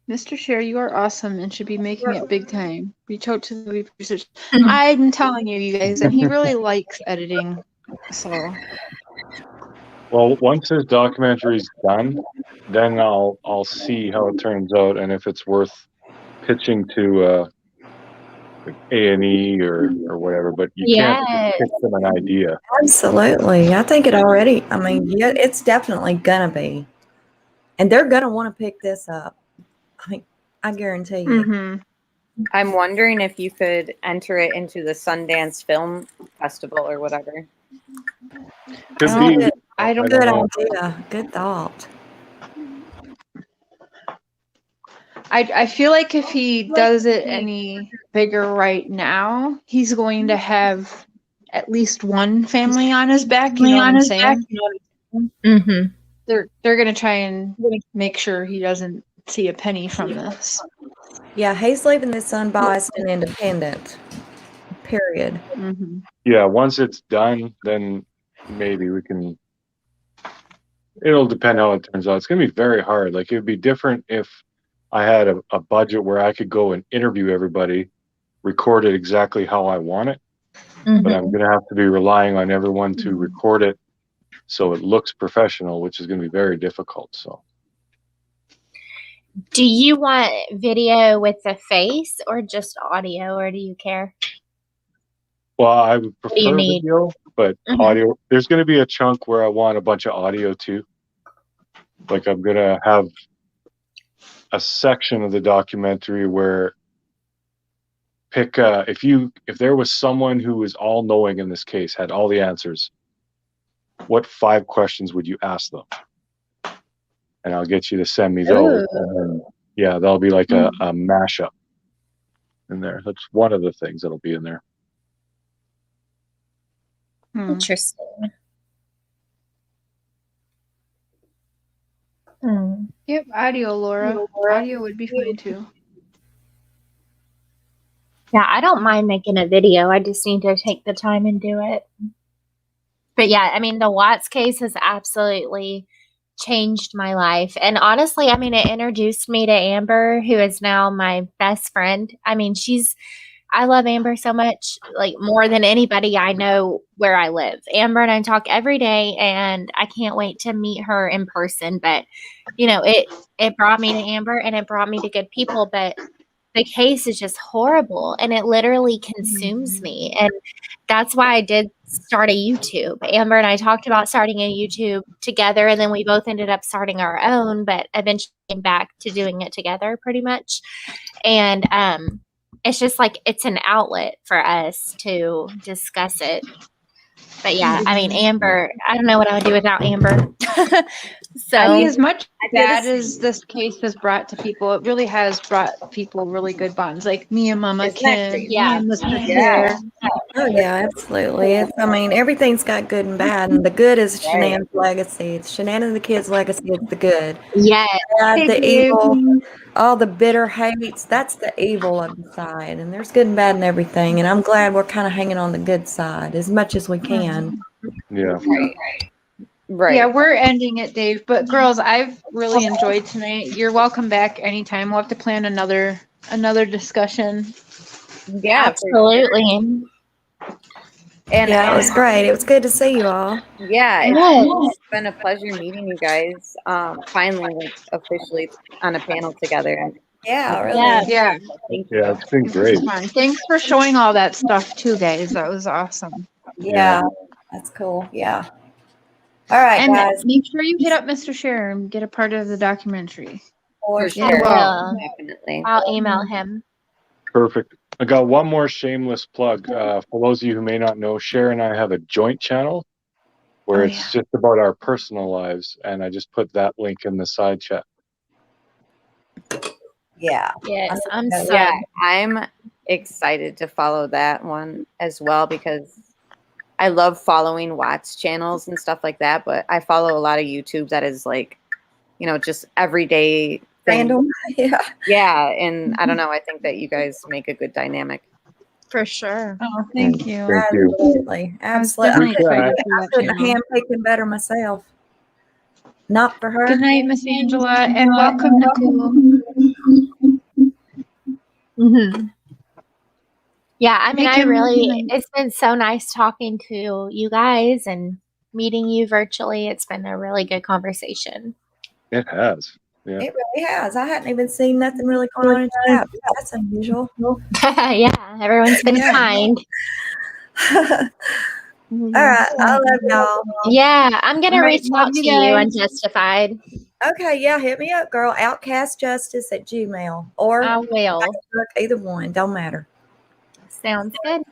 Mr. Cher, you are awesome and should be making it big time. Reach out to the research. I'm telling you, you guys, and he really likes editing. So Well, once his documentary's done, then I'll see how it turns out and if it's worth pitching to A&E or whatever. But you can't Yes. just pitch them an idea. Absolutely. I think yeah, it's definitely gonna be. And they're gonna want to pick this up. I guarantee you. mhm. I'm wondering if you could enter it into the Sundance Film Festival or whatever. Could Oh, be. I don't Good know. idea. Good thought. I feel like if he does it any bigger right now, he's going to have at least one family on his back. You know what I'm saying? Mm-hmm. They're gonna try and make sure he doesn't see a penny from this. Yeah, he's leaving this unbiased and independent. Period. Mm-hmm. Yeah, once it's done, then maybe we can. It'll depend how it turns out. It's going to be very hard. Like, it would be different if I had a budget where I could go and interview everybody, record it exactly how I want it. But I'm going to have to be relying on everyone to record it so it looks professional, which is going to be very difficult. So, Do you want video with the face or just audio, or do you care? well, I would do you prefer need? video, but Mhm. audio. There's going to be a chunk where I want a bunch of audio too. Like, I'm going to have a section of the documentary where pick if there was someone who was all knowing in this case, had all the answers, what 5 questions would you ask them? And I'll get you to send me those. And then, yeah, that'll be like a mashup in there. That's one of the things that'll be in there. Interesting. Yep, audio, Laura. Audio would be fine too. Yeah, I don't mind making a video. I just need to take the time and do it. But yeah, I mean, the Watts case has absolutely changed my life. And honestly, I mean, it introduced me to Amber, who is now my best friend. I mean, I love Amber so much, like more than anybody I know where I live. Amber and I talk every day, and I can't wait to meet her in person. But, you know, it brought me to Amber and it brought me to good people. But the case is just horrible and it literally consumes me. And that's why I did start a YouTube. Amber and I talked about starting a YouTube together, and then we both ended up starting our own, but eventually came back to doing it together pretty much. And it's just like it's an outlet for us to discuss it. But yeah, I mean, Amber, I don't know what I would do without Amber. So I mean, as much bad as this case has brought to people, it really has brought people really good bonds. Like me and Mama Kim, Yeah. me and Mr. Cher. Oh yeah, absolutely. I mean, everything's got good and bad, and the good is Shanann's legacy. It's Shanann and the kids' legacy is the good. yeah, Bad, Hey, the Dave. evil, all the bitter hates. That's the evil of the side, and there's good and bad and everything. And I'm glad we're kind of hanging on the good side as much as we can. Yeah. Right. Yeah, we're ending it, Dave. But girls, I've really enjoyed tonight. You're welcome back anytime. We'll have to plan another discussion. Yeah. absolutely. And Yeah, it was great. It was good to see you all. yeah, Yes. it's been a pleasure meeting you guys. Finally, like, officially on a panel together. Yeah, really. Yeah. Yeah, Thank you. Yeah, it's been great. fun. Thanks for showing all that stuff too, guys. That was awesome. Yeah, that's cool. Yeah. All right, And guys. make sure you hit up Mr. Scherer and get a part of the documentary. For For sure. sure. Well, Definitely. I'll email him. Perfect. I got one more shameless plug. For those of you who may not know, Cher and I have a joint channel where it's just about our personal lives, and I just put that link in the side chat. Yeah. Yes, I'm Yeah. so. Yeah, I'm excited to follow that one as well because I love following Watts channels and stuff like that, but I follow a lot of YouTube that is like, you know, just everyday things. Random. Yeah. Yeah, and I don't know, I think that you guys make a good dynamic. For sure. Oh, thank you. Thank you. Absolutely. I was Absolutely. definitely excited I for that couldn't channel. have handpicked better myself. Not for her. Good night, Miss Angela, and welcome, Nicole. Mm-hmm. Yeah, I mean, Hey, I Kim, really, good night. it's been so nice talking to you guys and meeting you virtually. It's been a really good conversation. It has. Yeah. It really has. I hadn't even seen nothing really going on in chat. That's unusual. Yeah, everyone's been Yeah. kind. All right. I love y'all. Yeah, I'm going to All right, reach love out to you you guys. Unjustified. Okay. Yeah. Hit me up, girl. Outcastjustice@gmail or I will. Facebook, either one. Don't matter. Sounds good.